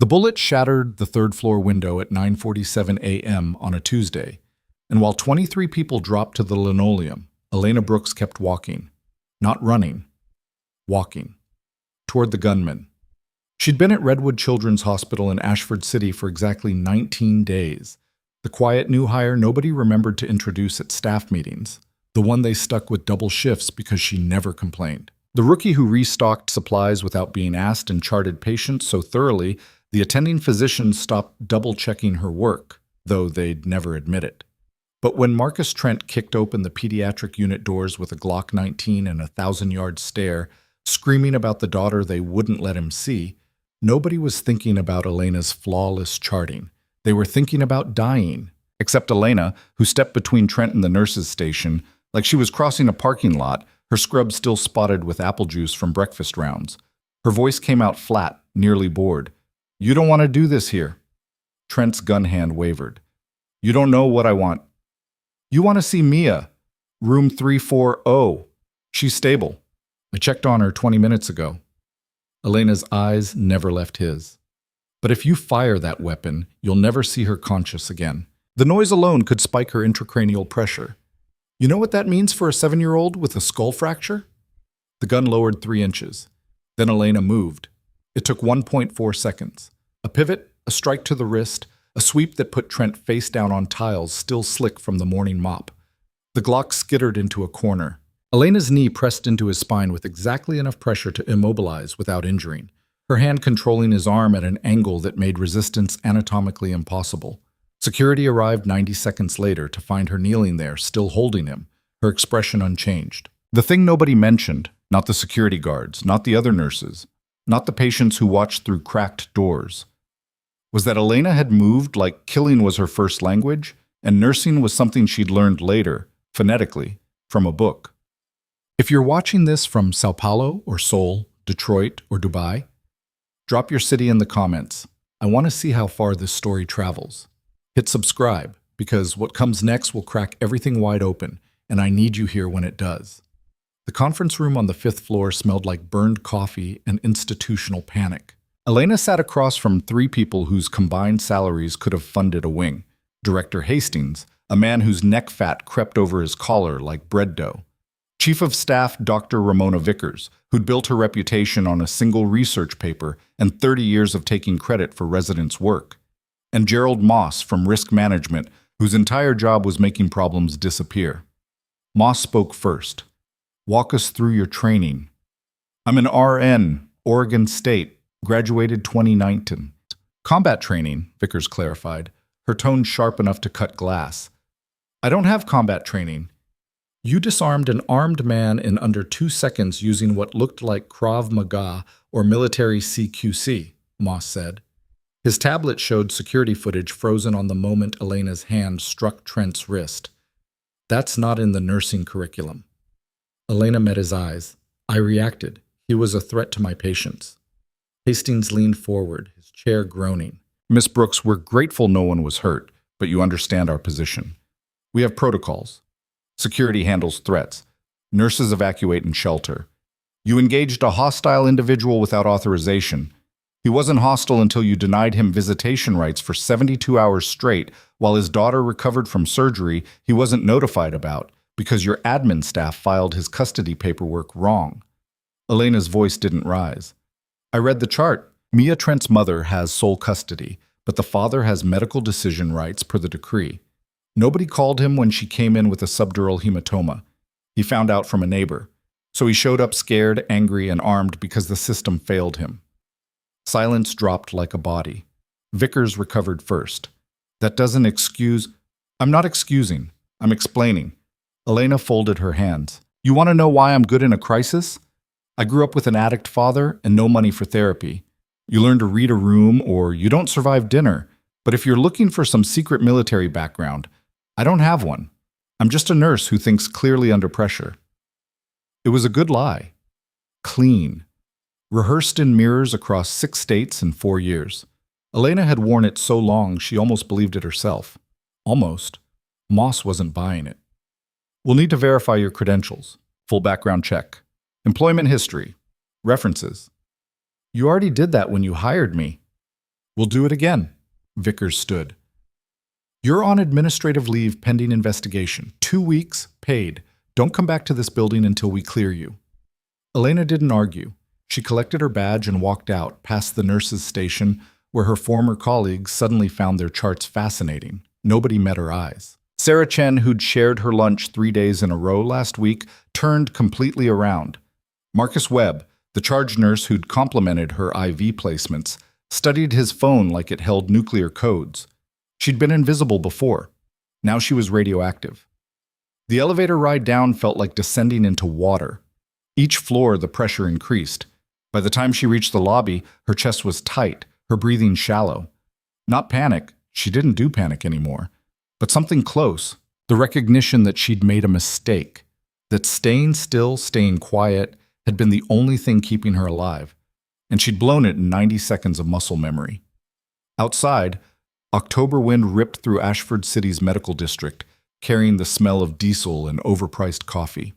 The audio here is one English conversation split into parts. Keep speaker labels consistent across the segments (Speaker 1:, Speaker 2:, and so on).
Speaker 1: The bullet shattered the third-floor window at 9:47 a.m. on a Tuesday, and while 23 people dropped to the linoleum, Elena Brooks kept walking. Not running. Walking. Toward the gunman. She'd been at Redwood Children's Hospital in Ashford City for exactly 19 days. The quiet new hire nobody remembered to introduce at staff meetings. The one they stuck with double shifts because she never complained. The rookie who restocked supplies without being asked and charted patients so thoroughly, the attending physicians stopped double-checking her work, though they'd never admit it. But when Marcus Trent kicked open the pediatric unit doors with a Glock 19 and a 1,000-yard stare, screaming about the daughter they wouldn't let him see, nobody was thinking about Elena's flawless charting. They were thinking about dying, except Elena, who stepped between Trent and the nurse's station, like she was crossing a parking lot, her scrub still spotted with apple juice from breakfast rounds. Her voice came out flat, nearly bored. "You don't want to do this here." Trent's gun hand wavered. "You don't know what I want." "You want to see Mia. Room 340. She's stable. I checked on her 20 minutes ago." Elena's eyes never left his. "But if you fire that weapon, you'll never see her conscious again. The noise alone could spike her intracranial pressure. You know what that means for a 7-year-old with a skull fracture?" The gun lowered 3 inches. Then Elena moved. It took 1.4 seconds. A pivot, a strike to the wrist, a sweep that put Trent face down on tiles still slick from the morning mop. The Glock skittered into a corner. Elena's knee pressed into his spine with exactly enough pressure to immobilize without injuring, her hand controlling his arm at an angle that made resistance anatomically impossible. Security arrived 90 seconds later to find her kneeling there, still holding him, her expression unchanged. The thing nobody mentioned, not the security guards, not the other nurses, not the patients who watched through cracked doors, was that Elena had moved like killing was her first language, and nursing was something she'd learned later, phonetically, from a book. If you're watching this from Sao Paulo or Seoul, Detroit or Dubai, drop your city in the comments. I want to see how far this story travels. Hit subscribe, because what comes next will crack everything wide open, and I need you here when it does. The conference room on the 5th floor smelled like burned coffee and institutional panic. Elena sat across from 3 people whose combined salaries could have funded a wing. Director Hastings, a man whose neck fat crept over his collar like bread dough. Chief of Staff Dr. Ramona Vickers, who'd built her reputation on a single research paper and 30 years of taking credit for residents' work. And Gerald Moss from Risk Management, whose entire job was making problems disappear. Moss spoke first. "Walk us through your training." "I'm an RN, Oregon State, graduated 2019. "Combat training," Vickers clarified, her tone sharp enough to cut glass. "I don't have combat training." "You disarmed an armed man in under 2 seconds using what looked like Krav Maga or military CQC, Moss said. His tablet showed security footage frozen on the moment Elena's hand struck Trent's wrist. "That's not in the nursing curriculum." Elena met his eyes. I reacted. He was a threat to my patients. Hastings leaned forward, his chair groaning. "Miss Brooks, we're grateful no one was hurt, but you understand our position. We have protocols. Security handles threats. Nurses evacuate and shelter. You engaged a hostile individual without authorization. He wasn't hostile until you denied him visitation rights for 72 hours straight while his daughter recovered from surgery he wasn't notified about because your admin staff filed his custody paperwork wrong." Elena's voice didn't rise. "I read the chart. Mia Trent's mother has sole custody, but the father has medical decision rights per the decree. Nobody called him when she came in with a subdural hematoma. He found out from a neighbor. So he showed up scared, angry, and armed because the system failed him." Silence dropped like a body. Vickers recovered first. "That doesn't excuse—" "I'm not excusing. I'm explaining." Elena folded her hands. "You want to know why I'm good in a crisis? I grew up with an addict father and no money for therapy. You learn to read a room or you don't survive dinner. But if you're looking for some secret military background, I don't have one. I'm just a nurse who thinks clearly under pressure." It was a good lie. Clean. Rehearsed in mirrors across 6 states in 4 years. Elena had worn it so long she almost believed it herself. Almost. Moss wasn't buying it. "We'll need to verify your credentials. Full background check. Employment history. References." "You already did that when you hired me." We'll do it again. Vickers stood. You're on administrative leave pending investigation. 2 weeks, paid. Don't come back to this building until we clear you. Elena didn't argue. She collected her badge and walked out, past the nurses' station, where her former colleagues suddenly found their charts fascinating. Nobody met her eyes. Sarah Chen, who'd shared her lunch 3 days in a row last week, turned completely around. Marcus Webb, the charge nurse who'd complimented her IV placements, studied his phone like it held nuclear codes. She'd been invisible before. Now she was radioactive. The elevator ride down felt like descending into water. Each floor, the pressure increased. By the time she reached the lobby, her chest was tight, her breathing shallow. Not panic, she didn't do panic anymore, but something close, the recognition that she'd made a mistake, that staying still, staying quiet, had been the only thing keeping her alive, and she'd blown it in 90 seconds of muscle memory. Outside, October wind ripped through Ashford City's medical district, carrying the smell of diesel and overpriced coffee.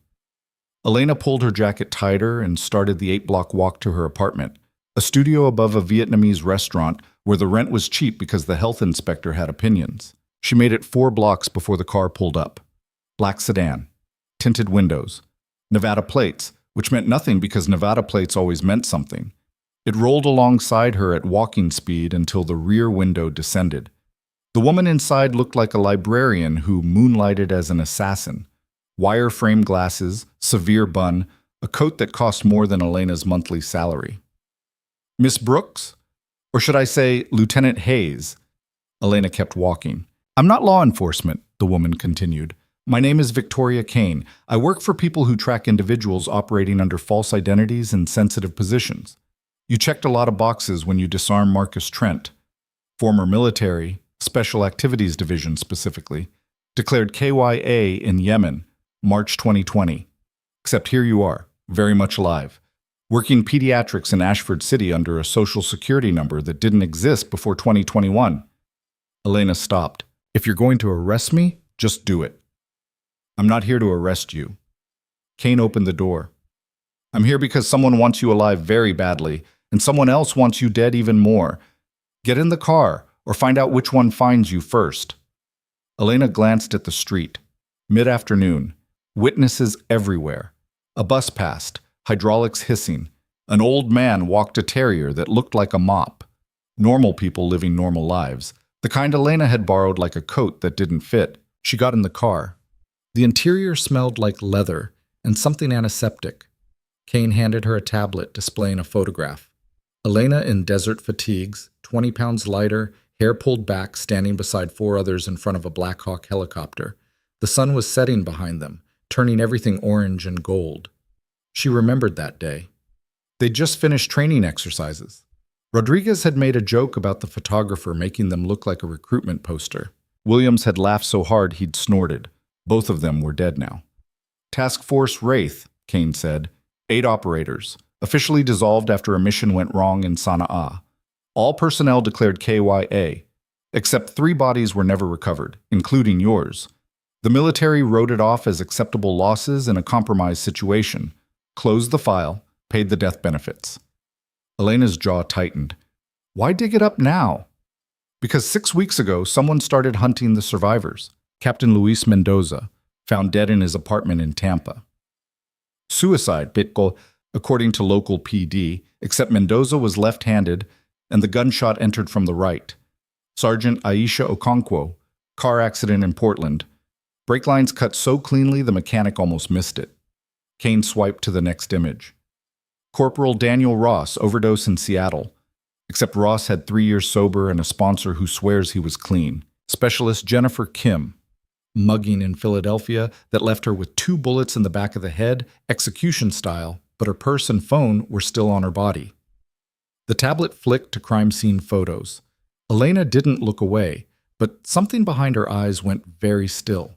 Speaker 1: Elena pulled her jacket tighter and started the 8-block walk to her apartment, a studio above a Vietnamese restaurant where the rent was cheap because the health inspector had opinions. She made it 4 blocks before the car pulled up. Black sedan, tinted windows, Nevada plates, which meant nothing because Nevada plates always meant something. It rolled alongside her at walking speed until the rear window descended. The woman inside looked like a librarian who moonlighted as an assassin. Wire-frame glasses, severe bun, a coat that cost more than Elena's monthly salary. Miss Brooks? Or should I say, Lieutenant Hayes? Elena kept walking. I'm not law enforcement, the woman continued. My name is Victoria Kane. I work for people who track individuals operating under false identities in sensitive positions. You checked a lot of boxes when you disarmed Marcus Trent. Former military, Special Activities Division specifically, declared KYA in Yemen, March 2020. Except here you are, very much alive, working pediatrics in Ashford City under a social security number that didn't exist before 2021. Elena stopped. If you're going to arrest me, just do it. I'm not here to arrest you. Kane opened the door. I'm here because someone wants you alive very badly, and someone else wants you dead even more. Get in the car, or find out which one finds you first. Elena glanced at the street. Mid-afternoon. Witnesses everywhere. A bus passed, hydraulics hissing. An old man walked a terrier that looked like a mop. Normal people living normal lives. The kind Elena had borrowed like a coat that didn't fit. She got in the car. The interior smelled like leather and something antiseptic. Kane handed her a tablet displaying a photograph. Elena in desert fatigues, 20 pounds lighter, hair pulled back, standing beside 4 others in front of a Black Hawk helicopter. The sun was setting behind them, turning everything orange and gold. She remembered that day. They'd just finished training exercises. Rodriguez had made a joke about the photographer making them look like a recruitment poster. Williams had laughed so hard he'd snorted. Both of them were dead now. Task Force Wraith, Kane said. 8 operators. Officially dissolved after a mission went wrong in Sana'a. All personnel declared KYA, except 3 bodies were never recovered, including yours. The military wrote it off as acceptable losses in a compromised situation, closed the file, paid the death benefits. Elena's jaw tightened. Why dig it up now? Because 6 weeks ago, someone started hunting the survivors. Captain Luis Mendoza, found dead in his apartment in Tampa. Suicide, Bitco, according to local PD, except Mendoza was left-handed and the gunshot entered from the right. Sergeant Aisha Okonkwo, car accident in Portland. Brake lines cut so cleanly the mechanic almost missed it. Kane swiped to the next image. Corporal Daniel Ross, overdose in Seattle. Except Ross had 3 years sober and a sponsor who swears he was clean. Specialist Jennifer Kim, mugging in Philadelphia that left her with 2 bullets in the back of the head, execution style, but her purse and phone were still on her body. The tablet flicked to crime scene photos. Elena didn't look away, but something behind her eyes went very still.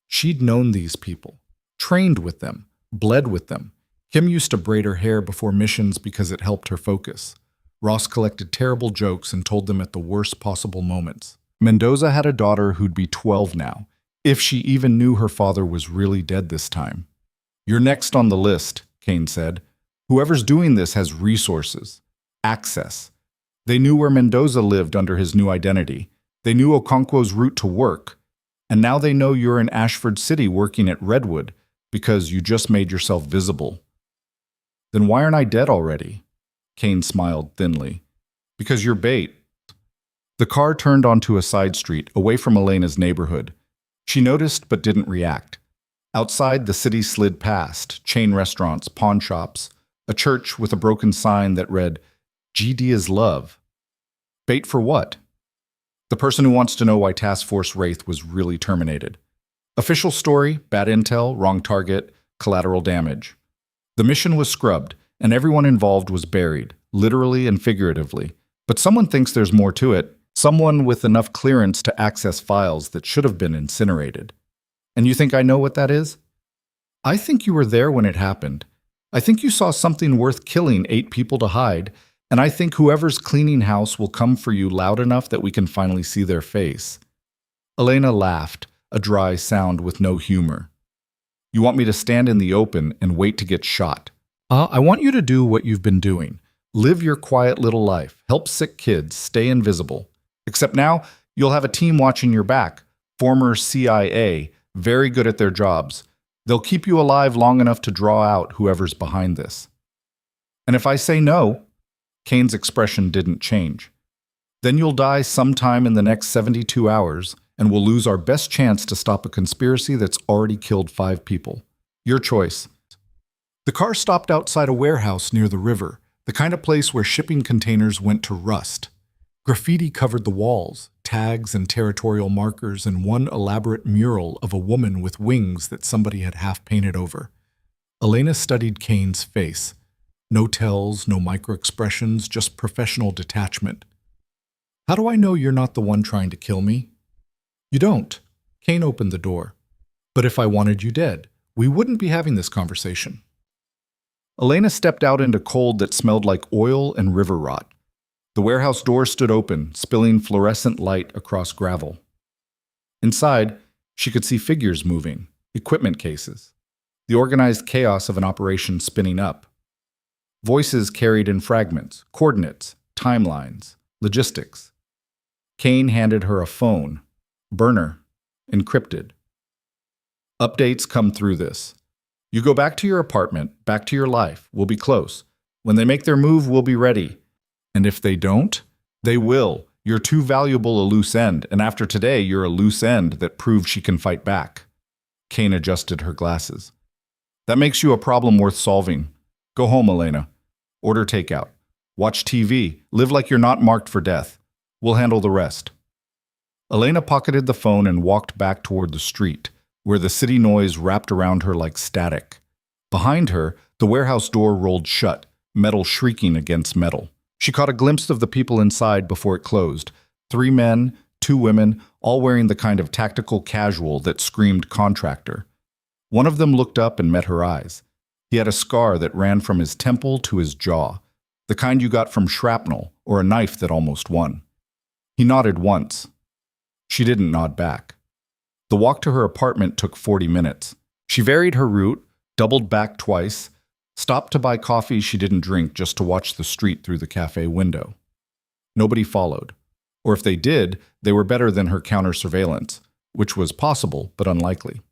Speaker 1: She'd known these people, trained with them, bled with them. Kim used to braid her hair before missions because it helped her focus. Ross collected terrible jokes and told them at the worst possible moments. Mendoza had a daughter who'd be 12 now, if she even knew her father was really dead this time. You're next on the list, Kane said. Whoever's doing this has resources, access. They knew where Mendoza lived under his new identity. They knew Okonkwo's route to work. And now they know you're in Ashford City working at Redwood because you just made yourself visible. Then why aren't I dead already? Kane smiled thinly. Because you're bait. The car turned onto a side street away from Elena's neighborhood. She noticed but didn't react. Outside, the city slid past, chain restaurants, pawn shops, a church with a broken sign that read, GD is love. Bait for what? The person who wants to know why Task Force Wraith was really terminated. Official story, bad intel, wrong target, collateral damage. The mission was scrubbed, and everyone involved was buried, literally and figuratively. But someone thinks there's more to it, someone with enough clearance to access files that should have been incinerated. And you think I know what that is? I think you were there when it happened. I think you saw something worth killing 8 people to hide, and I think whoever's cleaning house will come for you loud enough that we can finally see their face. Elena laughed, a dry sound with no humor. You want me to stand in the open and wait to get shot? I want you to do what you've been doing. Live your quiet little life, help sick kids, stay invisible. Except now, you'll have a team watching your back, former CIA, very good at their jobs. They'll keep you alive long enough to draw out whoever's behind this. And if I say no, Kane's expression didn't change. Then you'll die sometime in the next 72 hours, and we'll lose our best chance to stop a conspiracy that's already killed 5 people. Your choice. The car stopped outside a warehouse near the river, the kind of place where shipping containers went to rust. Graffiti covered the walls, tags and territorial markers, and one elaborate mural of a woman with wings that somebody had half painted over. Elena studied Kane's face. No tells, no micro-expressions, just professional detachment. How do I know you're not the one trying to kill me? You don't. Kane opened the door. But if I wanted you dead, we wouldn't be having this conversation. Elena stepped out into cold that smelled like oil and river rot. The warehouse door stood open, spilling fluorescent light across gravel. Inside, she could see figures moving, equipment cases, the organized chaos of an operation spinning up. Voices carried in fragments, coordinates, timelines, logistics. Kane handed her a phone, burner, encrypted. Updates come through this. You go back to your apartment, back to your life. We'll be close. When they make their move, we'll be ready. And if they don't, they will. You're too valuable a loose end, and after today, you're a loose end that proves she can fight back. Kane adjusted her glasses. That makes you a problem worth solving. Go home, Elena. Order takeout. Watch TV. Live like you're not marked for death. We'll handle the rest. Elena pocketed the phone and walked back toward the street, where the city noise wrapped around her like static. Behind her, the warehouse door rolled shut, metal shrieking against metal. She caught a glimpse of the people inside before it closed. 3 men, 2 women, all wearing the kind of tactical casual that screamed contractor. One of them looked up and met her eyes. He had a scar that ran from his temple to his jaw, the kind you got from shrapnel or a knife that almost won. He nodded once. She didn't nod back. The walk to her apartment took 40 minutes. She varied her route, doubled back twice, stopped to buy coffee she didn't drink just to watch the street through the cafe window. Nobody followed. Or if they did, they were better than her counter-surveillance, which was possible but unlikely.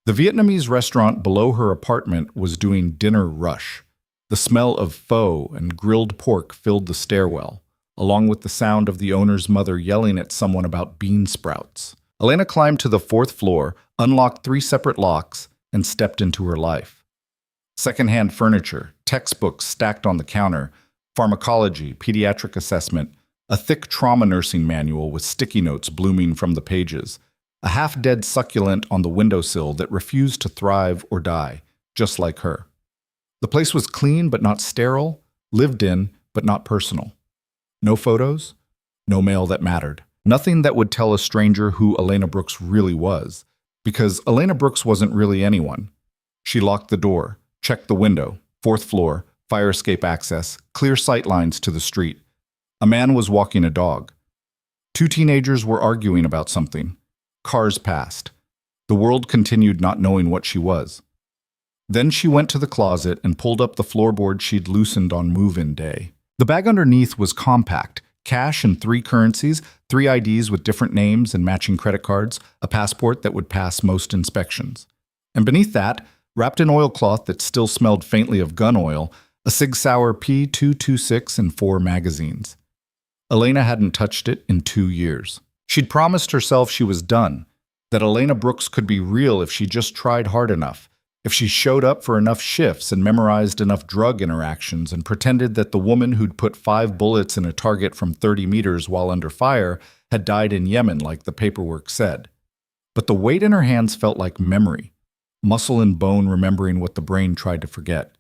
Speaker 1: The Vietnamese restaurant below her apartment was doing dinner rush. The smell of pho and grilled pork filled the stairwell, along with the sound of the owner's mother yelling at someone about bean sprouts. Elena climbed to the 4th floor, unlocked 3 separate locks, and stepped into her life. Secondhand furniture, textbooks stacked on the counter, pharmacology, pediatric assessment, a thick trauma nursing manual with sticky notes blooming from the pages, a half-dead succulent on the windowsill that refused to thrive or die, just like her. The place was clean but not sterile, lived in but not personal. No photos, no mail that mattered. Nothing that would tell a stranger who Elena Brooks really was, because Elena Brooks wasn't really anyone. She locked the door, checked the window, 4th floor, fire escape access, clear sight lines to the street. A man was walking a dog. 2 teenagers were arguing about something. Cars passed. The world continued not knowing what she was. Then she went to the closet and pulled up the floorboard she'd loosened on move-in day. The bag underneath was compact, cash in 3 currencies, 3 IDs with different names and matching credit cards, a passport that would pass most inspections. And beneath that, wrapped in oilcloth that still smelled faintly of gun oil, a Sig Sauer P226 and 4 magazines. Elena hadn't touched it in 2 years. She'd promised herself she was done, that Elena Brooks could be real if she just tried hard enough, if she showed up for enough shifts and memorized enough drug interactions and pretended that the woman who'd put 5 bullets in a target from 30 meters while under fire had died in Yemen like the paperwork said. But the weight in her hands felt like memory, muscle and bone remembering what the brain tried to forget.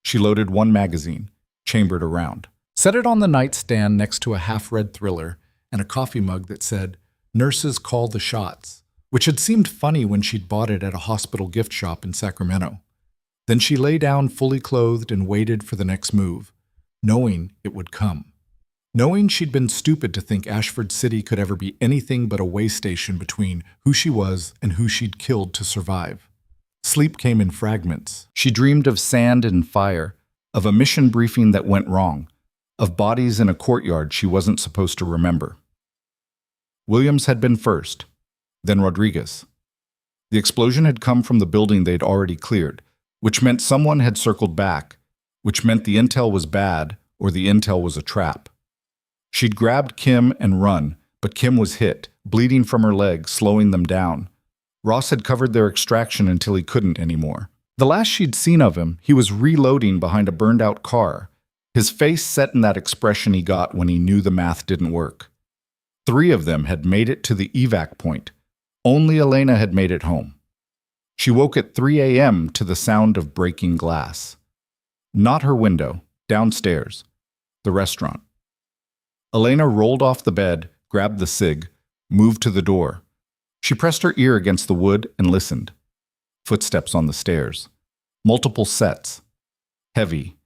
Speaker 1: She loaded 1 magazine, chambered around, set it on the nightstand next to a half-read thriller and a coffee mug that said, "Nurses call the shots," which had seemed funny when she'd bought it at a hospital gift shop in Sacramento. Then she lay down fully clothed and waited for the next move, knowing it would come. Knowing she'd been stupid to think Ashford City could ever be anything but a way station between who she was and who she'd killed to survive. Sleep came in fragments. She dreamed of sand and fire, of a mission briefing that went wrong, of bodies in a courtyard she wasn't supposed to remember. Williams had been first, then Rodriguez. The explosion had come from the building they'd already cleared, which meant someone had circled back, which meant the intel was bad or the intel was a trap. She'd grabbed Kim and run, but Kim was hit, bleeding from her leg, slowing them down. Ross had covered their extraction until he couldn't anymore. The last she'd seen of him, he was reloading behind a burned-out car, his face set in that expression he got when he knew the math didn't work. 3 of them had made it to the evac point. Only Elena had made it home. She woke at 3 a.m. to the sound of breaking glass. Not her window, downstairs, the restaurant. Elena rolled off the bed, grabbed the cig, moved to the door. She pressed her ear against the wood and listened. Footsteps on the stairs. Multiple sets. Heavy,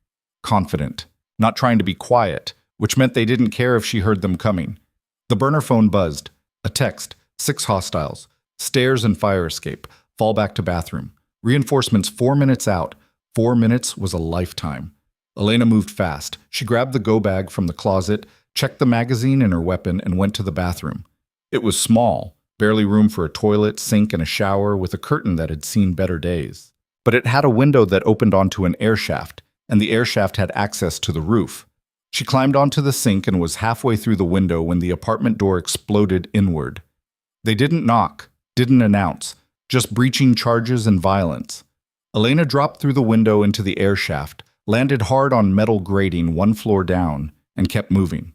Speaker 1: confident, not trying to be quiet, which meant they didn't care if she heard them coming. The burner phone buzzed. A text, 6 hostiles, stairs and fire escape, fall back to bathroom. Reinforcements 4 minutes out. 4 minutes was a lifetime. Elena moved fast. She grabbed the go bag from the closet, checked the magazine and her weapon, and went to the bathroom. It was small, barely room for a toilet, sink, and a shower with a curtain that had seen better days. But it had a window that opened onto an air shaft, and the air shaft had access to the roof. She climbed onto the sink and was halfway through the window when the apartment door exploded inward. They didn't knock, didn't announce, just breaching charges and violence. Elena dropped through the window into the air shaft, landed hard on metal grating 1 floor down, and kept moving.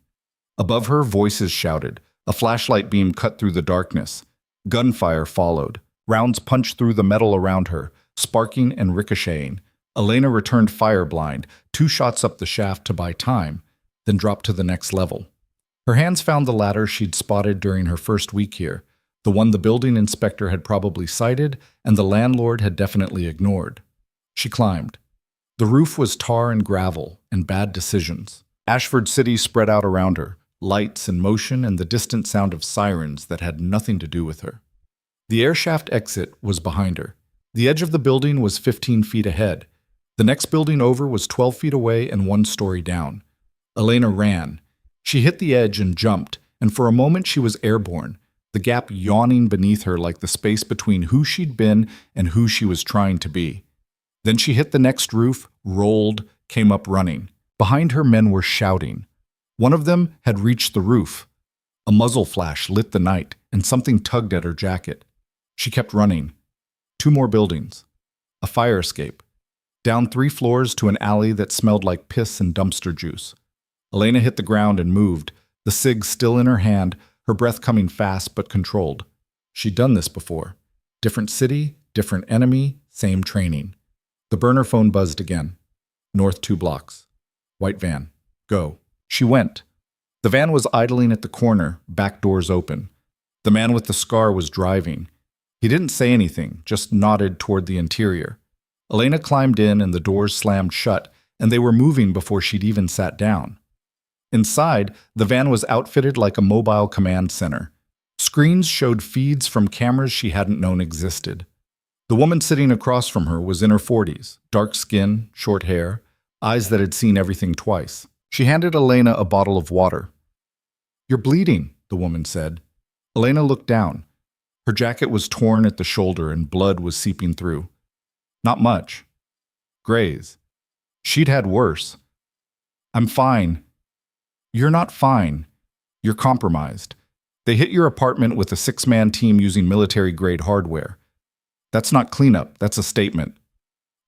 Speaker 1: Above her, voices shouted. A flashlight beam cut through the darkness. Gunfire followed. Rounds punched through the metal around her, sparking and ricocheting. Elena returned fire blind, 2 shots up the shaft to buy time, then dropped to the next level. Her hands found the ladder she'd spotted during her first week here, the one the building inspector had probably sighted and the landlord had definitely ignored. She climbed. The roof was tar and gravel and bad decisions. Ashford City spread out around her, lights and motion and the distant sound of sirens that had nothing to do with her. The air shaft exit was behind her. The edge of the building was 15 feet ahead. The next building over was 12 feet away and 1 story down. Elena ran. She hit the edge and jumped, and for a moment she was airborne, the gap yawning beneath her like the space between who she'd been and who she was trying to be. Then she hit the next roof, rolled, came up running. Behind her, men were shouting. One of them had reached the roof. A muzzle flash lit the night, and something tugged at her jacket. She kept running. 2 more buildings. A fire escape. Down 3 floors to an alley that smelled like piss and dumpster juice. Elena hit the ground and moved, the cig still in her hand, her breath coming fast but controlled. She'd done this before. Different city, different enemy, same training. The burner phone buzzed again. North 2 blocks. White van. Go. She went. The van was idling at the corner, back doors open. The man with the scar was driving. He didn't say anything, just nodded toward the interior. Elena climbed in and the doors slammed shut, and they were moving before she'd even sat down. Inside, the van was outfitted like a mobile command center. Screens showed feeds from cameras she hadn't known existed. The woman sitting across from her was in her 40s, dark skin, short hair, eyes that had seen everything twice. She handed Elena a bottle of water. "You're bleeding," the woman said. Elena looked down. Her jacket was torn at the shoulder and blood was seeping through. Not much. Graze. She'd had worse. "I'm fine." "You're not fine. You're compromised. They hit your apartment with a 6-man team using military-grade hardware. That's not cleanup, that's a statement."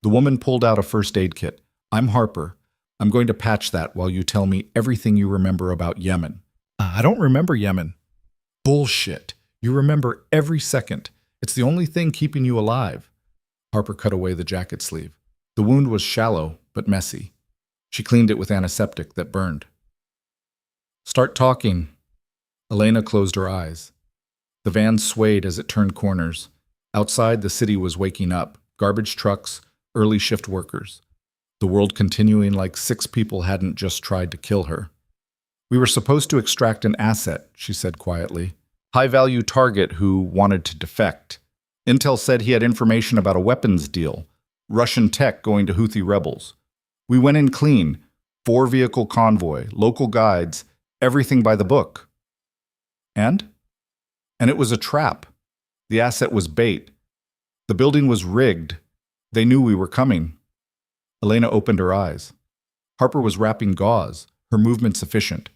Speaker 1: The woman pulled out a first aid kit. "I'm Harper. I'm going to patch that while you tell me everything you remember about Yemen." "I don't remember Yemen." "Bullshit. You remember every second. It's the only thing keeping you alive." Harper cut away the jacket sleeve. The wound was shallow, but messy. She cleaned it with antiseptic that burned. "Start talking." Elena closed her eyes. The van swayed as it turned corners. Outside, the city was waking up. Garbage trucks, early shift workers. The world continuing like 6 people hadn't just tried to kill her. "We were supposed to extract an asset," she said quietly. "High-value target who wanted to defect. Intel said he had information about a weapons deal. Russian tech going to Houthi rebels. We went in clean. 4-vehicle convoy, local guides, everything by the book." And it was a trap. The asset was bait. The building was rigged. They knew we were coming. Elena opened her eyes. Harper was wrapping gauze, her movements efficient.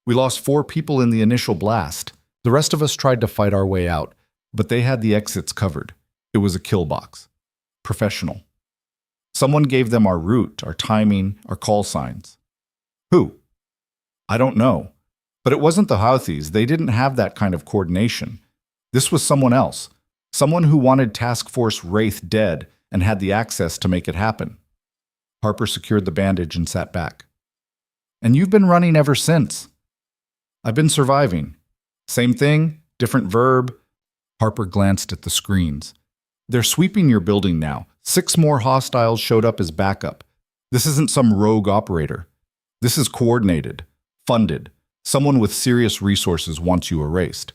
Speaker 1: "We lost 4 people in the initial blast. The rest of us tried to fight our way out, but they had the exits covered. It was a kill box. Professional. Someone gave them our route, our timing, our call signs." "Who?" "I don't know. But it wasn't the Houthis. They didn't have that kind of coordination. This was someone else. Someone who wanted Task Force Wraith dead and had the access to make it happen." Harper secured the bandage and sat back. "And you've been running ever since." "I've been surviving. Same thing, different verb." Harper glanced at the screens. "They're sweeping your building now. 6 more hostiles showed up as backup. This isn't some rogue operator. This is coordinated, funded. Someone with serious resources wants you erased."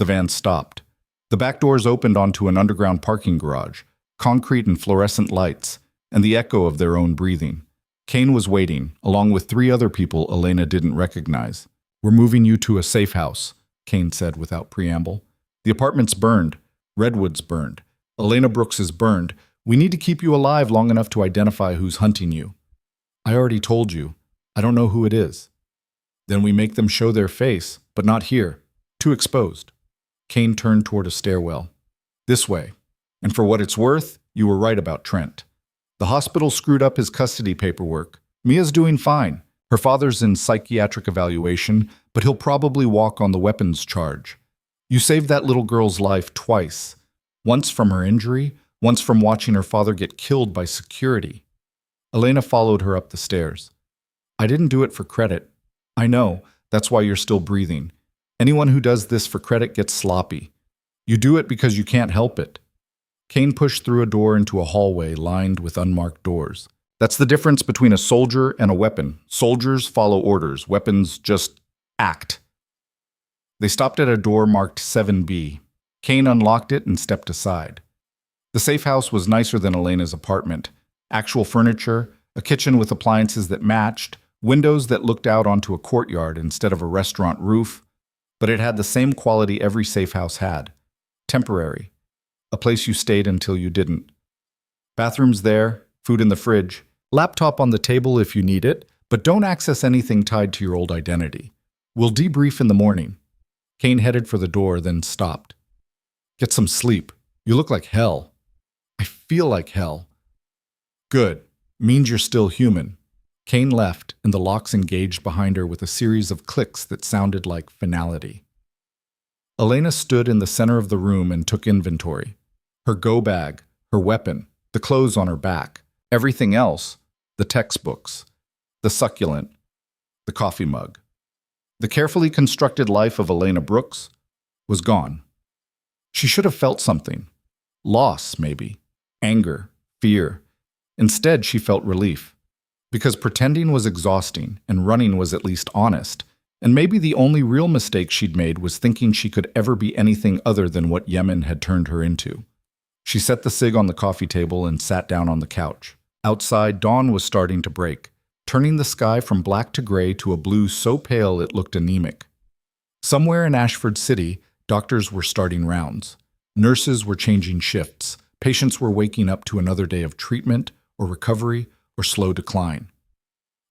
Speaker 1: The van stopped. The back doors opened onto an underground parking garage, concrete and fluorescent lights, and the echo of their own breathing. Kane was waiting, along with 3 other people Elena didn't recognize. "We're moving you to a safe house," Kane said without preamble. "The apartment's burned. Redwood's burned. Elena Brooks is burned. We need to keep you alive long enough to identify who's hunting you." "I already told you. I don't know who it is." "Then we make them show their face, but not here. Too exposed." Kane turned toward a stairwell. "This way. And for what it's worth, you were right about Trent. The hospital screwed up his custody paperwork. Mia's doing fine. Her father's in psychiatric evaluation, but he'll probably walk on the weapons charge. You saved that little girl's life twice. Once from her injury, once from watching her father get killed by security." Elena followed her up the stairs. "I didn't do it for credit. I know. That's why you're still breathing. Anyone who does this for credit gets sloppy. You do it because you can't help it." Kane pushed through a door into a hallway lined with unmarked doors. "That's the difference between a soldier and a weapon. Soldiers follow orders. Weapons just act." They stopped at a door marked 7B. Kane unlocked it and stepped aside. The safe house was nicer than Elena's apartment. Actual furniture, a kitchen with appliances that matched, windows that looked out onto a courtyard instead of a restaurant roof, but it had the same quality every safe house had. Temporary. A place you stayed until you didn't. Bathrooms there, food in the fridge, laptop on the table if you need it, but don't access anything tied to your old identity. We'll debrief in the morning." Kane headed for the door, then stopped. "Get some sleep. You look like hell." "I feel like hell." "Good. Means you're still human." Kane left, and the locks engaged behind her with a series of clicks that sounded like finality. Elena stood in the center of the room and took inventory. Her go bag, her weapon, the clothes on her back, everything else, the textbooks, the succulent, the coffee mug. The carefully constructed life of Elena Brooks was gone. She should have felt something. Loss, maybe. Anger, fear. Instead, she felt relief. Because pretending was exhausting and running was at least honest, and maybe the only real mistake she'd made was thinking she could ever be anything other than what Yemen had turned her into. She set the cig on the coffee table and sat down on the couch. Outside, dawn was starting to break. turning the sky from black to gray to a blue so pale it looked anemic. Somewhere in Ashford City, doctors were starting rounds. Nurses were changing shifts. Patients were waking up to another day of treatment or recovery or slow decline.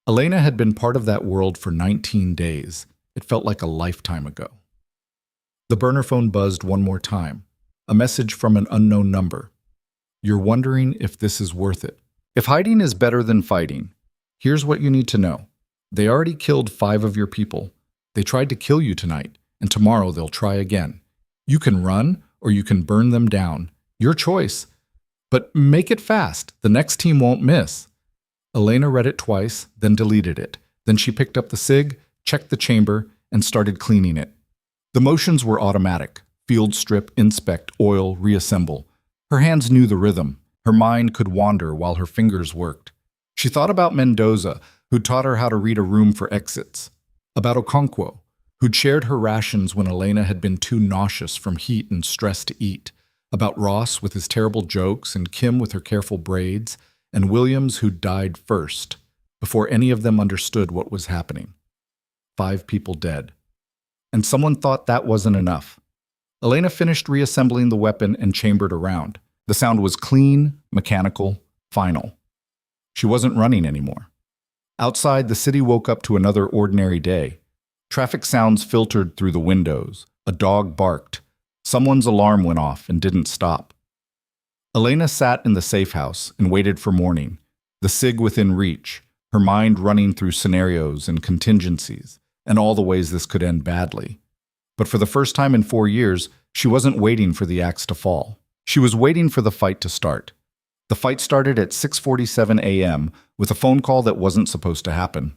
Speaker 1: Elena had been part of that world for 19 days. It felt like a lifetime ago. The burner phone buzzed one more time. A message from an unknown number. You're wondering if this is worth it. If hiding is better than fighting, here's what you need to know. They already killed 5 of your people. They tried to kill you tonight, and tomorrow they'll try again. You can run or you can burn them down. Your choice. But make it fast. The next team won't miss. Elena read it twice, then deleted it. Then she picked up the cig, checked the chamber, and started cleaning it. The motions were automatic. Field strip, inspect, oil, reassemble. Her hands knew the rhythm. Her mind could wander while her fingers worked. She thought about Mendoza, who'd taught her how to read a room for exits. About Okonkwo, who'd shared her rations when Elena had been too nauseous from heat and stress to eat. About Ross with his terrible jokes and Kim with her careful braids, and Williams who'd died first, before any of them understood what was happening. 5 people dead. And someone thought that wasn't enough. Elena finished reassembling the weapon and chambered around. The sound was clean, mechanical, final. She wasn't running anymore. Outside, the city woke up to another ordinary day. Traffic sounds filtered through the windows. A dog barked. Someone's alarm went off and didn't stop. Elena sat in the safe house and waited for morning, the cig within reach, her mind running through scenarios and contingencies, and all the ways this could end badly. But for the first time in 4 years, she wasn't waiting for the axe to fall. She was waiting for the fight to start. The fight started at 6:47 a.m. with a phone call that wasn't supposed to happen.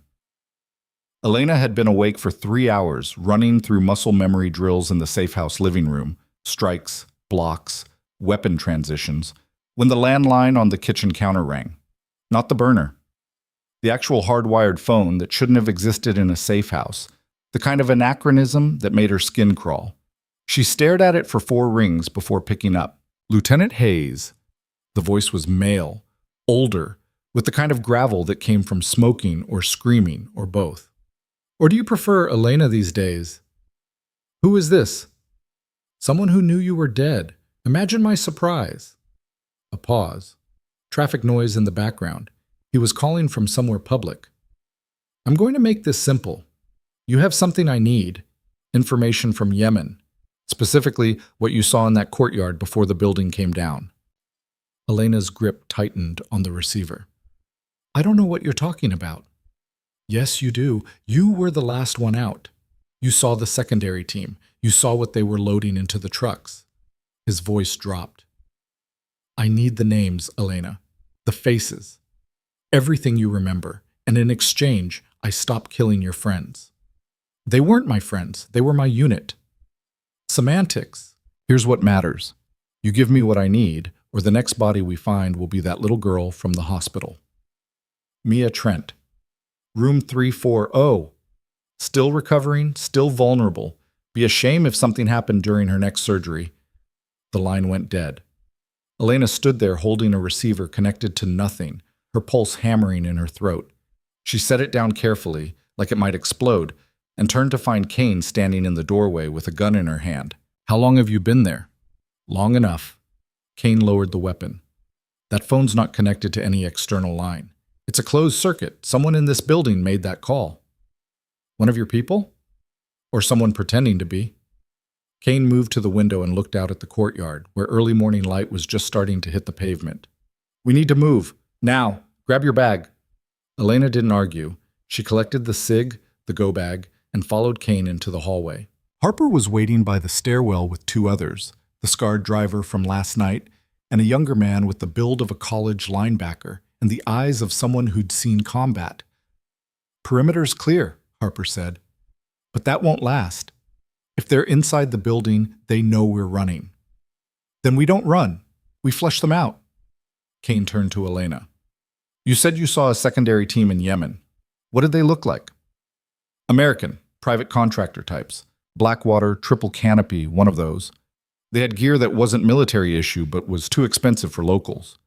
Speaker 1: Elena had been awake for 3 hours, running through muscle memory drills in the safe house living room, strikes, blocks, weapon transitions, when the landline on the kitchen counter rang. Not the burner. The actual hardwired phone that shouldn't have existed in a safe house, the kind of anachronism that made her skin crawl. She stared at it for 4 rings before picking up. Lieutenant Hayes. The voice was male, older, with the kind of gravel that came from smoking or screaming or both. Or do you prefer Elena these days? Who is this? Someone who knew you were dead. Imagine my surprise. A pause. Traffic noise in the background. He was calling from somewhere public. I'm going to make this simple. You have something I need. Information from Yemen. Specifically, what you saw in that courtyard before the building came down. Elena's grip tightened on the receiver. I don't know what you're talking about. Yes, you do. You were the last one out. You saw the secondary team. You saw what they were loading into the trucks. His voice dropped. I need the names, Elena. The faces. Everything you remember. And in exchange, I stop killing your friends. They weren't my friends. They were my unit. Semantics. Here's what matters. You give me what I need, or the next body we find will be that little girl from the hospital. Mia Trent. Room 340. Still recovering, still vulnerable. Be a shame if something happened during her next surgery. The line went dead. Elena stood there holding a receiver connected to nothing, her pulse hammering in her throat. She set it down carefully, like it might explode, and turned to find Kane standing in the doorway with a gun in her hand. How long have you been there? Long enough. Kane lowered the weapon. That phone's not connected to any external line. It's a closed circuit. Someone in this building made that call. One of your people? Or someone pretending to be? Kane moved to the window and looked out at the courtyard, where early morning light was just starting to hit the pavement. We need to move. Now. Grab your bag. Elena didn't argue. She collected the cig, the go bag, and followed Kane into the hallway. Harper was waiting by the stairwell with 2 others, the scarred driver from last night, and a younger man with the build of a college linebacker and the eyes of someone who'd seen combat. Perimeter's clear, Harper said. But that won't last. If they're inside the building, they know we're running. Then we don't run. We flush them out. Kane turned to Elena. You said you saw a secondary team in Yemen. What did they look like? American, private contractor types. Blackwater, triple canopy, one of those. They had gear that wasn't military issue but was too expensive for locals.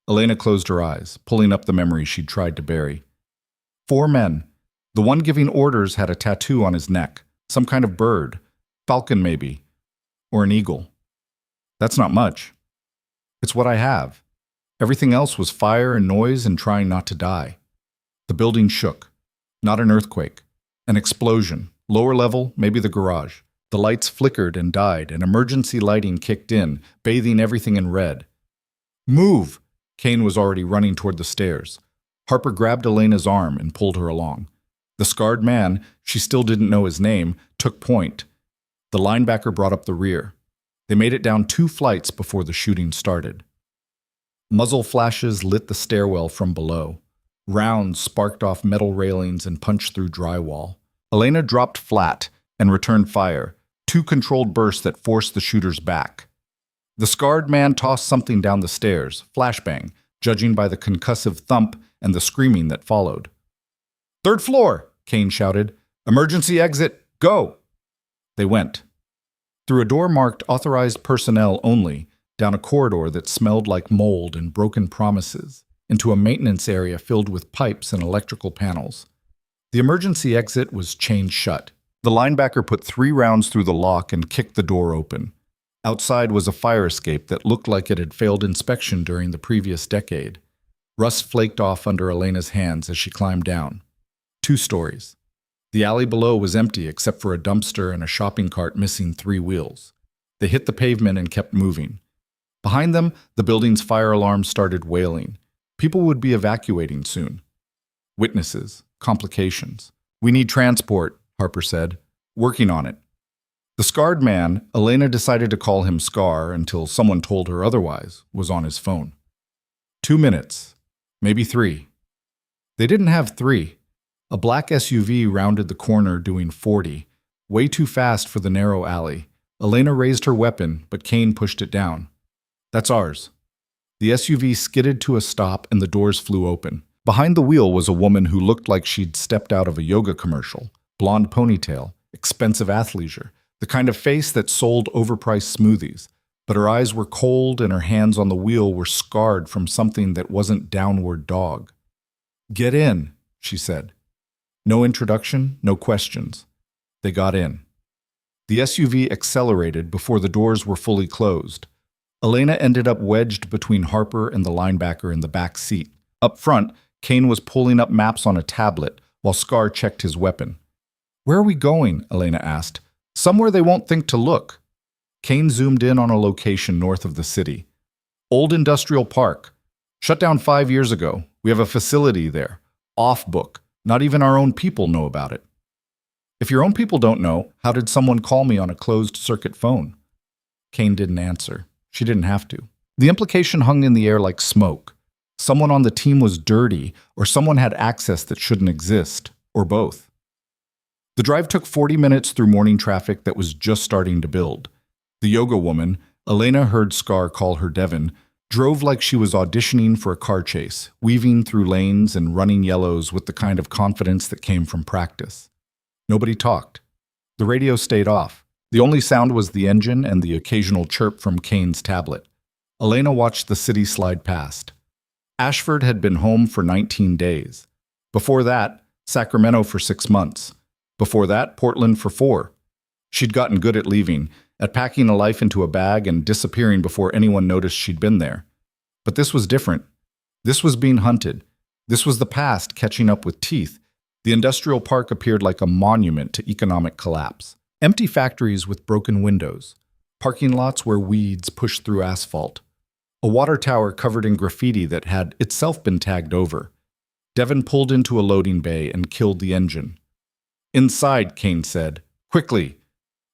Speaker 1: Elena closed her eyes, pulling up the memories she'd tried to bury. 4 men. The one giving orders had a tattoo on his neck, some kind of bird, falcon maybe, or an eagle. That's not much. It's what I have. Everything else was fire and noise and trying not to die. The building shook. Not an earthquake. An explosion. Lower level, maybe the garage. The lights flickered and died, and emergency lighting kicked in, bathing everything in red. Move! Kane was already running toward the stairs. Harper grabbed Elena's arm and pulled her along. The scarred man, she still didn't know his name, took point. The linebacker brought up the rear. They made it down 2 flights before the shooting started. Muzzle flashes lit the stairwell from below. Rounds sparked off metal railings and punched through drywall. Elena dropped flat and returned fire, 2 controlled bursts that forced the shooters back. The scarred man tossed something down the stairs, flashbang, judging by the concussive thump and the screaming that followed. "Third floor!" Kane shouted. "Emergency exit, go!" They went. Through a door marked authorized personnel only, down a corridor that smelled like mold and broken promises, into a maintenance area filled with pipes and electrical panels. The emergency exit was chained shut. The linebacker put 3 rounds through the lock and kicked the door open. Outside was a fire escape that looked like it had failed inspection during the previous decade. Rust flaked off under Elena's hands as she climbed down. 2 stories. The alley below was empty except for a dumpster and a shopping cart missing 3 wheels. They hit the pavement and kept moving. Behind them, the building's fire alarm started wailing. People would be evacuating soon. Witnesses, complications. "We need transport," Harper said. "Working on it." The scarred man, Elena decided to call him Scar until someone told her otherwise, was on his phone. 2 minutes, maybe 3. They didn't have 3. A black SUV rounded the corner doing 40, way too fast for the narrow alley. Elena raised her weapon, but Kane pushed it down. "That's ours." The SUV skidded to a stop and the doors flew open. Behind the wheel was a woman who looked like she'd stepped out of a yoga commercial. Blonde ponytail, expensive athleisure, the kind of face that sold overpriced smoothies. But her eyes were cold and her hands on the wheel were scarred from something that wasn't downward dog. "Get in," she said. No introduction, no questions. They got in. The SUV accelerated before the doors were fully closed. Elena ended up wedged between Harper and the linebacker in the back seat. Up front, Kane was pulling up maps on a tablet while Scar checked his weapon. "Where are we going?" Elena asked. "Somewhere they won't think to look." Kane zoomed in on a location north of the city. "Old Industrial Park. Shut down 5 years ago. We have a facility there. Off book. Not even our own people know about it." "If your own people don't know, how did someone call me on a closed-circuit phone?" Kane didn't answer. She didn't have to. The implication hung in the air like smoke. Someone on the team was dirty, or someone had access that shouldn't exist, or both. The drive took 40 minutes through morning traffic that was just starting to build. The yoga woman, Elena heard Scar call her Devon, drove like she was auditioning for a car chase, weaving through lanes and running yellows with the kind of confidence that came from practice. Nobody talked. The radio stayed off. The only sound was the engine and the occasional chirp from Kane's tablet. Elena watched the city slide past. Ashford had been home for 19 days. Before that, Sacramento for 6 months. Before that, Portland for 4. She'd gotten good at leaving, at packing a life into a bag and disappearing before anyone noticed she'd been there. But this was different. This was being hunted. This was the past catching up with teeth. The industrial park appeared like a monument to economic collapse. Empty factories with broken windows. Parking lots where weeds pushed through asphalt. A water tower covered in graffiti that had itself been tagged over. Devon pulled into a loading bay and killed the engine. "Inside," Kane said. "Quickly."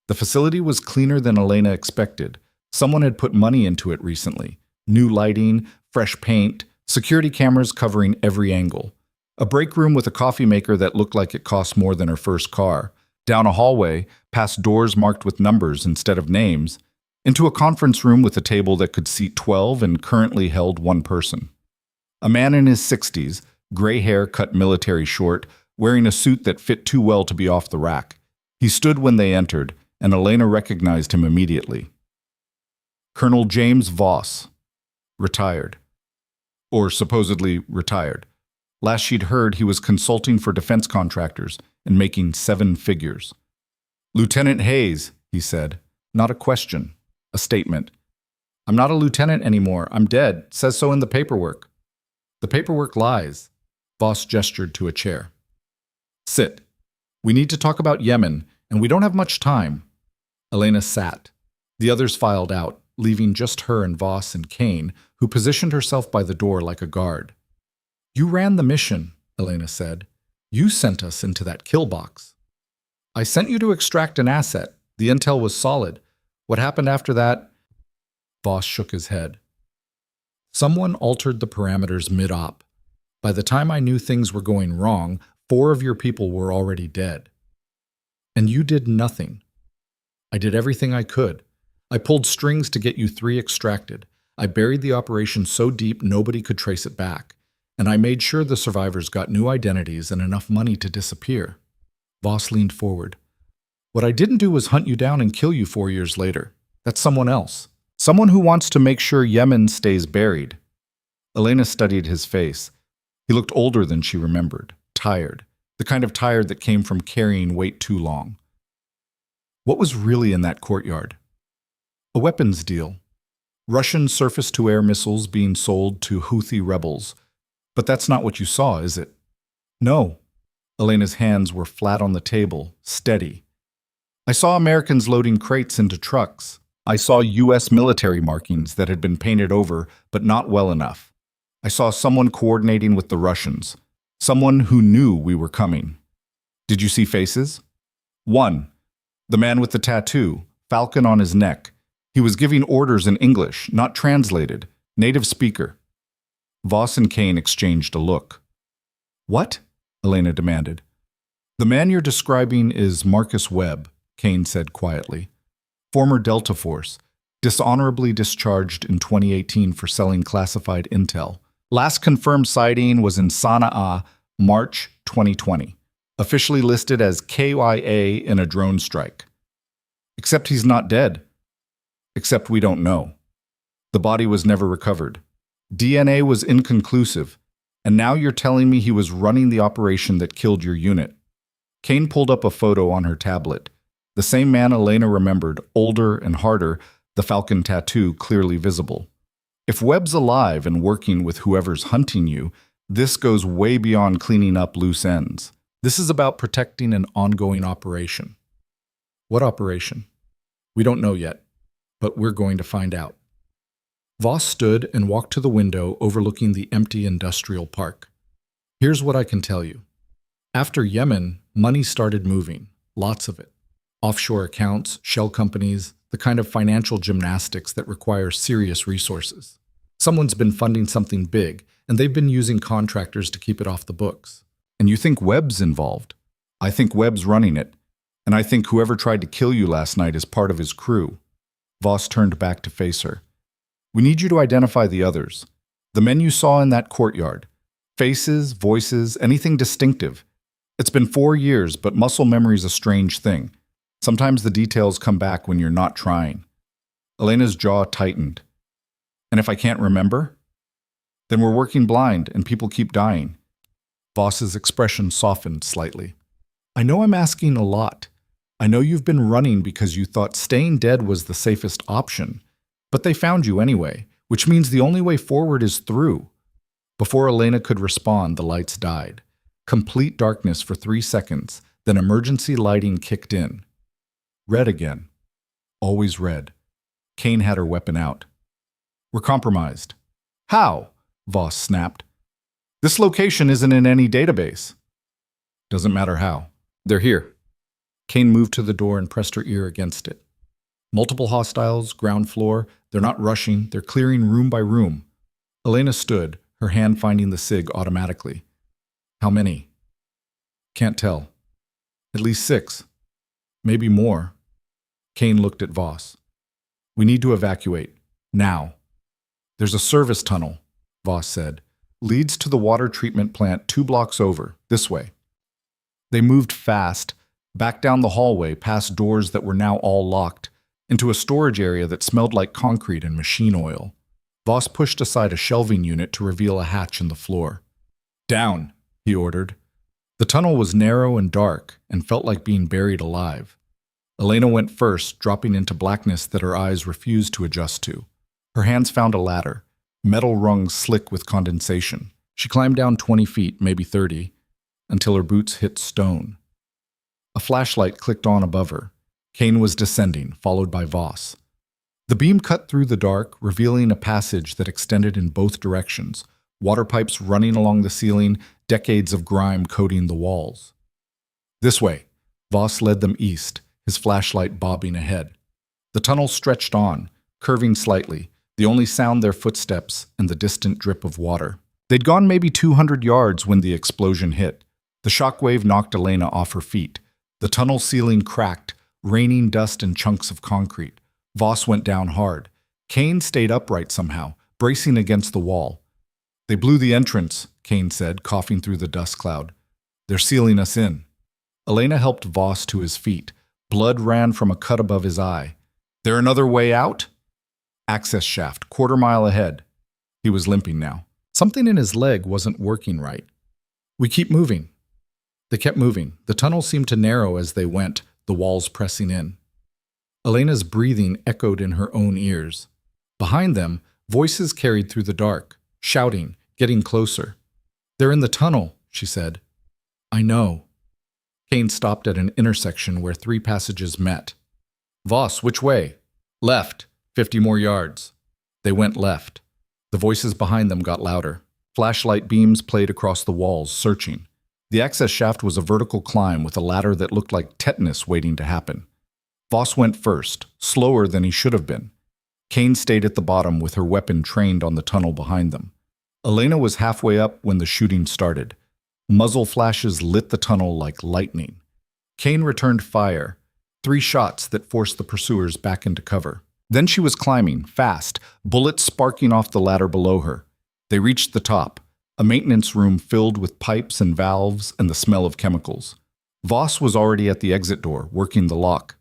Speaker 1: The facility was cleaner than Elena expected. Someone had put money into it recently. New lighting, fresh paint, security cameras covering every angle. A break room with a coffee maker that looked like it cost more than her first car. Down a hallway, past doors marked with numbers instead of names, into a conference room with a table that could seat 12 and currently held 1 person. A man in his 60s, gray hair cut military short, wearing a suit that fit too well to be off the rack. He stood when they entered, and Elena recognized him immediately. Colonel James Voss, retired. Or supposedly retired. Last she'd heard, he was consulting for defense contractors and making 7 figures. "Lieutenant Hayes," he said. Not a question, a statement. "I'm not a lieutenant anymore. I'm dead. Says so in the paperwork." "The paperwork lies." Voss gestured to a chair. "Sit. We need to talk about Yemen, and we don't have much time." Elena sat. The others filed out, leaving just her and Voss and Kane, who positioned herself by the door like a guard. "You ran the mission," Elena said. "You sent us into that kill box." "I sent you to extract an asset. The intel was solid. What happened after that?" Voss shook his head. "Someone altered the parameters mid-op. By the time I knew things were going wrong, 4 of your people were already dead. And you did nothing." "I did everything I could. I pulled strings to get you 3 extracted. I buried the operation so deep nobody could trace it back. And I made sure the survivors got new identities and enough money to disappear." Voss leaned forward. "What I didn't do was hunt you down and kill you 4 years later. That's someone else. Someone who wants to make sure Yemen stays buried." Elena studied his face. He looked older than she remembered, tired, the kind of tired that came from carrying weight too long. "What was really in that courtyard?" "A weapons deal. Russian surface-to-air missiles being sold to Houthi rebels. But that's not what you saw, is it?" "No." Elena's hands were flat on the table, steady. "I saw Americans loading crates into trucks. I saw U.S. military markings that had been painted over, but not well enough. I saw someone coordinating with the Russians, someone who knew we were coming." "Did you see faces?" "One. The man with the tattoo, falcon on his neck. He was giving orders in English, not translated, native speaker." Voss and Kane exchanged a look. "What?" Elena demanded. "The man you're describing is Marcus Webb," Kane said quietly. "Former Delta Force, dishonorably discharged in 2018 for selling classified intel. Last confirmed sighting was in Sana'a, March 2020. Officially listed as KYA in a drone strike. Except he's not dead. Except we don't know. The body was never recovered. DNA was inconclusive, and now you're telling me he was running the operation that killed your unit." Kane pulled up a photo on her tablet. The same man Elena remembered, older and harder, the falcon tattoo clearly visible. If Webb's alive and working with whoever's hunting you, this goes way beyond cleaning up loose ends. This is about protecting an ongoing operation. "What operation?" "We don't know yet, but we're going to find out." Voss stood and walked to the window overlooking the empty industrial park. "Here's what I can tell you. After Yemen, money started moving, lots of it. Offshore accounts, shell companies, the kind of financial gymnastics that require serious resources. Someone's been funding something big, and they've been using contractors to keep it off the books. And you think Webb's involved? I think Webb's running it, and I think whoever tried to kill you last night is part of his crew." Voss turned back to face her. "We need you to identify the others. The men you saw in that courtyard. Faces, voices, anything distinctive. It's been 4 years, but muscle memory's a strange thing. Sometimes the details come back when you're not trying." Elena's jaw tightened. "And if I can't remember? Then we're working blind and people keep dying." Voss's expression softened slightly. "I know I'm asking a lot. I know you've been running because you thought staying dead was the safest option. But they found you anyway, which means the only way forward is through." Before Elena could respond, the lights died. Complete darkness for 3 seconds, then emergency lighting kicked in. Red again. Always red. Kane had her weapon out. "We're compromised." "How?" Voss snapped. "This location isn't in any database." "Doesn't matter how. They're here." Kane moved to the door and pressed her ear against it. "Multiple hostiles, ground floor. They're not rushing. They're clearing room by room." Elena stood, her hand finding the SIG automatically. "How many?" "Can't tell. At least 6. Maybe more." Kane looked at Voss. "We need to evacuate. Now." "There's a service tunnel," Voss said. "Leads to the water treatment plant 2 blocks over, this way." They moved fast, back down the hallway past doors that were now all locked, into a storage area that smelled like concrete and machine oil. Voss pushed aside a shelving unit to reveal a hatch in the floor. Down, he ordered. The tunnel was narrow and dark and felt like being buried alive. Elena went first, dropping into blackness that her eyes refused to adjust to. Her hands found a ladder, metal rungs slick with condensation. She climbed down 20 feet, maybe 30, until her boots hit stone. A flashlight clicked on above her. Kane was descending, followed by Voss. The beam cut through the dark, revealing a passage that extended in both directions, water pipes running along the ceiling, decades of grime coating the walls. This way, Voss led them east, his flashlight bobbing ahead. The tunnel stretched on, curving slightly, the only sound their footsteps and the distant drip of water. They'd gone maybe 200 yards when the explosion hit. The shockwave knocked Elena off her feet. The tunnel ceiling cracked, raining dust and chunks of concrete. Voss went down hard. Kane stayed upright somehow, bracing against the wall. They blew the entrance, Kane said, coughing through the dust cloud. They're sealing us in. Elena helped Voss to his feet. Blood ran from a cut above his eye. There another way out? Access shaft, quarter-mile ahead. He was limping now. Something in his leg wasn't working right. We keep moving. They kept moving. The tunnel seemed to narrow as they went, the walls pressing in. Elena's breathing echoed in her own ears. Behind them, voices carried through the dark, shouting, getting closer. They're in the tunnel, she said. I know. Kane stopped at an intersection where 3 passages met. Voss, which way? Left, 50 more yards. They went left. The voices behind them got louder. Flashlight beams played across the walls, searching. The access shaft was a vertical climb with a ladder that looked like tetanus waiting to happen. Voss went first, slower than he should have been. Kane stayed at the bottom with her weapon trained on the tunnel behind them. Elena was halfway up when the shooting started. Muzzle flashes lit the tunnel like lightning. Kane returned fire, 3 shots that forced the pursuers back into cover. Then she was climbing, fast, bullets sparking off the ladder below her. They reached the top, a maintenance room filled with pipes and valves and the smell of chemicals. Voss was already at the exit door, working the lock.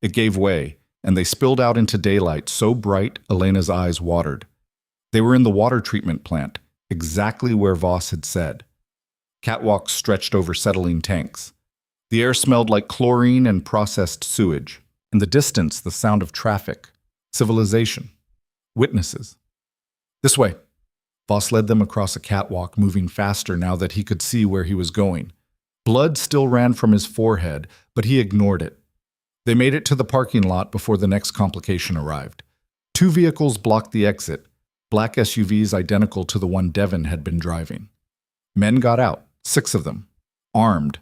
Speaker 1: It gave way, and they spilled out into daylight so bright Elena's eyes watered. They were in the water treatment plant, exactly where Voss had said. Catwalks stretched over settling tanks. The air smelled like chlorine and processed sewage. In the distance, the sound of traffic, civilization, witnesses. This way. Voss led them across a catwalk, moving faster now that he could see where he was going. Blood still ran from his forehead, but he ignored it. They made it to the parking lot before the next complication arrived. 2 vehicles blocked the exit, black SUVs identical to the one Devon had been driving. Men got out, 6 of them, armed,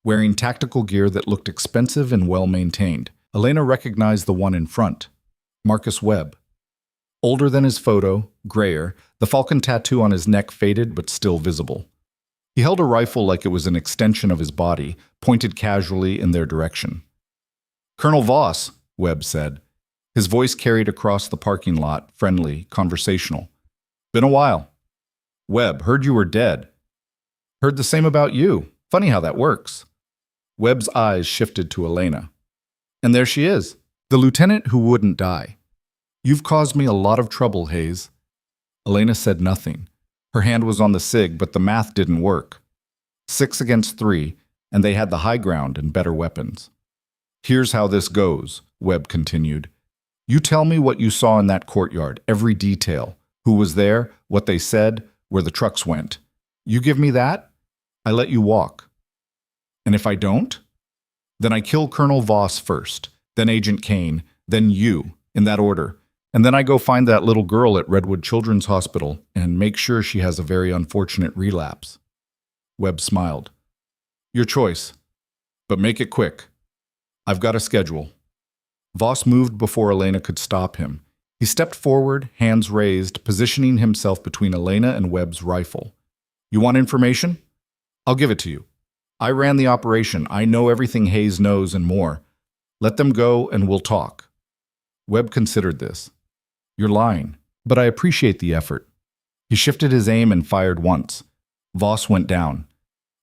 Speaker 1: wearing tactical gear that looked expensive and well-maintained. Elena recognized the one in front, Marcus Webb. Older than his photo, grayer, the falcon tattoo on his neck faded but still visible. He held a rifle like it was an extension of his body, pointed casually in their direction. Colonel Voss, Webb said. His voice carried across the parking lot, friendly, conversational. Been a while. Webb, heard you were dead. Heard the same about you. Funny how that works. Webb's eyes shifted to Elena. And there she is, the lieutenant who wouldn't die. You've caused me a lot of trouble, Hayes. Elena said nothing. Her hand was on the SIG, but the math didn't work. 6 against 3, and they had the high ground and better weapons. Here's how this goes, Webb continued. You tell me what you saw in that courtyard, every detail. Who was there, what they said, where the trucks went. You give me that, I let you walk. And if I don't? Then I kill Colonel Voss first, then Agent Kane, then you, in that order. And then I go find that little girl at Redwood Children's Hospital and make sure she has a very unfortunate relapse. Webb smiled. Your choice, but make it quick. I've got a schedule. Voss moved before Elena could stop him. He stepped forward, hands raised, positioning himself between Elena and Webb's rifle. You want information? I'll give it to you. I ran the operation. I know everything Hayes knows and more. Let them go and we'll talk. Webb considered this. You're lying, but I appreciate the effort. He shifted his aim and fired once. Voss went down.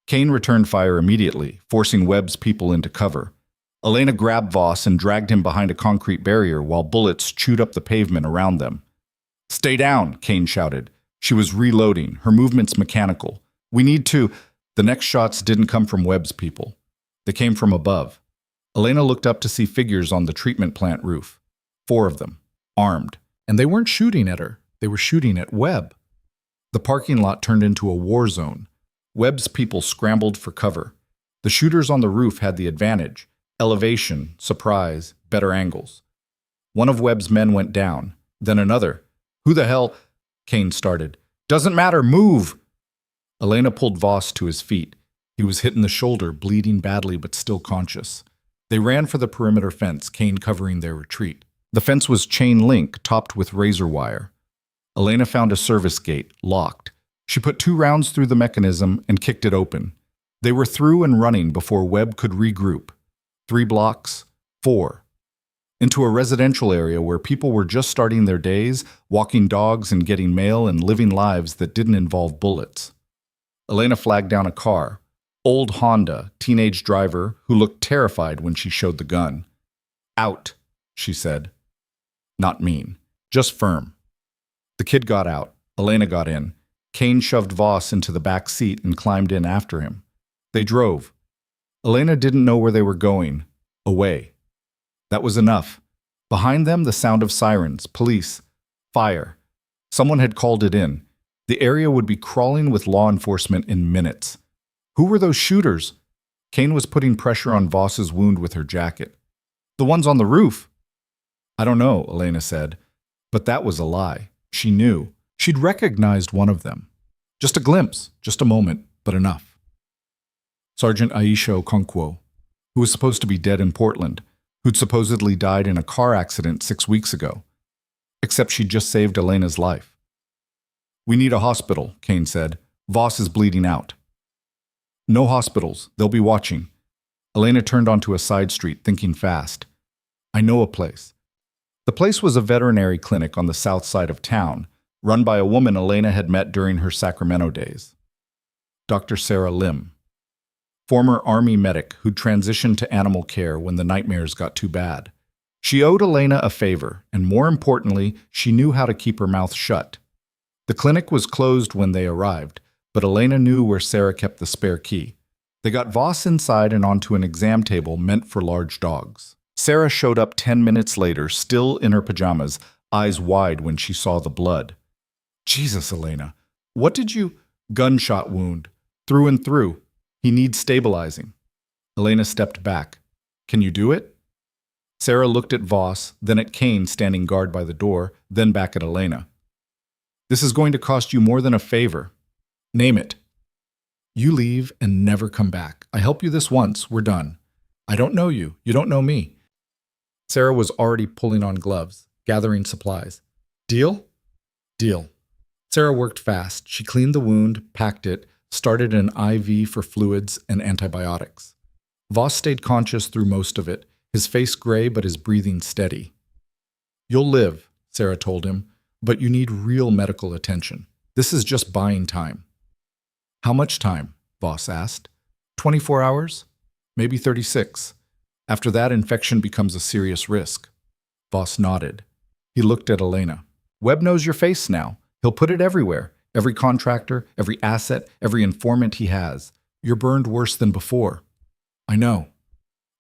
Speaker 1: Kane returned fire immediately, forcing Webb's people into cover. Elena grabbed Voss and dragged him behind a concrete barrier while bullets chewed up the pavement around them. Stay down, Kane shouted. She was reloading, her movements mechanical. We need to. The next shots didn't come from Webb's people. They came from above. Elena looked up to see figures on the treatment plant roof. 4 of them, armed. And they weren't shooting at her. They were shooting at Webb. The parking lot turned into a war zone. Webb's people scrambled for cover. The shooters on the roof had the advantage. Elevation, surprise, better angles. One of Webb's men went down. Then another. Who the hell? Kane started. Doesn't matter, move! Elena pulled Voss to his feet. He was hit in the shoulder, bleeding badly but still conscious. They ran for the perimeter fence, Kane covering their retreat. The fence was chain link, topped with razor wire. Elena found a service gate, locked. She put 2 rounds through the mechanism and kicked it open. They were through and running before Webb could regroup. 3 blocks, 4. Into a residential area where people were just starting their days, walking dogs and getting mail and living lives that didn't involve bullets. Elena flagged down a car. Old Honda, teenage driver, who looked terrified when she showed the gun. Out, she said. Not mean, just firm. The kid got out. Elena got in. Kane shoved Voss into the back seat and climbed in after him. They drove. Elena didn't know where they were going. Away. That was enough. Behind them, the sound of sirens, police, fire. Someone had called it in. The area would be crawling with law enforcement in minutes. Who were those shooters? Kane was putting pressure on Voss's wound with her jacket. The ones on the roof. I don't know, Elena said. But that was a lie. She knew. She'd recognized one of them. Just a glimpse, just a moment, but enough. Sergeant Aisha Okonkwo, who was supposed to be dead in Portland, who'd supposedly died in a car accident 6 weeks ago. Except she'd just saved Elena's life. We need a hospital, Kane said. Voss is bleeding out. No hospitals. They'll be watching. Elena turned onto a side street, thinking fast. I know a place. The place was a veterinary clinic on the south side of town, run by a woman Elena had met during her Sacramento days. Dr. Sarah Lim. Former Army medic who'd transitioned to animal care when the nightmares got too bad. She owed Elena a favor, and more importantly, she knew how to keep her mouth shut. The clinic was closed when they arrived, but Elena knew where Sarah kept the spare key. They got Voss inside and onto an exam table meant for large dogs. Sarah showed up 10 minutes later, still in her pajamas, eyes wide when she saw the blood. Jesus, Elena, what did you... Gunshot wound. Through and through. He needs stabilizing. Elena stepped back. Can you do it? Sarah looked at Voss, then at Kane standing guard by the door, then back at Elena. This is going to cost you more than a favor. Name it. You leave and never come back. I help you this once, we're done. I don't know you, you don't know me. Sarah was already pulling on gloves, gathering supplies. Deal? Deal. Sarah worked fast. She cleaned the wound, packed it, started an IV for fluids and antibiotics. Voss stayed conscious through most of it, his face gray but his breathing steady. You'll live, Sarah told him, but you need real medical attention. This is just buying time. How much time? Voss asked. 24 hours? Maybe 36. After that, infection becomes a serious risk. Voss nodded. He looked at Elena. Webb knows your face now. He'll put it everywhere. Every contractor, every asset, every informant he has. You're burned worse than before. I know.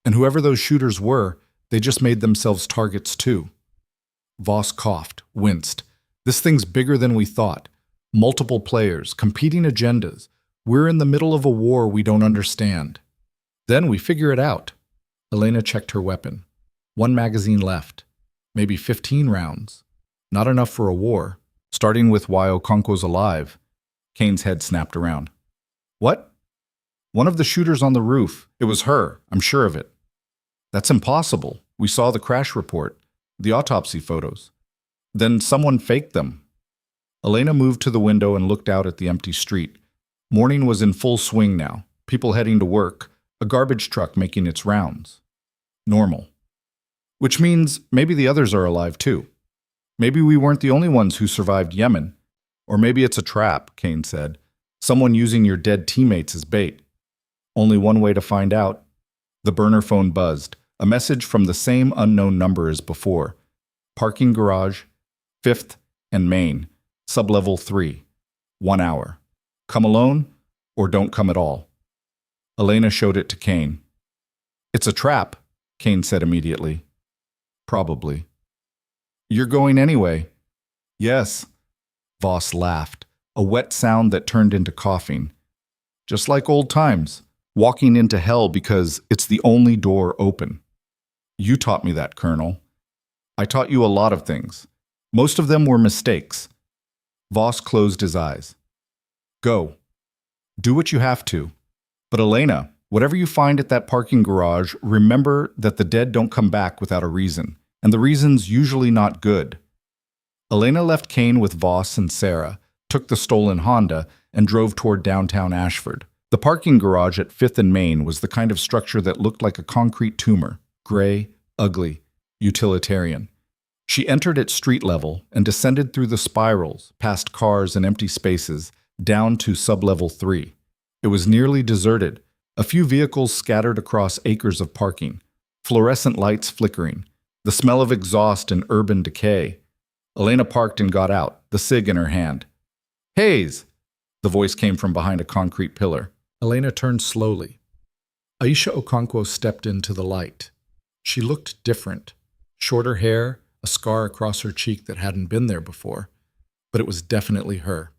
Speaker 1: And whoever those shooters were, they just made themselves targets too. Voss coughed, winced. This thing's bigger than we thought. Multiple players, competing agendas. We're in the middle of a war we don't understand. Then we figure it out. Elena checked her weapon. 1 magazine left. Maybe 15 rounds. Not enough for a war. Starting with why Okonkwo's alive. Kane's head snapped around. What? One of the shooters on the roof. It was her. I'm sure of it. That's impossible. We saw the crash report. The autopsy photos. Then someone faked them. Elena moved to the window and looked out at the empty street. Morning was in full swing now. People heading to work. A garbage truck making its rounds. Normal. Which means maybe the others are alive too. Maybe we weren't the only ones who survived Yemen. Or maybe it's a trap, Kane said. Someone using your dead teammates as bait. Only one way to find out. The burner phone buzzed. A message from the same unknown number as before. Parking garage, 5th and Main, sublevel 3. 1 hour. Come alone? or don't come at all. Elena showed it to Kane. It's a trap, Kane said immediately. Probably. You're going anyway. Yes. Voss laughed, a wet sound that turned into coughing. Just like old times, walking into hell because it's the only door open. You taught me that, Colonel. I taught you a lot of things. Most of them were mistakes. Voss closed his eyes. Go. Do what you have to. But Elena, whatever you find at that parking garage, remember that the dead don't come back without a reason, and the reason's usually not good. Elena left Kane with Voss and Sarah, took the stolen Honda, and drove toward downtown Ashford. The parking garage at 5th and Main was the kind of structure that looked like a concrete tumor, gray, ugly, utilitarian. She entered at street level and descended through the spirals, past cars and empty spaces, down to sublevel 3. It was nearly deserted, a few vehicles scattered across acres of parking, fluorescent lights flickering, the smell of exhaust and urban decay. Elena parked and got out, the cig in her hand. Hayes! The voice came from behind a concrete pillar. Elena turned slowly. Aisha Okonkwo stepped into the light. She looked different. Shorter hair, a scar across her cheek that hadn't been there before. But it was definitely her.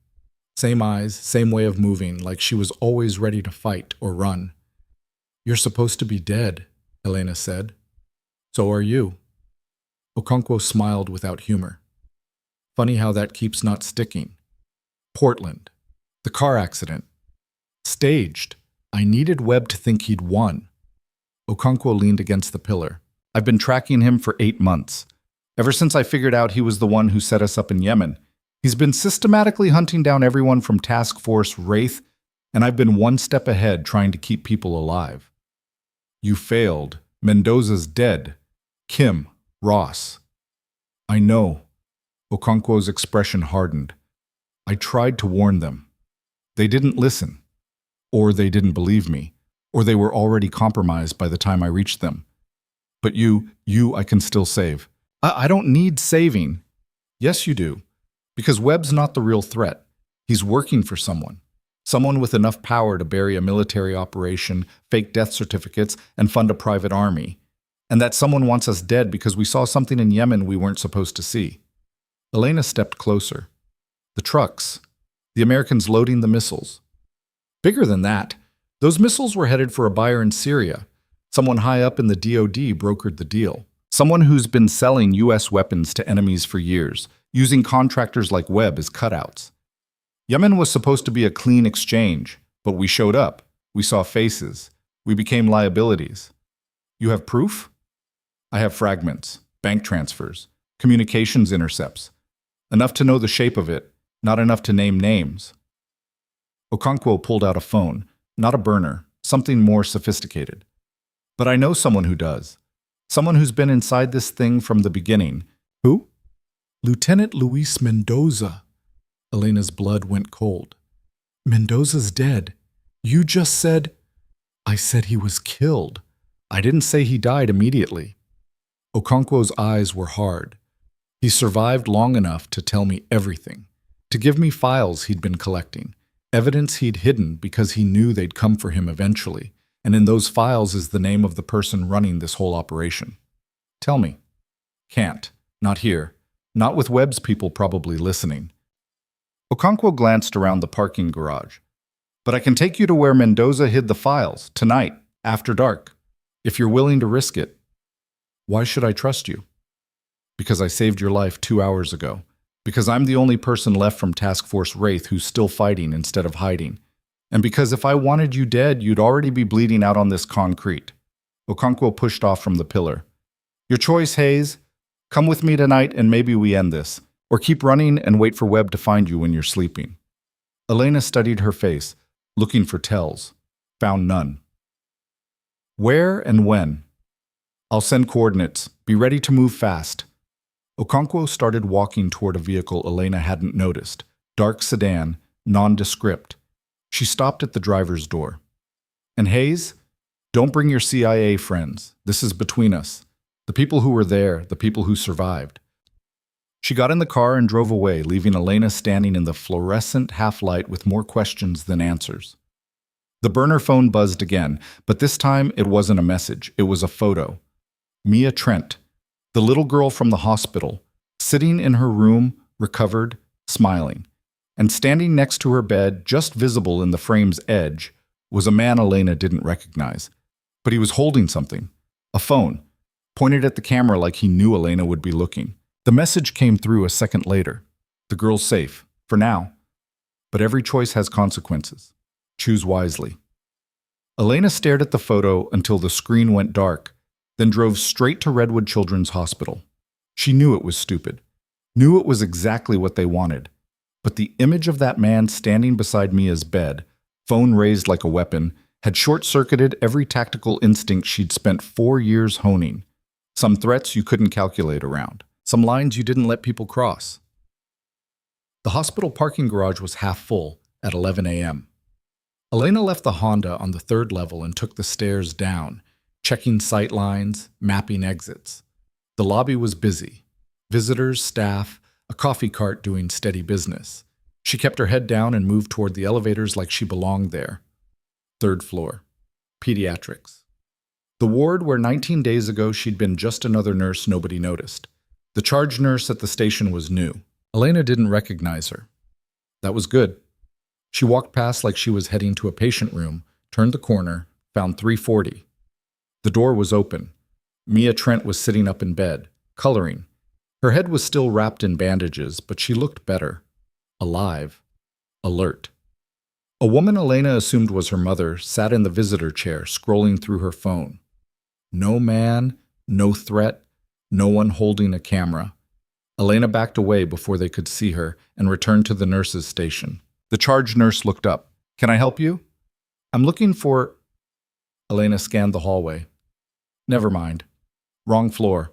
Speaker 1: Same eyes, same way of moving, like she was always ready to fight or run. You're supposed to be dead, Elena said. So are you. Okonkwo smiled without humor. Funny how that keeps not sticking. Portland. The car accident. Staged. I needed Webb to think he'd won. Okonkwo leaned against the pillar. I've been tracking him for 8 months. Ever since I figured out he was the one who set us up in Yemen. He's been systematically hunting down everyone from Task Force Wraith, and I've been one step ahead trying to keep people alive. You failed. Mendoza's dead. Kim, Ross. I know. Okonkwo's expression hardened. I tried to warn them. They didn't listen. Or they didn't believe me. Or they were already compromised by the time I reached them. But you I can still save. I don't need saving. Yes, you do. Because Webb's not the real threat. He's working for someone. Someone with enough power to bury a military operation, fake death certificates, and fund a private army. And that someone wants us dead because we saw something in Yemen we weren't supposed to see. Elena stepped closer. The trucks. The Americans loading the missiles. Bigger than that, those missiles were headed for a buyer in Syria. Someone high up in the DoD brokered the deal. Someone who's been selling U.S. weapons to enemies for years, using contractors like Webb as cutouts. Yemen was supposed to be a clean exchange, but we showed up. We saw faces. We became liabilities. You have proof? I have fragments, bank transfers, communications intercepts. Enough to know the shape of it, not enough to name names. Okonkwo pulled out a phone, not a burner, something more sophisticated. But I know someone who does. Someone who's been inside this thing from the beginning. Who? Lieutenant Luis Mendoza. Elena's blood went cold. Mendoza's dead. You just said... I said he was killed. I didn't say he died immediately. Okonkwo's eyes were hard. He survived long enough to tell me everything, to give me files he'd been collecting, evidence he'd hidden because he knew they'd come for him eventually, and in those files is the name of the person running this whole operation. Tell me. Can't. Not here. Not with Webb's people probably listening. Okonkwo glanced around the parking garage. But I can take you to where Mendoza hid the files, tonight, after dark, if you're willing to risk it. Why should I trust you? Because I saved your life 2 hours ago. Because I'm the only person left from Task Force Wraith who's still fighting instead of hiding. And because if I wanted you dead, you'd already be bleeding out on this concrete. Okonkwo pushed off from the pillar. Your choice, Hayes. Come with me tonight and maybe we end this. Or keep running and wait for Webb to find you when you're sleeping. Elena studied her face, looking for tells. Found none. Where and when? I'll send coordinates. Be ready to move fast. Okonkwo started walking toward a vehicle Elena hadn't noticed. Dark sedan, nondescript. She stopped at the driver's door. And Hayes, don't bring your CIA friends. This is between us. The people who were there, the people who survived. She got in the car and drove away, leaving Elena standing in the fluorescent half-light with more questions than answers. The burner phone buzzed again, but this time it wasn't a message, it was a photo. Mia Trent, the little girl from the hospital, sitting in her room, recovered, smiling. And standing next to her bed, just visible in the frame's edge, was a man Elena didn't recognize. But he was holding something, a phone, pointed at the camera like he knew Elena would be looking. The message came through a second later. The girl's safe, for now. But every choice has consequences. Choose wisely. Elena stared at the photo until the screen went dark, then drove straight to Redwood Children's Hospital. She knew it was stupid, knew it was exactly what they wanted. But the image of that man standing beside Mia's bed, phone raised like a weapon, had short-circuited every tactical instinct she'd spent 4 years honing. Some threats you couldn't calculate around, some lines you didn't let people cross. The hospital parking garage was half full at 11 a.m. Elena left the Honda on the 3rd level and took the stairs down, checking sight lines, mapping exits. The lobby was busy. Visitors, staff, a coffee cart doing steady business. She kept her head down and moved toward the elevators like she belonged there. 3rd floor. Pediatrics. The ward where 19 days ago she'd been just another nurse nobody noticed. The charge nurse at the station was new. Elena didn't recognize her. That was good. She walked past like she was heading to a patient room, turned the corner, found 340. The door was open. Mia Trent was sitting up in bed, coloring. Her head was still wrapped in bandages, but she looked better. Alive. Alert. A woman Elena assumed was her mother sat in the visitor chair, scrolling through her phone. No man, no threat, no one holding a camera. Elena backed away before they could see her and returned to the nurse's station. The charge nurse looked up. "Can I help you?" "I'm looking for—" Elena scanned the hallway. "Never mind. Wrong floor."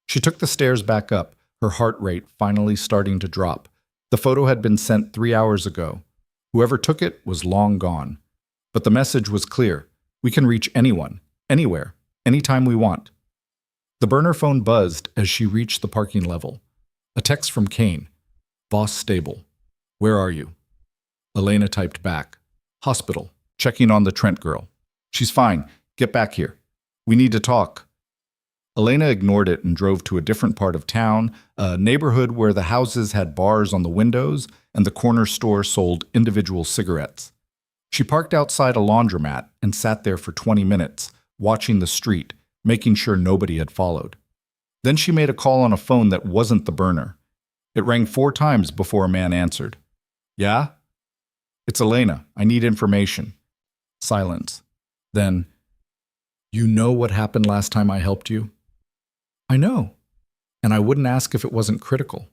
Speaker 1: She took the stairs back up, her heart rate finally starting to drop. The photo had been sent 3 hours ago. Whoever took it was long gone. But the message was clear. We can reach anyone, anywhere, anytime we want. The burner phone buzzed as she reached the parking level. A text from Kane. "Boss stable. Where are you?" Elena typed back. "Hospital. Checking on the Trent girl. She's fine. Get back here. We need to talk." Elena ignored it and drove to a different part of town, a neighborhood where the houses had bars on the windows and the corner store sold individual cigarettes. She parked outside a laundromat and sat there for 20 minutes, watching the street, making sure nobody had followed. Then she made a call on a phone that wasn't the burner. It rang 4 times before a man answered. "Yeah?" "It's Elena. I need information." Silence. Then, "You know what happened last time I helped you?" "I know. And I wouldn't ask if it wasn't critical."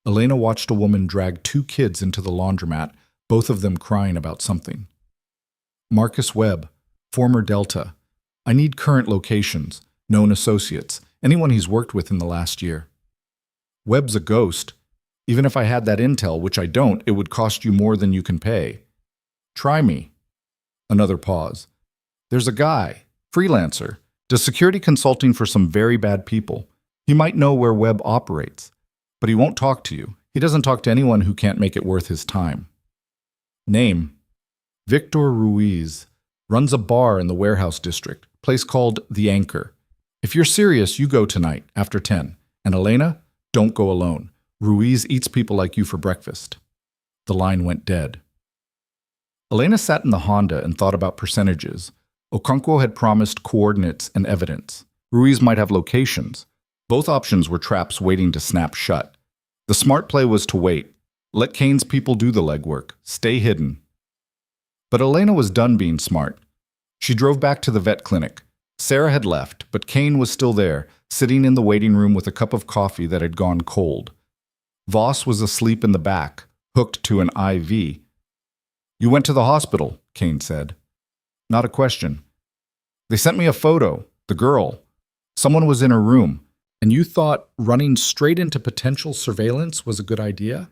Speaker 1: Elena watched a woman drag 2 kids into the laundromat, both of them crying about something. "Marcus Webb, former Delta. I need current locations, known associates, anyone he's worked with in the last year." "Webb's a ghost. Even if I had that intel, which I don't, it would cost you more than you can pay." "Try me." Another pause. "There's a guy, freelancer, does security consulting for some very bad people. He might know where Webb operates, but he won't talk to you. He doesn't talk to anyone who can't make it worth his time." "Name?" "Victor Ruiz. Runs a bar in the warehouse district, place called The Anchor. If you're serious, you go tonight, after 10. And Elena, don't go alone. Ruiz eats people like you for breakfast." The line went dead. Elena sat in the Honda and thought about percentages. Okonkwo had promised coordinates and evidence. Ruiz might have locations. Both options were traps waiting to snap shut. The smart play was to wait. Let Kane's people do the legwork. Stay hidden. But Elena was done being smart. She drove back to the vet clinic. Sarah had left, but Kane was still there, sitting in the waiting room with a cup of coffee that had gone cold. Voss was asleep in the back, hooked to an IV. "You went to the hospital," Kane said. "Not a question. They sent me a photo, the girl. Someone was in her room. And you thought running straight into potential surveillance was a good idea?"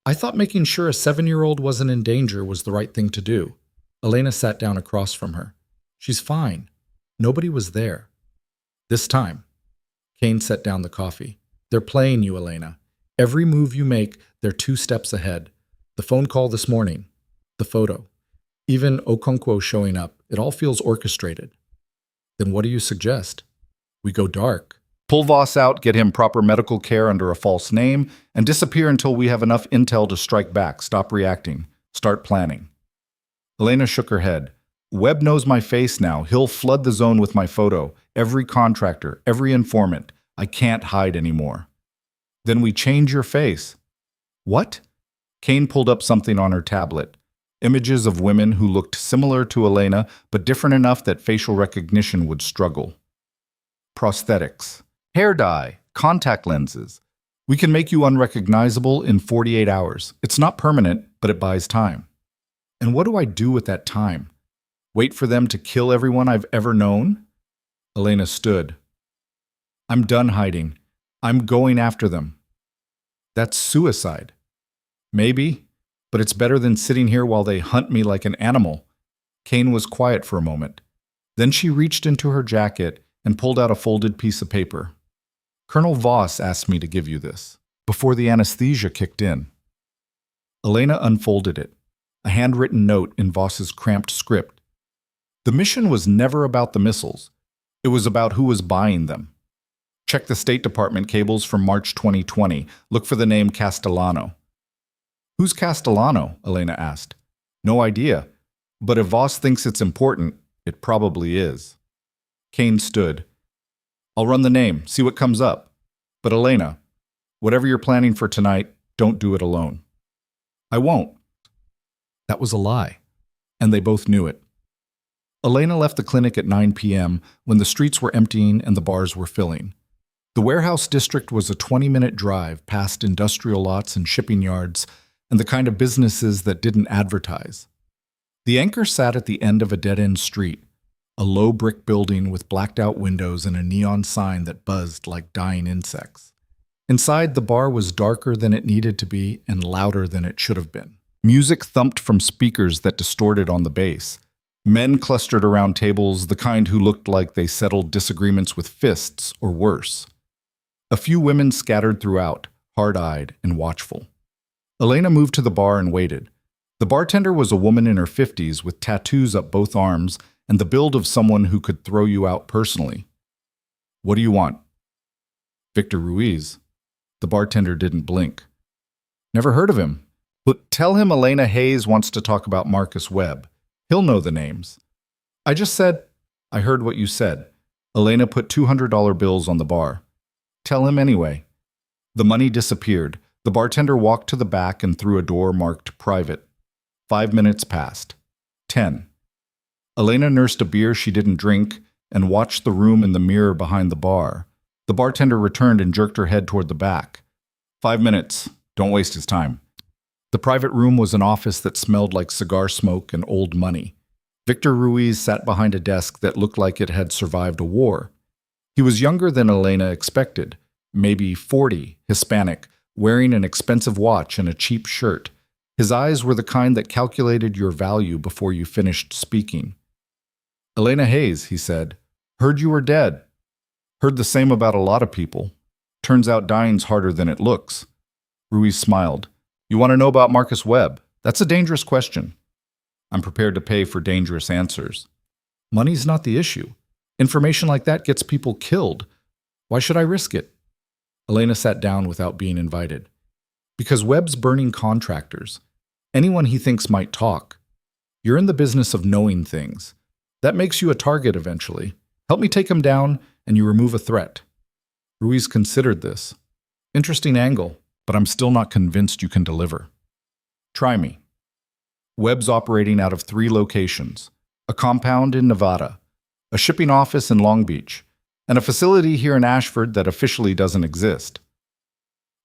Speaker 1: "I thought making sure a 7-year-old wasn't in danger was the right thing to do." Elena sat down across from her. "She's fine. Nobody was there." "This time." Kane set down the coffee. "They're playing you, Elena. Every move you make, they're 2 steps ahead. The phone call this morning. The photo. Even Okonkwo showing up, it all feels orchestrated. Then what do you suggest? We go dark. Pull Voss out, get him proper medical care under a false name, and disappear until we have enough intel to strike back, stop reacting, start planning. Elena shook her head. Webb knows my face now. He'll flood the zone with my photo. Every contractor, every informant. I can't hide anymore. Then we change your face. What? Kane pulled up something on her tablet. Images of women who looked similar to Elena, but different enough that facial recognition would struggle. Prosthetics. Hair dye. Contact lenses. We can make you unrecognizable in 48 hours. It's not permanent, but it buys time. And what do I do with that time? Wait for them to kill everyone I've ever known? Elena stood. I'm done hiding. I'm going after them. That's suicide. Maybe, but it's better than sitting here while they hunt me like an animal. Kane was quiet for a moment. Then she reached into her jacket and pulled out a folded piece of paper. Colonel Voss asked me to give you this, before the anesthesia kicked in. Elena unfolded it, a handwritten note in Voss's cramped script. The mission was never about the missiles. It was about who was buying them. Check the State Department cables from March 2020. Look for the name Castellano. Who's Castellano? Elena asked. No idea. But if Voss thinks it's important, it probably is. Kane stood. I'll run the name, see what comes up. But Elena, whatever you're planning for tonight, don't do it alone. I won't. That was a lie. And they both knew it. Elena left the clinic at 9 p.m. when the streets were emptying and the bars were filling. The warehouse district was a 20-minute drive past industrial lots and shipping yards and the kind of businesses that didn't advertise. The anchor sat at the end of a dead-end street, a low brick building with blacked-out windows and a neon sign that buzzed like dying insects. Inside, the bar was darker than it needed to be and louder than it should have been. Music thumped from speakers that distorted on the bass. Men clustered around tables, the kind who looked like they settled disagreements with fists or worse. A few women scattered throughout, hard-eyed and watchful. Elena moved to the bar and waited. The bartender was a woman in her 50s with tattoos up both arms and the build of someone who could throw you out personally. What do you want? Victor Ruiz. The bartender didn't blink. Never heard of him. But tell him Elena Hayes wants to talk about Marcus Webb. He'll know the names. I just said, I heard what you said. Elena put $200 bills on the bar. Tell him anyway. The money disappeared. The bartender walked to the back and through a door marked private. 5 minutes passed. 10. Elena nursed a beer she didn't drink and watched the room in the mirror behind the bar. The bartender returned and jerked her head toward the back. 5 minutes. Don't waste his time. The private room was an office that smelled like cigar smoke and old money. Victor Ruiz sat behind a desk that looked like it had survived a war. He was younger than Elena expected, maybe 40, Hispanic, wearing an expensive watch and a cheap shirt. His eyes were the kind that calculated your value before you finished speaking. Elena Hayes, he said, heard you were dead. Heard the same about a lot of people. Turns out dying's harder than it looks. Ruiz smiled. You want to know about Marcus Webb? That's a dangerous question. I'm prepared to pay for dangerous answers. Money's not the issue. Information like that gets people killed. Why should I risk it? Elena sat down without being invited. Because Webb's burning contractors. Anyone he thinks might talk. You're in the business of knowing things. That makes you a target eventually. Help me take him down, and you remove a threat. Ruiz considered this. Interesting angle, but I'm still not convinced you can deliver. Try me. Webb's operating out of 3 locations. A compound in Nevada, a shipping office in Long Beach, and a facility here in Ashford that officially doesn't exist.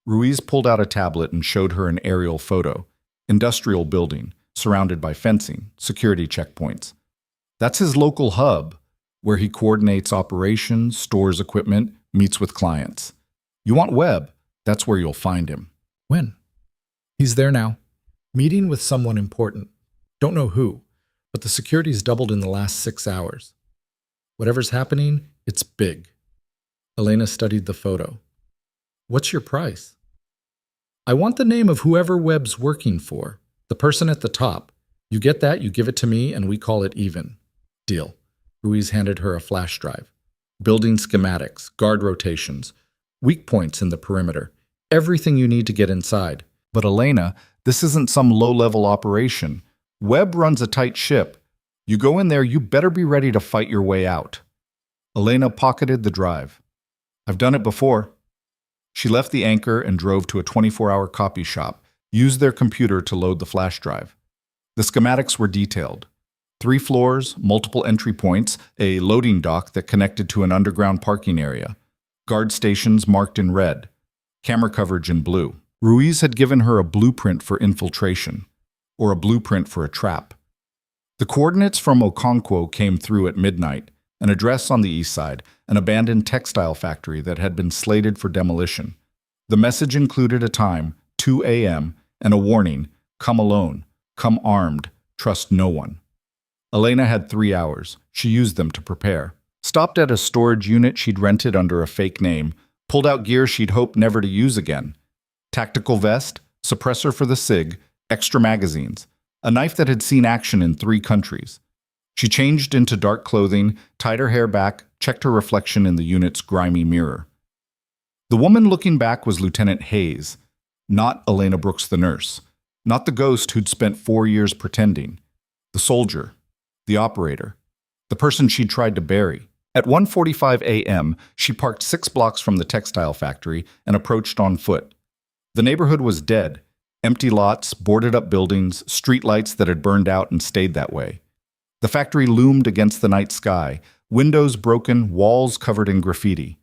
Speaker 1: Ruiz pulled out a tablet and showed her an aerial photo. Industrial building, surrounded by fencing, security checkpoints. That's his local hub, where he coordinates operations, stores equipment, meets with clients. You want Webb, that's where you'll find him. When? He's there now. Meeting with someone important. Don't know who, but the security's doubled in the last 6 hours. Whatever's happening, it's big. Elena studied the photo. What's your price? I want the name of whoever Webb's working for, the person at the top. You get that, you give it to me, and we call it even. Deal. Ruiz handed her a flash drive. Building schematics, guard rotations, weak points in the perimeter. Everything you need to get inside. But Elena, this isn't some low-level operation. Webb runs a tight ship. You go in there, you better be ready to fight your way out. Elena pocketed the drive. I've done it before. She left the anchor and drove to a 24-hour copy shop, used their computer to load the flash drive. The schematics were detailed. 3 floors, multiple entry points, a loading dock that connected to an underground parking area, guard stations marked in red, camera coverage in blue. Ruiz had given her a blueprint for infiltration, or a blueprint for a trap. The coordinates from Okonkwo came through at midnight, an address on the east side, an abandoned textile factory that had been slated for demolition. The message included a time, 2 a.m., and a warning, come alone, come armed, trust no one. Elena had 3 hours. She used them to prepare. Stopped at a storage unit she'd rented under a fake name, pulled out gear she'd hoped never to use again. Tactical vest, suppressor for the SIG, extra magazines, a knife that had seen action in 3 countries. She changed into dark clothing, tied her hair back, checked her reflection in the unit's grimy mirror. The woman looking back was Lieutenant Hayes, not Elena Brooks the nurse, not the ghost who'd spent 4 years pretending. The soldier, the operator, the person she'd tried to bury. At 1:45 a.m., she parked 6 blocks from the textile factory and approached on foot. The neighborhood was dead. Empty lots, boarded-up buildings, streetlights that had burned out and stayed that way. The factory loomed against the night sky, windows broken, walls covered in graffiti.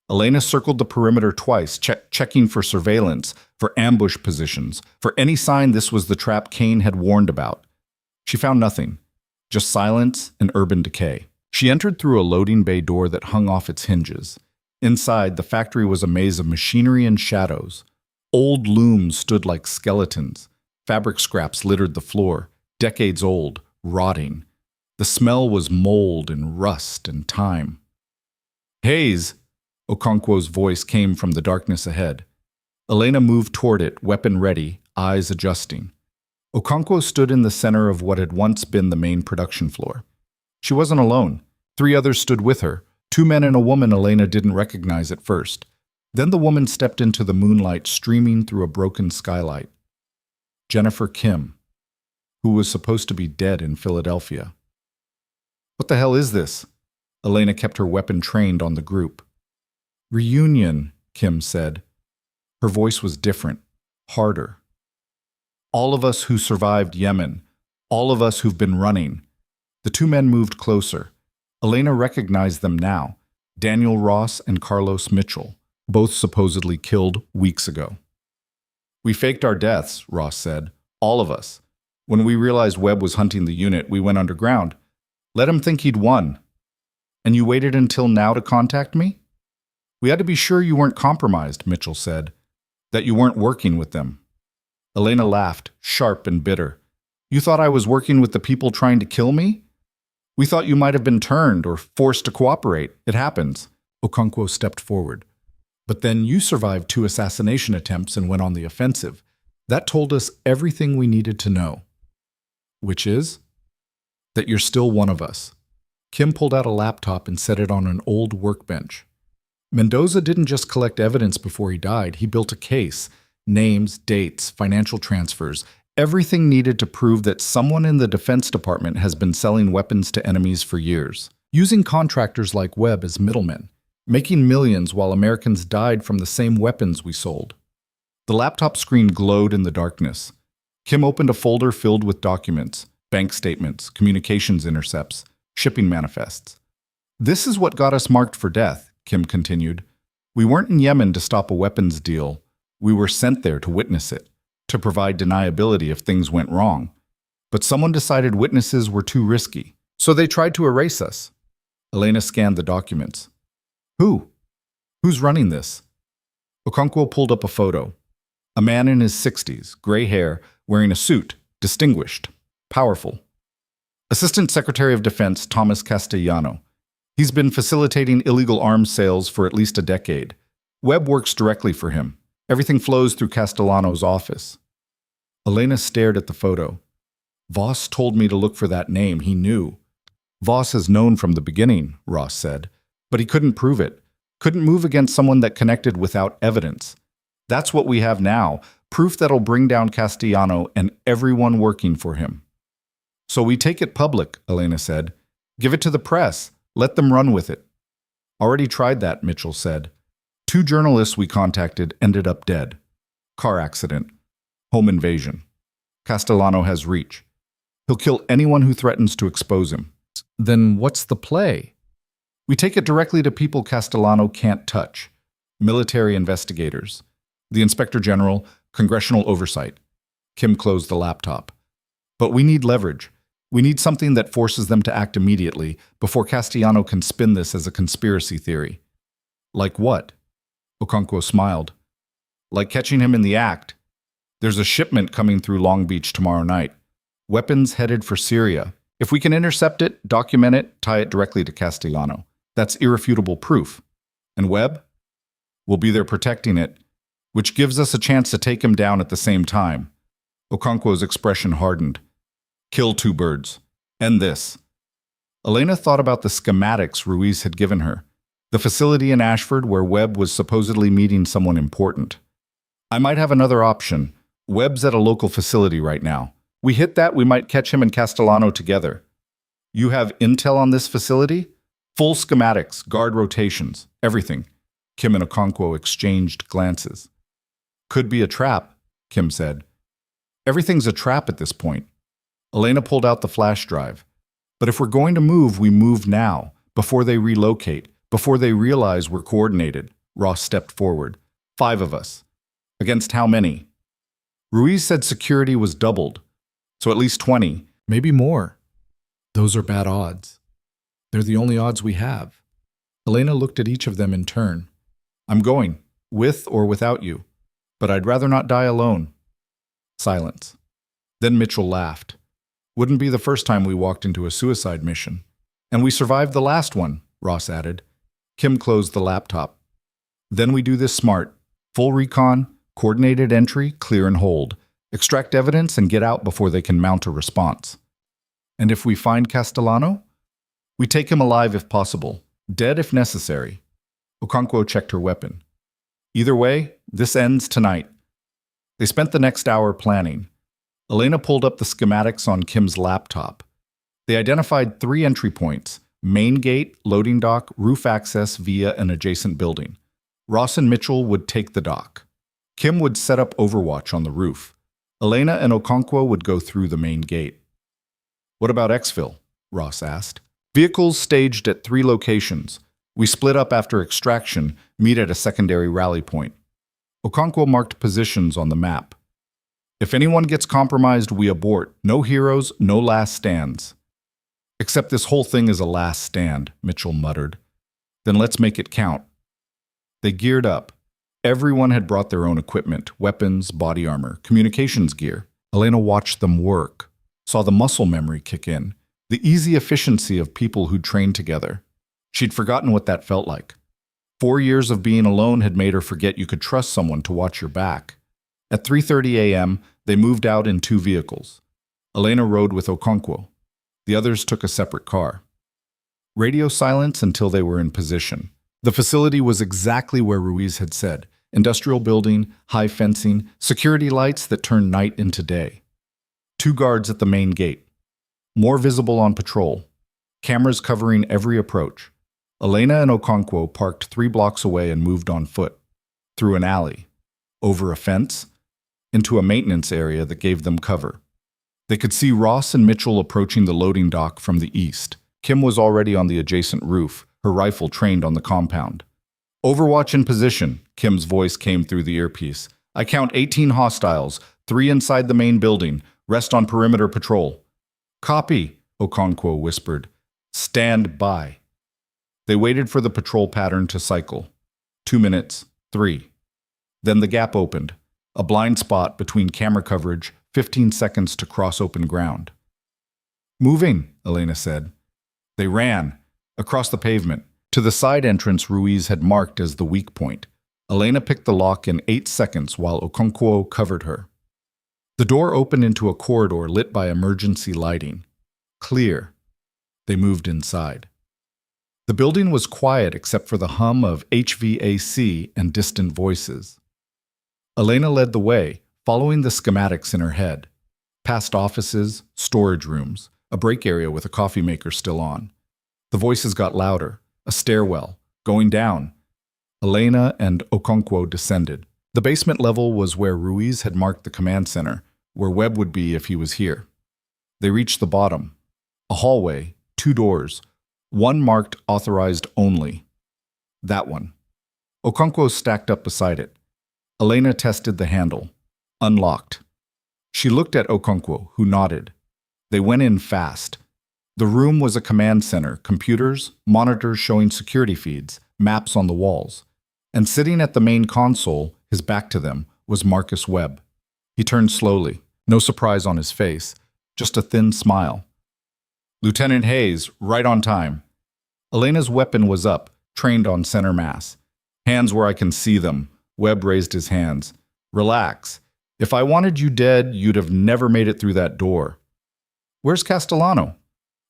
Speaker 1: Elena circled the perimeter twice, checking for surveillance, for ambush positions, for any sign this was the trap Kane had warned about. She found nothing, just silence and urban decay. She entered through a loading bay door that hung off its hinges. Inside, the factory was a maze of machinery and shadows. Old looms stood like skeletons. Fabric scraps littered the floor, decades old, rotting. The smell was mold and rust and time. Hayes! Okonkwo's voice came from the darkness ahead. Elena moved toward it, weapon ready, eyes adjusting. Okonkwo stood in the center of what had once been the main production floor. She wasn't alone. 3 others stood with her, 2 men and a woman Elena didn't recognize at first. Then the woman stepped into the moonlight streaming through a broken skylight. Jennifer Kim, who was supposed to be dead in Philadelphia. What the hell is this? Elena kept her weapon trained on the group. Reunion, Kim said. Her voice was different, harder. All of us who survived Yemen, all of us who've been running. The 2 men moved closer. Elena recognized them now, Daniel Ross and Carlos Mitchell, both supposedly killed weeks ago. We faked our deaths, Ross said, all of us. When we realized Webb was hunting the unit, we went underground. Let him think he'd won. And you waited until now to contact me? We had to be sure you weren't compromised, Mitchell said, that you weren't working with them. Elena laughed, sharp and bitter. You thought I was working with the people trying to kill me? We thought you might have been turned or forced to cooperate. It happens. Okonkwo stepped forward. But then you survived 2 assassination attempts and went on the offensive. That told us everything we needed to know. Which is? That you're still one of us. Kim pulled out a laptop and set it on an old workbench. Mendoza didn't just collect evidence before he died. He built a case. Names, dates, financial transfers, everything needed to prove that someone in the Defense Department has been selling weapons to enemies for years, using contractors like Webb as middlemen, making millions while Americans died from the same weapons we sold. The laptop screen glowed in the darkness. Kim opened a folder filled with documents, bank statements, communications intercepts, shipping manifests. This is what got us marked for death, Kim continued. We weren't in Yemen to stop a weapons deal. We were sent there to witness it, to provide deniability if things went wrong. But someone decided witnesses were too risky, so they tried to erase us. Elena scanned the documents. Who? Who's running this? Okonkwo pulled up a photo. A man in his 60s, gray hair, wearing a suit, distinguished, powerful. Assistant Secretary of Defense Thomas Castellano. He's been facilitating illegal arms sales for at least a decade. Webb works directly for him. Everything flows through Castellano's office. Elena stared at the photo. Voss told me to look for that name. He knew. Voss has known from the beginning, Ross said, but he couldn't prove it. Couldn't move against someone that connected without evidence. That's what we have now, proof that'll bring down Castellano and everyone working for him. So we take it public, Elena said. Give it to the press. Let them run with it. Already tried that, Mitchell said. 2 journalists we contacted ended up dead. Car accident. Home invasion. Castellano has reach. He'll kill anyone who threatens to expose him. Then what's the play? We take it directly to people Castellano can't touch. Military investigators. The Inspector General, congressional oversight. Kim closed the laptop. But we need leverage. We need something that forces them to act immediately before Castellano can spin this as a conspiracy theory. Like what? Okonkwo smiled. Like catching him in the act. There's a shipment coming through Long Beach tomorrow night. Weapons headed for Syria. If we can intercept it, document it, tie it directly to Castellano. That's irrefutable proof. And Webb? We'll be there protecting it, which gives us a chance to take him down at the same time. Okonkwo's expression hardened. Kill 2 birds. End this. Elena thought about the schematics Ruiz had given her. The facility in Ashford where Webb was supposedly meeting someone important. I might have another option. Webb's at a local facility right now. We hit that, we might catch him and Castellano together. You have intel on this facility? Full schematics, guard rotations, everything. Kim and Okonkwo exchanged glances. Could be a trap, Kim said. Everything's a trap at this point. Elena pulled out the flash drive. But if we're going to move, we move now, before they relocate, before they realize we're coordinated. Ross stepped forward. 5 of us. Against how many? Ruiz said security was doubled. So at least 20, maybe more. Those are bad odds. They're the only odds we have. Elena looked at each of them in turn. I'm going, with or without you. But I'd rather not die alone. Silence. Then Mitchell laughed. Wouldn't be the first time we walked into a suicide mission. And we survived the last one, Ross added. Kim closed the laptop. Then we do this smart. Full recon, coordinated entry, clear and hold. Extract evidence and get out before they can mount a response. And if we find Castellano? We take him alive if possible, dead if necessary. Okonkwo checked her weapon. Either way, this ends tonight. They spent the next hour planning. Elena pulled up the schematics on Kim's laptop. They identified 3 entry points: main gate, loading dock, roof access via an adjacent building. Ross and Mitchell would take the dock. Kim would set up overwatch on the roof. Elena and Okonkwo would go through the main gate. What about exfil? Ross asked. Vehicles staged at 3 locations. We split up after extraction, meet at a secondary rally point. Okonkwo marked positions on the map. If anyone gets compromised, we abort. No heroes, no last stands. Except this whole thing is a last stand, Mitchell muttered. Then let's make it count. They geared up. Everyone had brought their own equipment, weapons, body armor, communications gear. Elena watched them work, saw the muscle memory kick in, the easy efficiency of people who'd trained together. She'd forgotten what that felt like. 4 years of being alone had made her forget you could trust someone to watch your back. At 3:30 a.m., they moved out in 2 vehicles. Elena rode with Okonkwo. The others took a separate car. Radio silence until they were in position. The facility was exactly where Ruiz had said. Industrial building, high fencing, security lights that turn night into day. 2 guards at the main gate. More visible on patrol. Cameras covering every approach. Elena and Okonkwo parked 3 blocks away and moved on foot. Through an alley. Over a fence. Into a maintenance area that gave them cover. They could see Ross and Mitchell approaching the loading dock from the east. Kim was already on the adjacent roof, her rifle trained on the compound. Overwatch in position, Kim's voice came through the earpiece. I count 18 hostiles, 3 inside the main building. Rest on perimeter patrol. Copy, Okonkwo whispered. Stand by. They waited for the patrol pattern to cycle. 2 minutes, 3. Then the gap opened. A blind spot between camera coverage, 15 seconds to cross open ground. Moving, Elena said. They ran, across the pavement, to the side entrance Ruiz had marked as the weak point. Elena picked the lock in 8 seconds while Okonkwo covered her. The door opened into a corridor lit by emergency lighting. Clear. They moved inside. The building was quiet except for the hum of HVAC and distant voices. Elena led the way, following the schematics in her head. Past offices, storage rooms, a break area with a coffee maker still on. The voices got louder. A stairwell. Going down. Elena and Okonkwo descended. The basement level was where Ruiz had marked the command center, where Webb would be if he was here. They reached the bottom. A hallway, 2 doors, one marked authorized only. That one. Okonkwo stacked up beside it. Elena tested the handle. Unlocked. She looked at Okonkwo, who nodded. They went in fast. The room was a command center, computers, monitors showing security feeds, maps on the walls. And sitting at the main console, his back to them, was Marcus Webb. He turned slowly, no surprise on his face, just a thin smile. Lieutenant Hayes, right on time. Elena's weapon was up, trained on center mass. Hands where I can see them. Webb raised his hands. Relax. If I wanted you dead, you'd have never made it through that door. Where's Castellano?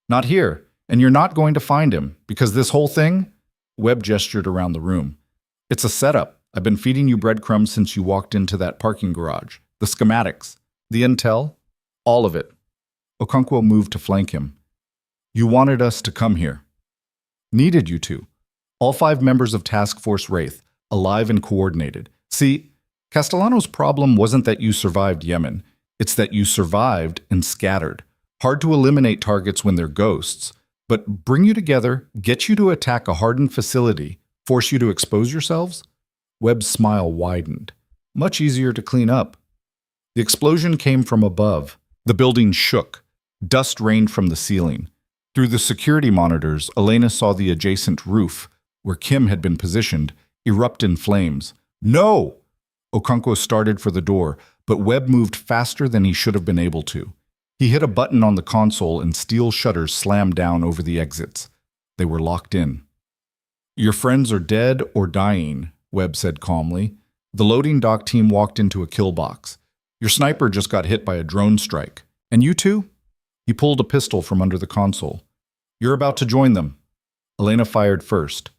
Speaker 1: Not here, and you're not going to find him, because this whole thing? Webb gestured around the room. It's a setup. I've been feeding you breadcrumbs since you walked into that parking garage. The schematics, the intel, all of it. Okonkwo moved to flank him. You wanted us to come here. Needed you to. All 5 members of Task Force Wraith, alive and coordinated. See, Castellano's problem wasn't that you survived Yemen. It's that you survived and scattered. Hard to eliminate targets when they're ghosts, but bring you together, get you to attack a hardened facility, force you to expose yourselves? Webb's smile widened. Much easier to clean up. The explosion came from above. The building shook. Dust rained from the ceiling. Through the security monitors, Elena saw the adjacent roof, where Kim had been positioned, erupt in flames. No! Okonkwo started for the door, but Webb moved faster than he should have been able to. He hit a button on the console and steel shutters slammed down over the exits. They were locked in. Your friends are dead or dying, Webb said calmly. The loading dock team walked into a kill box. Your sniper just got hit by a drone strike. And you two? He pulled a pistol from under the console. You're about to join them. Elena fired first.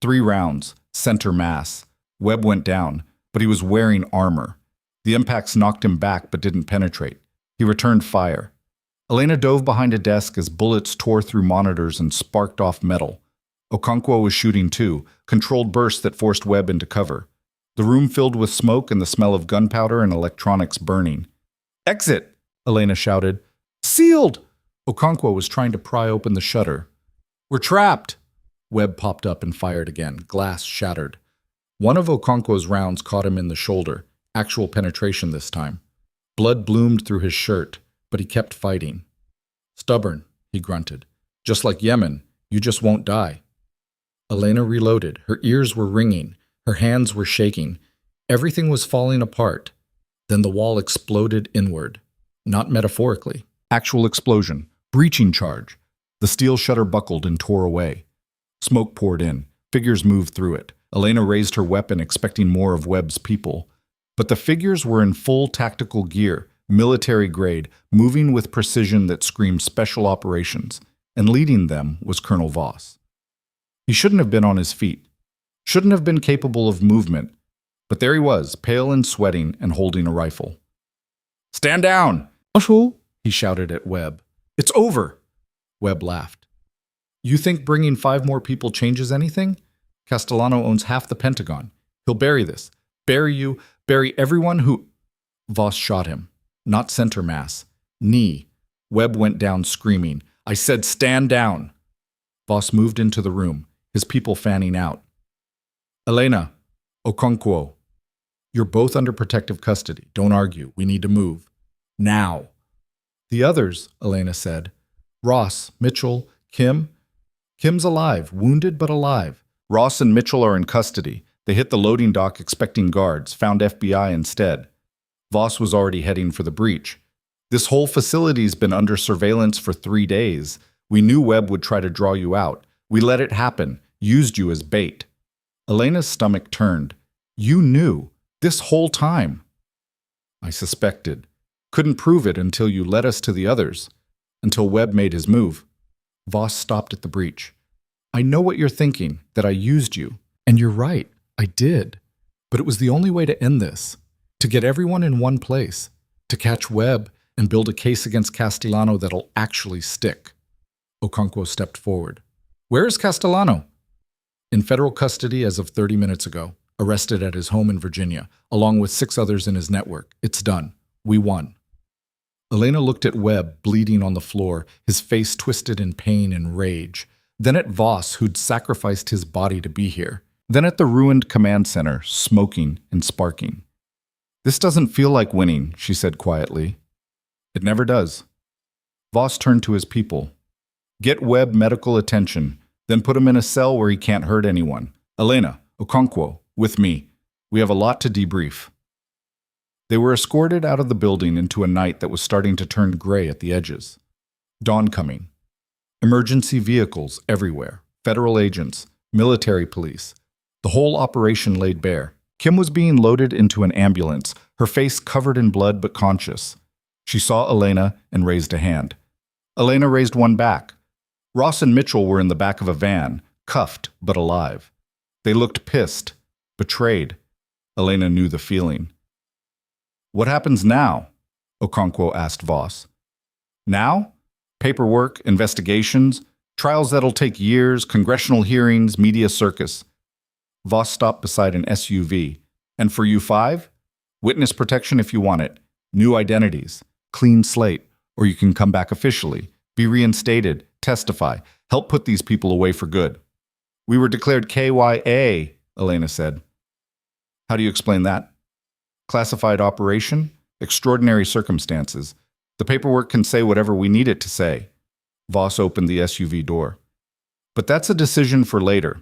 Speaker 1: 3 rounds, center mass. Webb went down, but he was wearing armor. The impacts knocked him back but didn't penetrate. He returned fire. Elena dove behind a desk as bullets tore through monitors and sparked off metal. Okonkwo was shooting too, controlled bursts that forced Webb into cover. The room filled with smoke and the smell of gunpowder and electronics burning. Exit! Elena shouted. Sealed! Okonkwo was trying to pry open the shutter. We're trapped! Webb popped up and fired again. Glass shattered. One of Okonkwo's rounds caught him in the shoulder. Actual penetration this time. Blood bloomed through his shirt, but he kept fighting. Stubborn, he grunted. Just like Yemen, you just won't die. Elena reloaded. Her ears were ringing. Her hands were shaking. Everything was falling apart. Then the wall exploded inward. Not metaphorically. Actual explosion. Breaching charge. The steel shutter buckled and tore away. Smoke poured in. Figures moved through it. Elena raised her weapon, expecting more of Webb's people. But the figures were in full tactical gear, military grade, moving with precision that screamed special operations, and leading them was Colonel Voss. He shouldn't have been on his feet, shouldn't have been capable of movement, but there he was, pale and sweating and holding a rifle. Stand down! He shouted at Webb. It's over! Webb laughed. You think bringing 5 more people changes anything? Castellano owns half the Pentagon. He'll bury this. Bury you, bury everyone who... Voss shot him. Not center mass. Knee. Webb went down screaming. I said stand down. Voss moved into the room, his people fanning out. Elena, Okonkwo, you're both under protective custody. Don't argue. We need to move. Now. The others, Elena said. Ross, Mitchell, Kim. Kim's alive, wounded but alive. Ross and Mitchell are in custody. They hit the loading dock expecting guards, found FBI instead. Voss was already heading for the breach. This whole facility's been under surveillance for 3 days. We knew Webb would try to draw you out. We let it happen, used you as bait. Elena's stomach turned. You knew, this whole time. I suspected. Couldn't prove it until you led us to the others, until Webb made his move. Voss stopped at the breach. I know what you're thinking, that I used you. And you're right, I did. But it was the only way to end this, to get everyone in one place, to catch Webb and build a case against Castellano that'll actually stick. Okonkwo stepped forward. Where is Castellano? In federal custody as of 30 minutes ago, arrested at his home in Virginia, along with 6 others in his network. It's done. We won. Elena looked at Webb, bleeding on the floor, his face twisted in pain and rage. Then at Voss, who'd sacrificed his body to be here. Then at the ruined command center, smoking and sparking. This doesn't feel like winning, she said quietly. It never does. Voss turned to his people. Get Webb medical attention, then put him in a cell where he can't hurt anyone. Elena, Okonkwo, with me. We have a lot to debrief. They were escorted out of the building into a night that was starting to turn gray at the edges. Dawn coming. Emergency vehicles everywhere. Federal agents, military police. The whole operation laid bare. Kim was being loaded into an ambulance, her face covered in blood but conscious. She saw Elena and raised a hand. Elena raised one back. Ross and Mitchell were in the back of a van, cuffed but alive. They looked pissed, betrayed. Elena knew the feeling. What happens now? Okonkwo asked Voss. Now? Paperwork, investigations, trials that'll take years, congressional hearings, media circus. Voss stopped beside an SUV. And for you 5? Witness protection if you want it. New identities. Clean slate. Or you can come back officially. Be reinstated. Testify. Help put these people away for good. We were declared KYA, Elena said. How do you explain that? Classified operation? Extraordinary circumstances. The paperwork can say whatever we need it to say. Voss opened the SUV door. But that's a decision for later.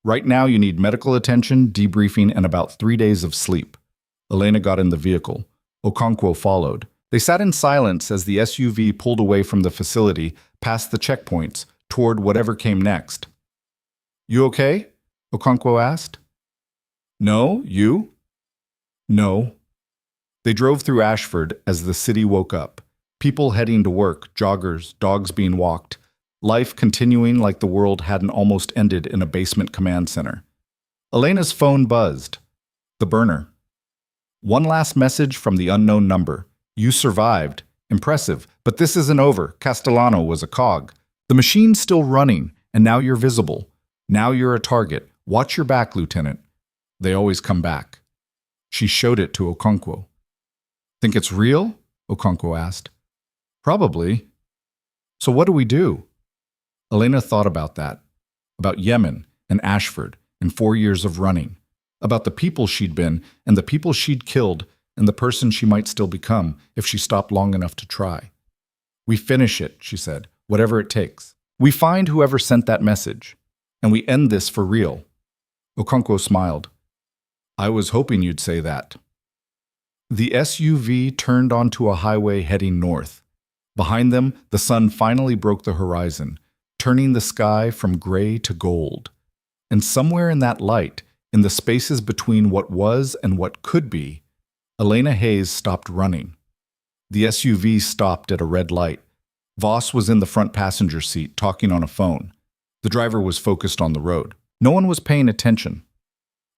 Speaker 1: Right now you need medical attention, debriefing, and about 3 days of sleep. Elena got in the vehicle. Okonkwo followed. They sat in silence as the SUV pulled away from the facility, past the checkpoints, toward whatever came next. You okay? Okonkwo asked. No, you? No. They drove through Ashford as the city woke up. People heading to work, joggers, dogs being walked. Life continuing like the world hadn't almost ended in a basement command center. Elena's phone buzzed. The burner. One last message from the unknown number. You survived. Impressive. But this isn't over. Castellano was a cog. The machine's still running, and now you're visible. Now you're a target. Watch your back, Lieutenant. They always come back. She showed it to Okonkwo. Think it's real? Okonkwo asked. Probably. So what do we do? Elena thought about that. About Yemen and Ashford and 4 years of running. About the people she'd been and the people she'd killed and the person she might still become if she stopped long enough to try. We finish it, she said, whatever it takes. We find whoever sent that message. And we end this for real. Okonkwo smiled. I was hoping you'd say that. The SUV turned onto a highway heading north. Behind them, the sun finally broke the horizon, turning the sky from gray to gold. And somewhere in that light, in the spaces between what was and what could be, Elena Hayes stopped running. The SUV stopped at a red light. Voss was in the front passenger seat, talking on a phone. The driver was focused on the road. No one was paying attention.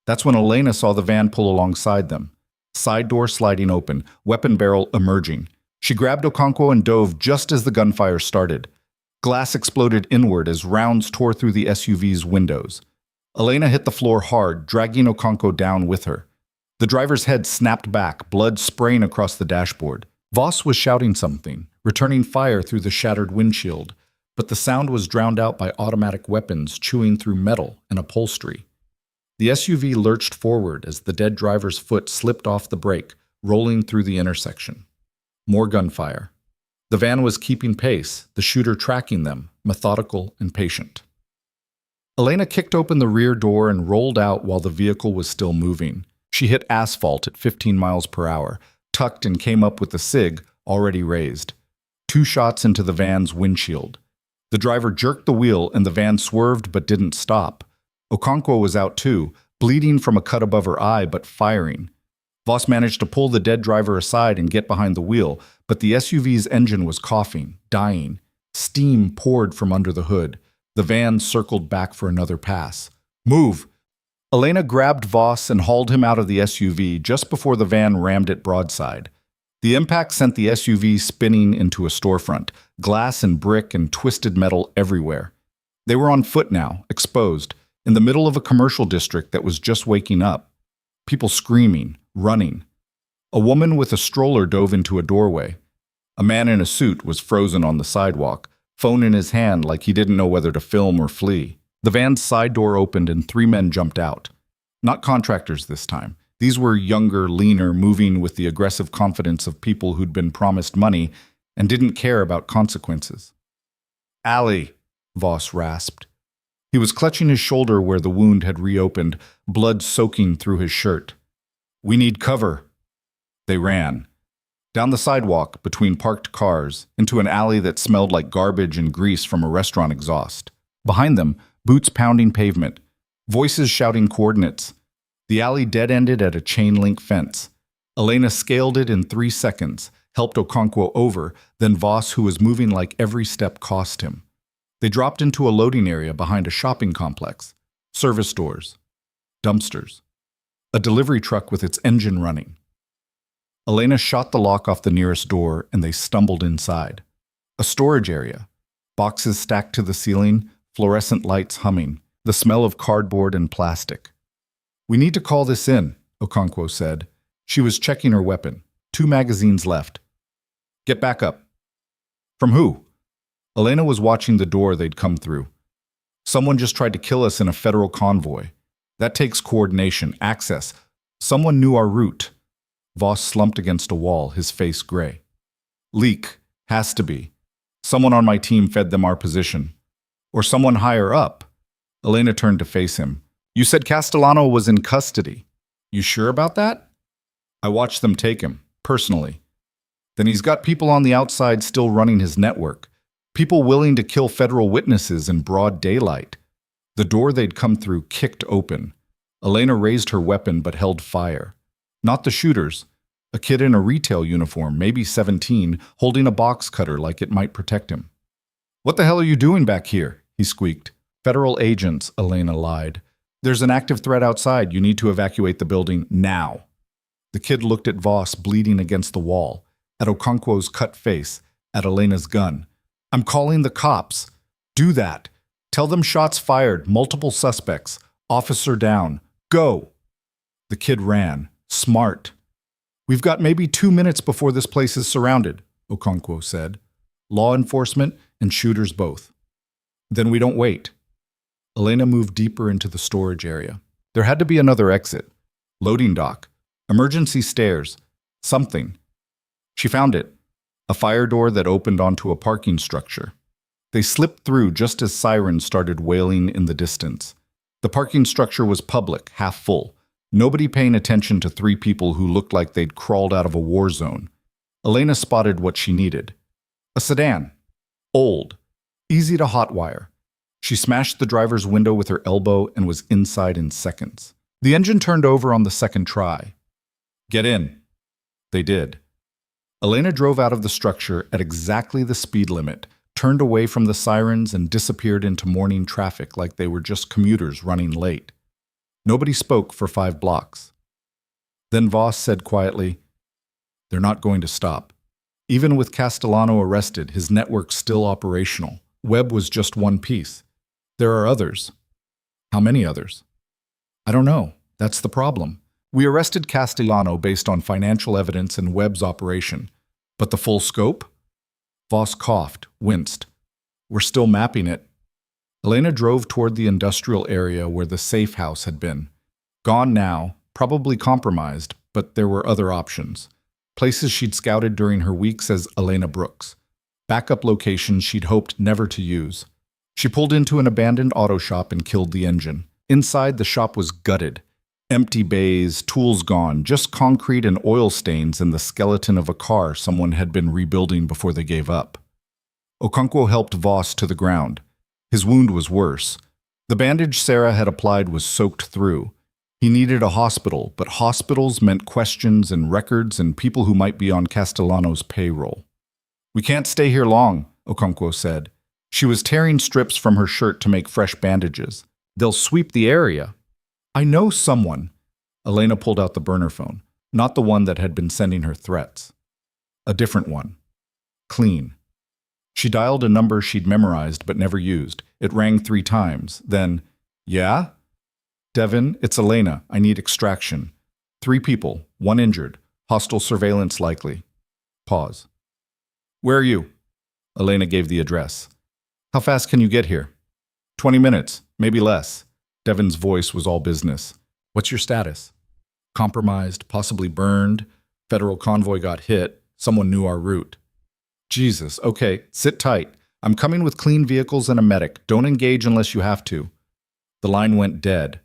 Speaker 1: That's when Elena saw the van pull alongside them. Side door sliding open, weapon barrel emerging. She grabbed Okonkwo and dove just as the gunfire started. Glass exploded inward as rounds tore through the SUV's windows. Elena hit the floor hard, dragging Okonkwo down with her. The driver's head snapped back, blood spraying across the dashboard. Voss was shouting something, returning fire through the shattered windshield, but the sound was drowned out by automatic weapons chewing through metal and upholstery. The SUV lurched forward as the dead driver's foot slipped off the brake, rolling through the intersection. More gunfire. The van was keeping pace, the shooter tracking them, methodical and patient. Elena kicked open the rear door and rolled out while the vehicle was still moving. She hit asphalt at 15 miles per hour, tucked and came up with the SIG already raised. 2 shots into the van's windshield. The driver jerked the wheel and the van swerved but didn't stop. Okonkwo was out too, bleeding from a cut above her eye but firing. Voss managed to pull the dead driver aside and get behind the wheel, but the SUV's engine was coughing, dying. Steam poured from under the hood. The van circled back for another pass. Move! Elena grabbed Voss and hauled him out of the SUV just before the van rammed it broadside. The impact sent the SUV spinning into a storefront, glass and brick and twisted metal everywhere. They were on foot now, exposed, in the middle of a commercial district that was just waking up. People screaming, running. A woman with a stroller dove into a doorway. A man in a suit was frozen on the sidewalk, phone in his hand like he didn't know whether to film or flee. The van's side door opened and 3 men jumped out. Not contractors this time. These were younger, leaner, moving with the aggressive confidence of people who'd been promised money and didn't care about consequences. "Allie," Voss rasped. He was clutching his shoulder where the wound had reopened, blood soaking through his shirt. "We need cover." They ran. Down the sidewalk, between parked cars, into an alley that smelled like garbage and grease from a restaurant exhaust. Behind them, boots pounding pavement, voices shouting coordinates. The alley dead-ended at a chain-link fence. Elena scaled it in 3 seconds, helped Okonkwo over, then Voss, who was moving like every step cost him. They dropped into a loading area behind a shopping complex. Service doors. Dumpsters. A delivery truck with its engine running. Elena shot the lock off the nearest door, and they stumbled inside. A storage area. Boxes stacked to the ceiling, fluorescent lights humming, the smell of cardboard and plastic. "We need to call this in," Okonkwo said. She was checking her weapon. 2 magazines left. "Get back up." "From who?" Elena was watching the door they'd come through. "Someone just tried to kill us in a federal convoy. That takes coordination, access. Someone knew our route." Voss slumped against a wall, his face gray. "Leak. Has to be. Someone on my team fed them our position. Or someone higher up." Elena turned to face him. "You said Castellano was in custody. You sure about that?" "I watched them take him, personally." "Then he's got people on the outside still running his network. People willing to kill federal witnesses in broad daylight." The door they'd come through kicked open. Elena raised her weapon but held fire. Not the shooters. A kid in a retail uniform, maybe 17, holding a box cutter like it might protect him. "What the hell are you doing back here?" he squeaked. "Federal agents," Elena lied. "There's an active threat outside. You need to evacuate the building now." The kid looked at Voss bleeding against the wall, at Okonkwo's cut face, at Elena's gun. "I'm calling the cops." "Do that. Tell them shots fired, multiple suspects. Officer down. Go." The kid ran. Smart. "We've got maybe 2 minutes before this place is surrounded," Okonkwo said. "Law enforcement and shooters both." "Then we don't wait." Elena moved deeper into the storage area. There had to be another exit. Loading dock. Emergency stairs. Something. She found it. A fire door that opened onto a parking structure. They slipped through just as sirens started wailing in the distance. The parking structure was public, half full. Nobody paying attention to 3 people who looked like they'd crawled out of a war zone. Elena spotted what she needed. A sedan. Old. Easy to hotwire. She smashed the driver's window with her elbow and was inside in seconds. The engine turned over on the second try. "Get in." They did. Elena drove out of the structure at exactly the speed limit, turned away from the sirens and disappeared into morning traffic like they were just commuters running late. Nobody spoke for 5 blocks. Then Voss said quietly, "They're not going to stop." Even with Castellano arrested, his network still operational. Webb was just one piece. There are others. How many others? I don't know. That's the problem. We arrested Castellano based on financial evidence and Webb's operation. But the full scope? Voss coughed, winced. We're still mapping it. Elena drove toward the industrial area where the safe house had been. Gone now, probably compromised, but there were other options. Places she'd scouted during her weeks as Elena Brooks. Backup locations she'd hoped never to use. She pulled into an abandoned auto shop and killed the engine. Inside, the shop was gutted. Empty bays, tools gone, just concrete and oil stains and the skeleton of a car someone had been rebuilding before they gave up. Okonkwo helped Voss to the ground. His wound was worse. The bandage Sarah had applied was soaked through. He needed a hospital, but hospitals meant questions and records and people who might be on Castellano's payroll. "We can't stay here long," Okonkwo said. She was tearing strips from her shirt to make fresh bandages. "They'll sweep the area." "I know someone." Elena pulled out the burner phone, not the one that had been sending her threats. A different one. Clean. She dialed a number she'd memorized but never used. It rang 3 times. Then, "Yeah?" "Devin, it's Elena. I need extraction. 3 people, 1 injured. Hostile surveillance likely." Pause. "Where are you?" Elena gave the address. "How fast can you get here?" 20 minutes, maybe less." Devin's voice was all business. "What's your status?" "Compromised, possibly burned. Federal convoy got hit. Someone knew our route." "Jesus, okay, sit tight. I'm coming with clean vehicles and a medic. Don't engage unless you have to." The line went dead.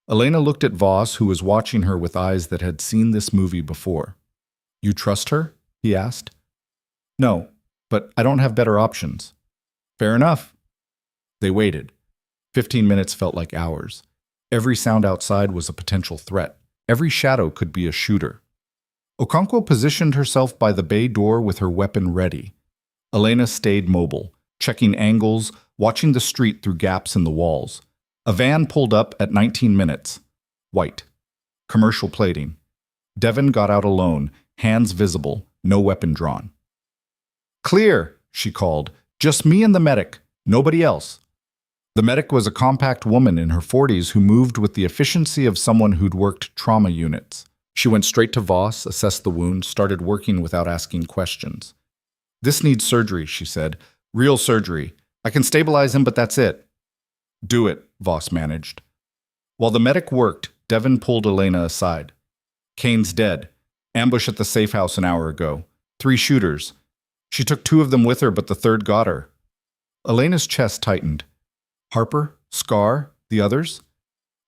Speaker 1: Elena looked at Voss, who was watching her with eyes that had seen this movie before. "You trust her?" he asked. "No, but I don't have better options." "Fair enough." They waited. 15 minutes felt like hours. Every sound outside was a potential threat. Every shadow could be a shooter. Okonkwo positioned herself by the bay door with her weapon ready. Elena stayed mobile, checking angles, watching the street through gaps in the walls. A van pulled up at 19 minutes. White. Commercial plating. Devin got out alone, hands visible, no weapon drawn. "Clear," she called. "Just me and the medic. Nobody else." The medic was a compact woman in her 40s who moved with the efficiency of someone who'd worked trauma units. She went straight to Voss, assessed the wound, started working without asking questions. "This needs surgery," she said. "Real surgery. I can stabilize him, but that's it." "Do it," Voss managed. While the medic worked, Devin pulled Elena aside. "Kane's dead. Ambush at the safe house an hour ago. 3 shooters. She took 2 of them with her, but the 3rd got her." Elena's chest tightened. "Harper? Scar? The others?"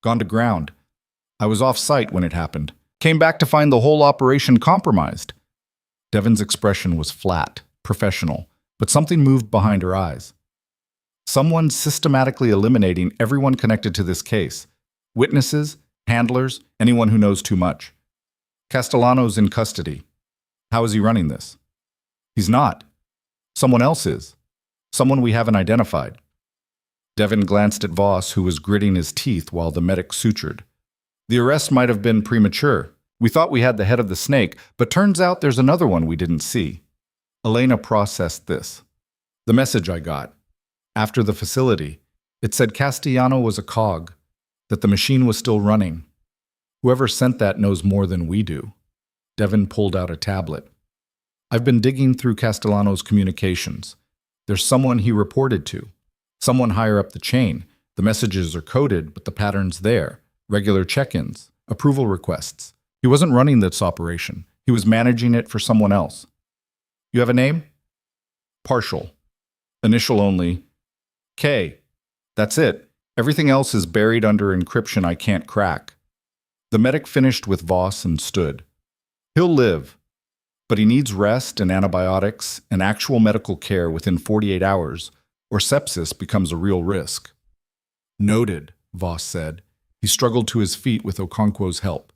Speaker 1: "Gone to ground. I was off-site when it happened. Came back to find the whole operation compromised." Devin's expression was flat, professional, but something moved behind her eyes. "Someone systematically eliminating everyone connected to this case. Witnesses, handlers, anyone who knows too much. Castellano's in custody. How is he running this?" "He's not. Someone else is. Someone we haven't identified." Devin glanced at Voss, who was gritting his teeth while the medic sutured. "The arrest might have been premature. We thought we had the head of the snake, but turns out there's another one we didn't see." Elena processed this. "The message I got. After the facility, it said Castellano was a cog, that the machine was still running. Whoever sent that knows more than we do." Devin pulled out a tablet. "I've been digging through Castellano's communications. There's someone he reported to. Someone higher up the chain. The messages are coded, but the pattern's there. Regular check-ins, approval requests. He wasn't running this operation. He was managing it for someone else." "You have a name?" "Partial. Initial only. K. That's it. Everything else is buried under encryption I can't crack." The medic finished with Voss and stood. "He'll live, but he needs rest and antibiotics and actual medical care within 48 hours, or sepsis becomes a real risk." "Noted," Voss said. He struggled to his feet with Okonkwo's help.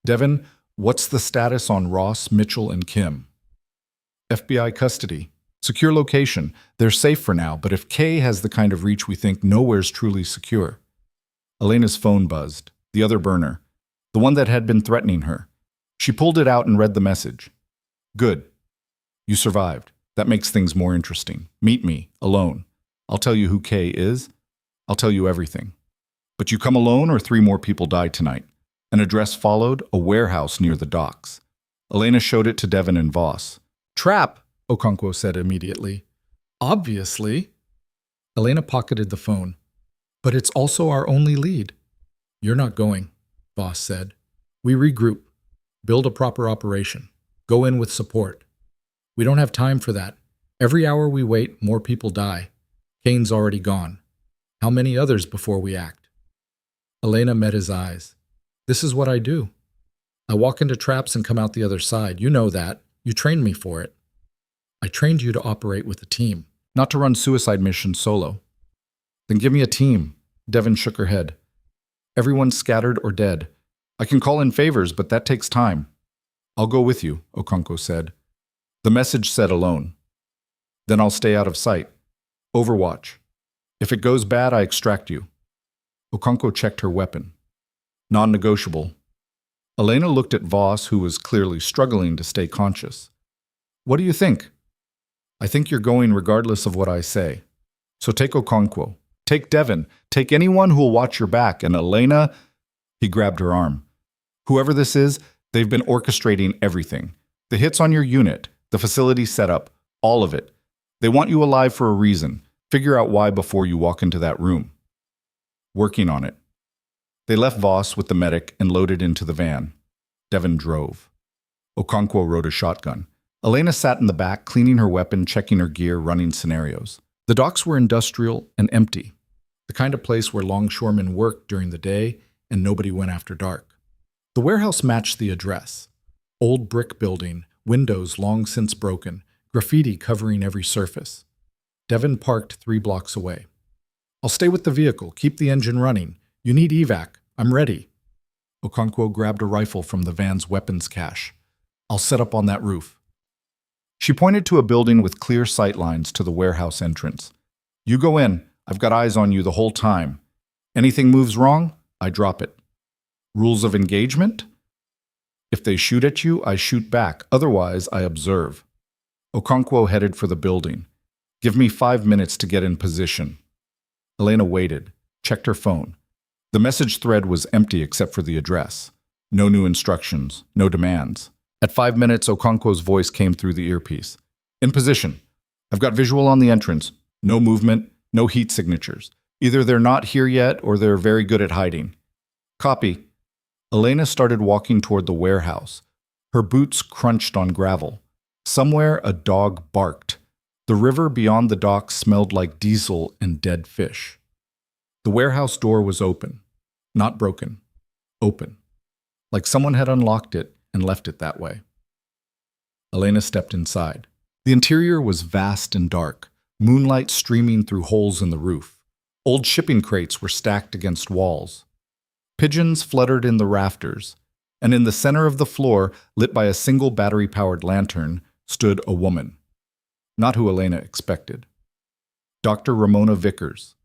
Speaker 1: "Devin, what's the status on Ross, Mitchell, and Kim?" "FBI custody. Secure location. They're safe for now, but if Kay has the kind of reach we think, nowhere's truly secure." Elena's phone buzzed. The other burner. The one that had been threatening her. She pulled it out and read the message. "Good. You survived. That makes things more interesting. Meet me, alone. I'll tell you who Kay is. I'll tell you everything. But you come alone or 3 more people died tonight." An address followed, a warehouse near the docks. Elena showed it to Devin and Voss. "Trap," Okonkwo said immediately. "Obviously." Elena pocketed the phone. "But it's also our only lead." "You're not going," Voss said. "We regroup. Build a proper operation. Go in with support. We don't have time for that. Every hour we wait, more people die. Kane's already gone. How many others before we act?" Elena met his eyes. "This is what I do. I walk into traps and come out the other side. You know that. You trained me for it. I trained you to operate with a team, not to run suicide missions solo." "Then give me a team." Devin shook her head. "Everyone's scattered or dead. I can call in favors, but that takes time. I'll go with you, Okonkwo said. The message said alone. Then I'll stay out of sight. Overwatch. If it goes bad, I extract you. Okonkwo checked her weapon. Non-negotiable. Elena looked at Voss, who was clearly struggling to stay conscious. What do you think? I think you're going regardless of what I say. So take Okonkwo. Take Devon. Take anyone who will watch your back. And Elena, he grabbed her arm. Whoever this is, they've been orchestrating everything. The hits on your unit, the facility setup, all of it. They want you alive for a reason. Figure out why before you walk into that room. Working on it. They left Voss with the medic and loaded into the van. Devon drove. Okonkwo rode a shotgun. Elena sat in the back, cleaning her weapon, checking her gear, running scenarios. The docks were industrial and empty, the kind of place where longshoremen worked during the day and nobody went after dark. The warehouse matched the address. Old brick building, windows long since broken, graffiti covering every surface. Devon parked 3 blocks away. I'll stay with the vehicle, keep the engine running. You need evac. I'm ready. Okonkwo grabbed a rifle from the van's weapons cache. I'll set up on that roof. She pointed to a building with clear sight lines to the warehouse entrance. You go in. I've got eyes on you the whole time. Anything moves wrong, I drop it. Rules of engagement? If they shoot at you, I shoot back. Otherwise, I observe. Okonkwo headed for the building. Give me 5 minutes to get in position. Elena waited, checked her phone. The message thread was empty except for the address. No new instructions, no demands. At 5 minutes, Okonkwo's voice came through the earpiece. In position. I've got visual on the entrance. No movement, no heat signatures. Either they're not here yet or they're very good at hiding. Copy. Elena started walking toward the warehouse. Her boots crunched on gravel. Somewhere a dog barked. The river beyond the dock smelled like diesel and dead fish. The warehouse door was open. Not broken. Open. Like someone had unlocked it and left it that way. Elena stepped inside. The interior was vast and dark, moonlight streaming through holes in the roof. Old shipping crates were stacked against walls. Pigeons fluttered in the rafters, and in the center of the floor, lit by a single battery-powered lantern, stood a woman. Not who Elena expected. Dr. Ramona Vickers,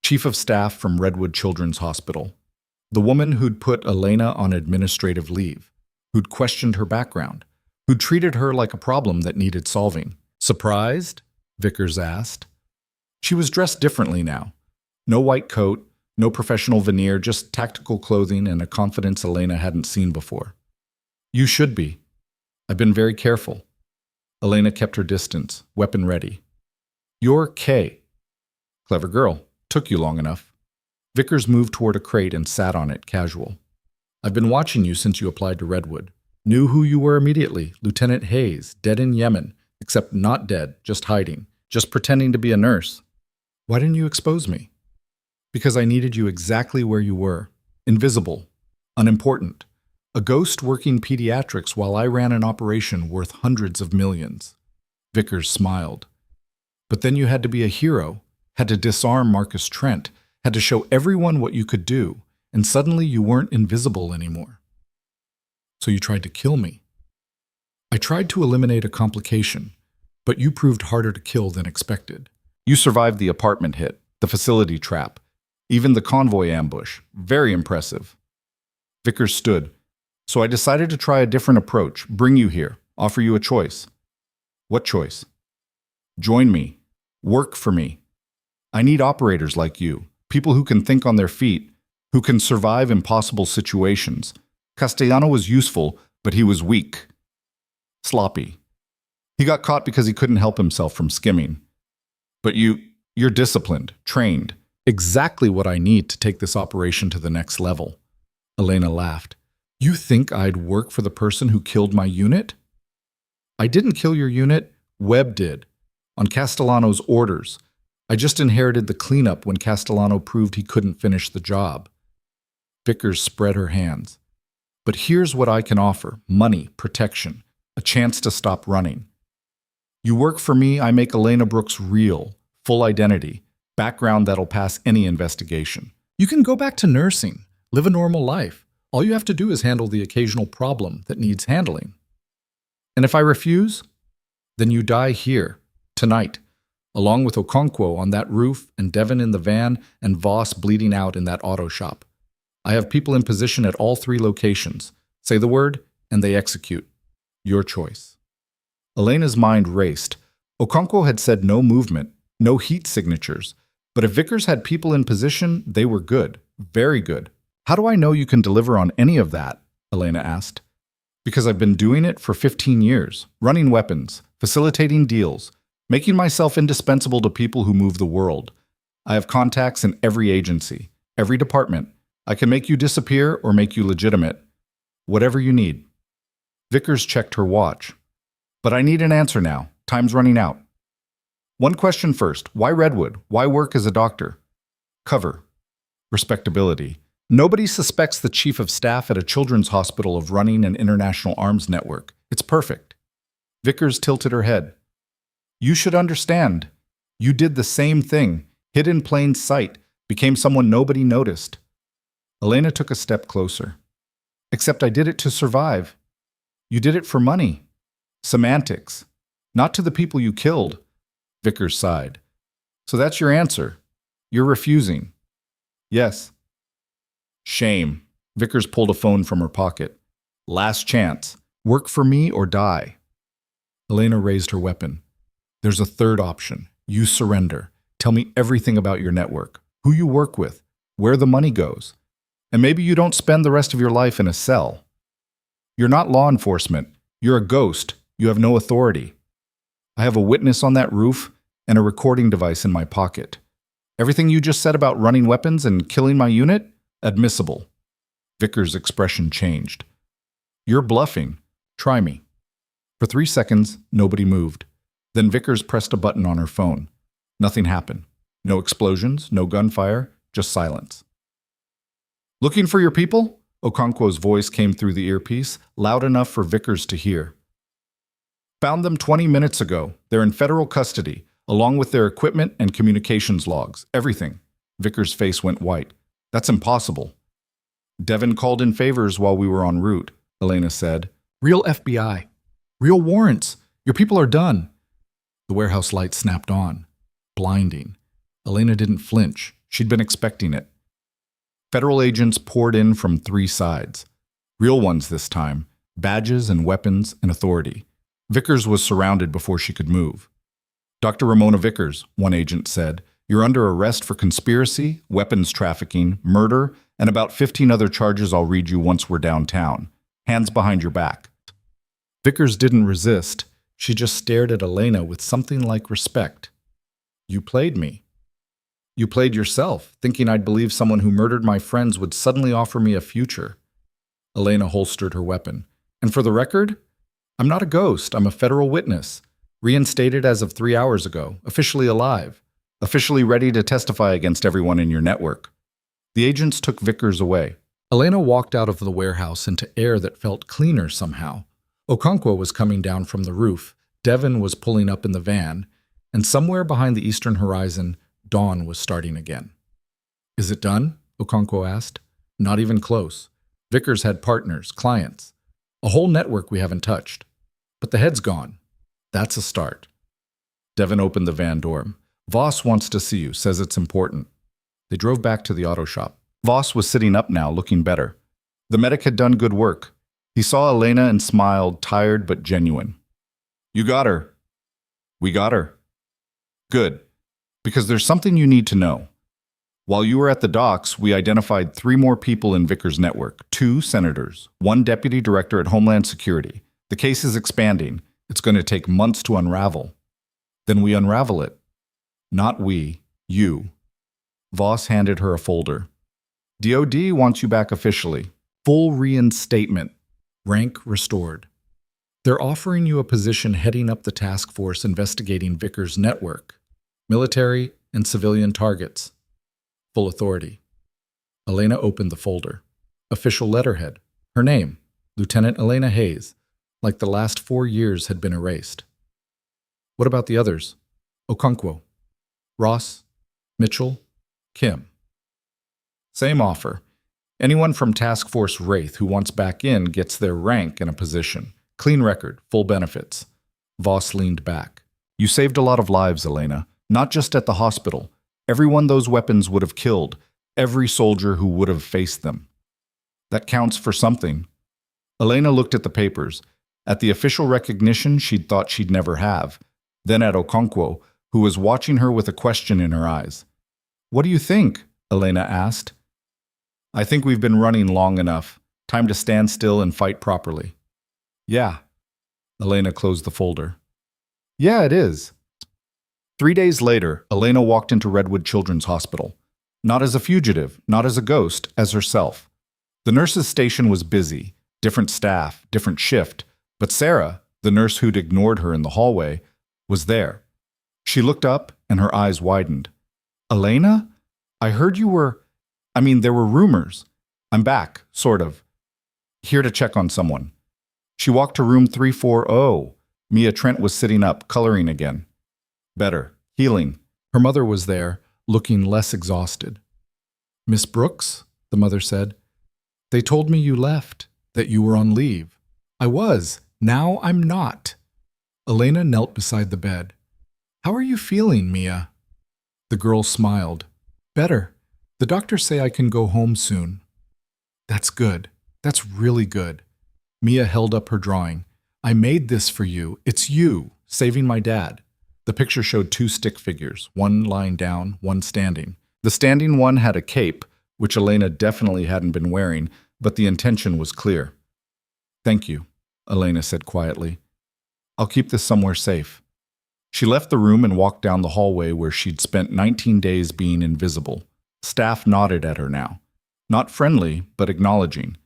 Speaker 1: chief of staff from Redwood Children's Hospital. The woman who'd put Elena on administrative leave, who'd questioned her background, who'd treated her like a problem that needed solving. Surprised? Vickers asked. She was dressed differently now. No white coat, no professional veneer, just tactical clothing and a confidence Elena hadn't seen before. You should be. I've been very careful. Elena kept her distance, weapon ready. You're Kay. Clever girl. Took you long enough. Vickers moved toward a crate and sat on it, casual. I've been watching you since you applied to Redwood. Knew who you were immediately. Lieutenant Hayes, dead in Yemen. Except not dead, just hiding. Just pretending to be a nurse. Why didn't you expose me? Because I needed you exactly where you were. Invisible. Unimportant. A ghost working pediatrics while I ran an operation worth hundreds of millions. Vickers smiled. But then you had to be a hero. Had to disarm Marcus Trent. Had to show everyone what you could do. And suddenly you weren't invisible anymore. So you tried to kill me. I tried to eliminate a complication, but you proved harder to kill than expected. You survived the apartment hit, the facility trap, even the convoy ambush. Very impressive. Vickers stood. So I decided to try a different approach, bring you here, offer you a choice. What choice? Join me. Work for me. I need operators like you, people who can think on their feet, who can survive impossible situations. Castellano was useful, but he was weak. Sloppy. He got caught because he couldn't help himself from skimming. But you're disciplined, trained. Exactly what I need to take this operation to the next level. Elena laughed. You think I'd work for the person who killed my unit? I didn't kill your unit. Webb did. On Castellano's orders. I just inherited the cleanup when Castellano proved he couldn't finish the job. Vickers spread her hands. But here's what I can offer. Money, protection, a chance to stop running. You work for me, I make Elena Brooks real, full identity, background that'll pass any investigation. You can go back to nursing, live a normal life, All you have to do is handle the occasional problem that needs handling. And if I refuse, then you die here, tonight, along with Okonkwo on that roof and Devon in the van and Voss bleeding out in that auto shop. I have people in position at all 3 locations. Say the word, and they execute. Your choice. Elena's mind raced. Okonkwo had said no movement, no heat signatures. But if Vickers had people in position, they were good. Very good. How do I know you can deliver on any of that? Elena asked. Because I've been doing it for 15 years, running weapons, facilitating deals, making myself indispensable to people who move the world. I have contacts in every agency, every department. I can make you disappear or make you legitimate. Whatever you need. Vickers checked her watch. But I need an answer now. Time's running out. One question first. Why Redwood? Why work as a doctor? Cover. Respectability. Nobody suspects the chief of staff at a children's hospital of running an international arms network. It's perfect. Vickers tilted her head. You should understand. You did the same thing. Hid in plain sight. Became someone nobody noticed. Elena took a step closer. Except I did it to survive. You did it for money. Semantics. Not to the people you killed. Vickers sighed. So that's your answer. You're refusing. Yes. Shame. Vickers pulled a phone from her pocket. Last chance. Work for me or die. Elena raised her weapon. There's a third option. You surrender. Tell me everything about your network. Who you work with. Where the money goes. And maybe you don't spend the rest of your life in a cell. You're not law enforcement. You're a ghost. You have no authority. I have a witness on that roof and a recording device in my pocket. Everything you just said about running weapons and killing my unit? Admissible. Vickers' expression changed. You're bluffing. Try me. For 3 seconds, nobody moved. Then Vickers pressed a button on her phone. Nothing happened. No explosions, no gunfire, just silence. Looking for your people? Okonkwo's voice came through the earpiece, loud enough for Vickers to hear. Found them 20 minutes ago. They're in federal custody, along with their equipment and communications logs. Everything. Vickers' face went white. That's impossible. Devon called in favors while we were en route, Elena said. Real FBI. Real warrants. Your people are done. The warehouse light snapped on. Blinding. Elena didn't flinch. She'd been expecting it. Federal agents poured in from 3 sides. Real ones this time. Badges and weapons and authority. Vickers was surrounded before she could move. Dr. Ramona Vickers, one agent said, you're under arrest for conspiracy, weapons trafficking, murder, and about 15 other charges I'll read you once we're downtown. Hands behind your back. Vickers didn't resist. She just stared at Elena with something like respect. You played me. You played yourself, thinking I'd believe someone who murdered my friends would suddenly offer me a future. Elena holstered her weapon. And for the record, I'm not a ghost. I'm a federal witness. Reinstated as of 3 hours ago. Officially alive. Officially ready to testify against everyone in your network. The agents took Vickers away. Elena walked out of the warehouse into air that felt cleaner somehow. Okonkwo was coming down from the roof. Devon was pulling up in the van. And somewhere behind the eastern horizon, dawn was starting again. Is it done? Okonkwo asked. Not even close. Vickers had partners, clients. A whole network we haven't touched. But the head's gone. That's a start. Devon opened the van door. Voss wants to see you, says it's important. They drove back to the auto shop. Voss was sitting up now, looking better. The medic had done good work. He saw Elena and smiled, tired but genuine. You got her. We got her. Good. Because there's something you need to know. While you were at the docks, we identified 3 more people in Vickers' network. 2 senators, 1 deputy director at Homeland Security. The case is expanding. It's going to take months to unravel. Then we unravel it. Not we, you. Voss handed her a folder. DOD wants you back officially. Full reinstatement. Rank restored. They're offering you a position heading up the task force investigating Vickers' network. Military and civilian targets. Full authority. Elena opened the folder. Official letterhead. Her name, Lieutenant Elena Hayes, like the last 4 years had been erased. What about the others? Okonkwo, Ross, Mitchell, Kim. Same offer. Anyone from Task Force Wraith who wants back in gets their rank and a position. Clean record, full benefits. Voss leaned back. You saved a lot of lives, Elena. Not just at the hospital. Everyone those weapons would have killed. Every soldier who would have faced them. That counts for something. Elena looked at the papers. At the official recognition she'd thought she'd never have. Then at Okonkwo, who was watching her with a question in her eyes. What do you think? Elena asked. I think we've been running long enough. Time to stand still and fight properly. Yeah. Elena closed the folder. Yeah, it is. 3 days later, Elena walked into Redwood Children's Hospital. Not as a fugitive, not as a ghost, as herself. The nurses' station was busy. Different staff, different shift. But Sarah, the nurse who'd ignored her in the hallway, was there. She looked up and her eyes widened. Elena? I heard you were… there were rumors. I'm back, sort of. Here to check on someone. She walked to room 340. Mia Trent was sitting up, coloring again. Better. Healing. Her mother was there, looking less exhausted. Miss Brooks, the mother said. They told me you left, that you were on leave. I was. Now I'm not. Elena knelt beside the bed. How are you feeling, Mia? The girl smiled. Better. The doctors say I can go home soon. That's good. That's really good. Mia held up her drawing. I made this for you. It's you, saving my dad. The picture showed 2 stick figures, one lying down, one standing. The standing one had a cape, which Elena definitely hadn't been wearing, but the intention was clear. Thank you, Elena said quietly. I'll keep this somewhere safe. She left the room and walked down the hallway where she'd spent 19 days being invisible. Staff nodded at her now. Not friendly, but acknowledging.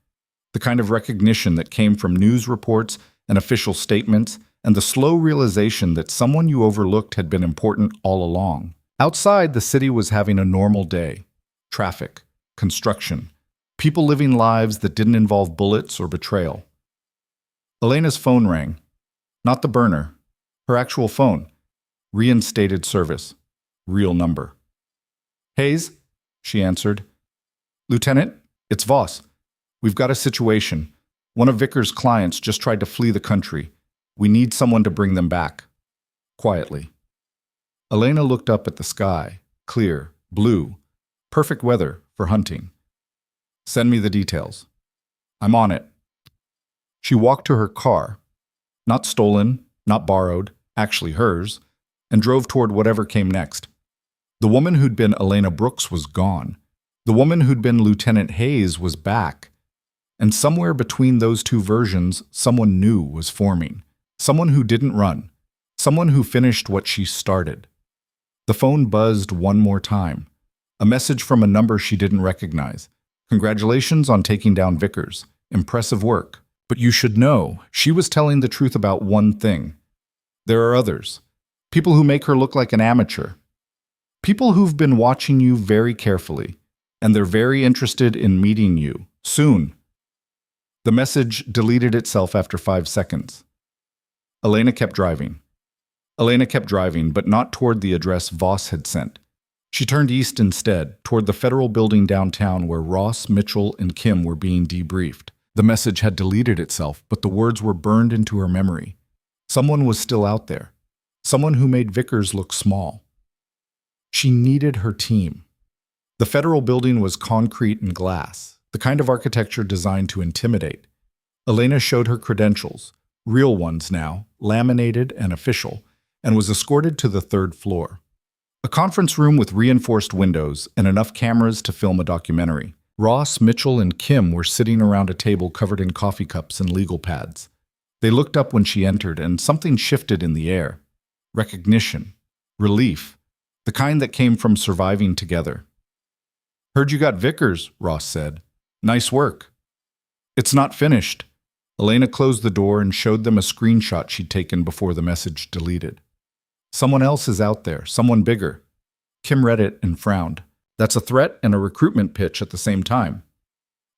Speaker 1: The kind of recognition that came from news reports and official statements, and the slow realization that someone you overlooked had been important all along. Outside, the city was having a normal day. Traffic, construction, people living lives that didn't involve bullets or betrayal. Elena's phone rang. Not the burner. Her actual phone. Reinstated service. Real number. Hayes, she answered. Lieutenant, it's Voss. We've got a situation. One of Vickers' clients just tried to flee the country. We need someone to bring them back. Quietly. Elena looked up at the sky, clear, blue, perfect weather for hunting. Send me the details. I'm on it. She walked to her car, not stolen, not borrowed, actually hers, and drove toward whatever came next. The woman who'd been Elena Brooks was gone. The woman who'd been Lieutenant Hayes was back. And somewhere between those 2 versions, someone new was forming. Someone who didn't run. Someone who finished what she started. The phone buzzed one more time. A message from a number she didn't recognize. Congratulations on taking down Vickers. Impressive work. But you should know, she was telling the truth about one thing. There are others. People who make her look like an amateur. People who've been watching you very carefully. And they're very interested in meeting you. Soon. The message deleted itself after 5 seconds. Elena kept driving. But not toward the address Voss had sent. She turned east instead, toward the federal building downtown where Ross, Mitchell, and Kim were being debriefed. The message had deleted itself, but the words were burned into her memory. Someone was still out there. Someone who made Vickers look small. She needed her team. The federal building was concrete and glass, the kind of architecture designed to intimidate. Elena showed her credentials, real ones now, laminated and official, and was escorted to the 3rd floor. A conference room with reinforced windows and enough cameras to film a documentary. Ross, Mitchell, and Kim were sitting around a table covered in coffee cups and legal pads. They looked up when she entered, and something shifted in the air. Recognition. Relief. The kind that came from surviving together. Heard you got Vickers, Ross said. Nice work. It's not finished. Elena closed the door and showed them a screenshot she'd taken before the message deleted. Someone else is out there, someone bigger. Kim read it and frowned. That's a threat and a recruitment pitch at the same time.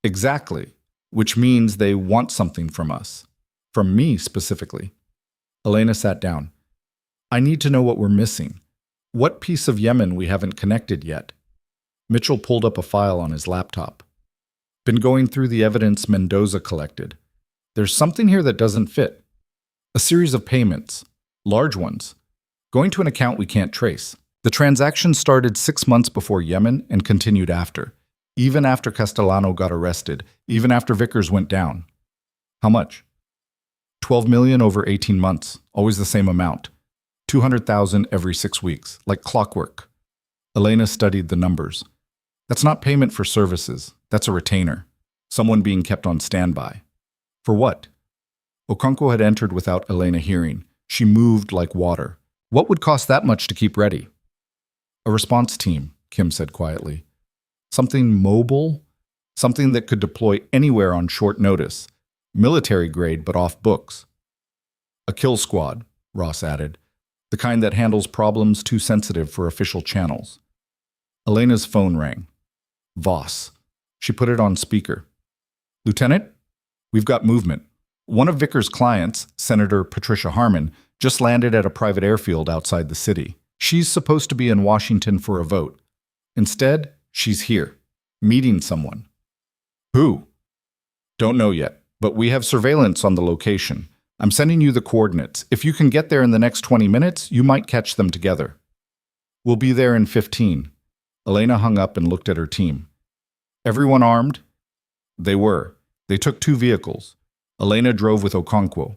Speaker 1: Exactly, which means they want something from us. From me, specifically. Elena sat down. I need to know what we're missing. What piece of Yemen we haven't connected yet? Mitchell pulled up a file on his laptop. Been going through the evidence Mendoza collected. There's something here that doesn't fit. A series of payments, large ones, going to an account we can't trace. The transaction started 6 months before Yemen and continued after. Even after Castellano got arrested, even after Vickers went down. How much? 12 million over 18 months, always the same amount. 200,000 every 6 weeks, like clockwork. Elena studied the numbers. That's not payment for services, that's a retainer. Someone being kept on standby. For what? Okonkwo had entered without Elena hearing. She moved like water. What would cost that much to keep ready? A response team, Kim said quietly. Something mobile? Something that could deploy anywhere on short notice. Military grade, but off books. A kill squad, Ross added. The kind that handles problems too sensitive for official channels. Elena's phone rang. Voss. She put it on speaker. Lieutenant, we've got movement. One of Vickers' clients, Senator Patricia Harmon, just landed at a private airfield outside the city. She's supposed to be in Washington for a vote. Instead, she's here, meeting someone. Who? Don't know yet, but we have surveillance on the location. I'm sending you the coordinates. If you can get there in the next 20 minutes, you might catch them together. We'll be there in 15. Elena hung up and looked at her team. Everyone armed? They were. They took 2 vehicles. Elena drove with Okonkwo.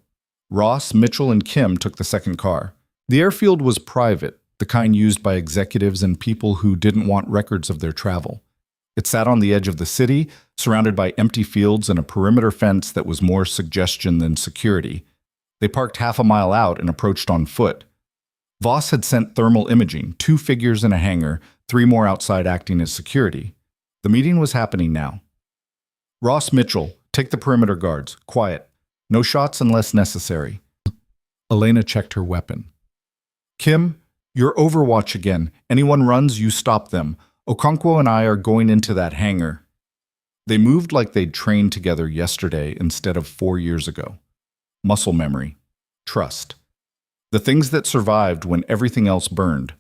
Speaker 1: Ross, Mitchell, and Kim took the second car. The airfield was private, the kind used by executives and people who didn't want records of their travel. It sat on the edge of the city, surrounded by empty fields and a perimeter fence that was more suggestion than security. They parked half a mile out and approached on foot. Voss had sent thermal imaging, 2 figures in a hangar, 3 more outside acting as security. The meeting was happening now. Ross, Mitchell, take the perimeter guards. Quiet. No shots unless necessary. Elena checked her weapon. Kim, you're Overwatch again. Anyone runs, you stop them. Okonkwo and I are going into that hangar. They moved like they'd trained together yesterday instead of 4 years ago. Muscle memory. Trust. The things that survived when everything else burned.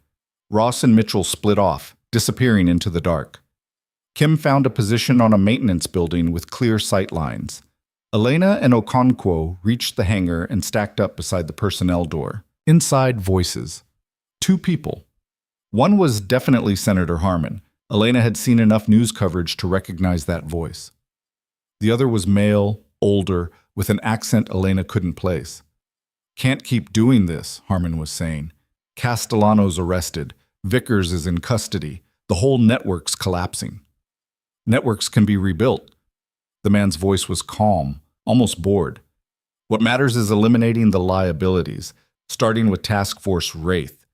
Speaker 1: Ross and Mitchell split off, disappearing into the dark. Kim found a position on a maintenance building with clear sight lines. Elena and Okonkwo reached the hangar and stacked up beside the personnel door. Inside, voices. 2 people. One was definitely Senator Harmon. Elena had seen enough news coverage to recognize that voice. The other was male, older, with an accent Elena couldn't place. Can't keep doing this, Harmon was saying. Castellano's arrested. Vickers is in custody. The whole network's collapsing. Networks can be rebuilt. The man's voice was calm, almost bored. What matters is eliminating the liabilities, starting with Task Force Wraith.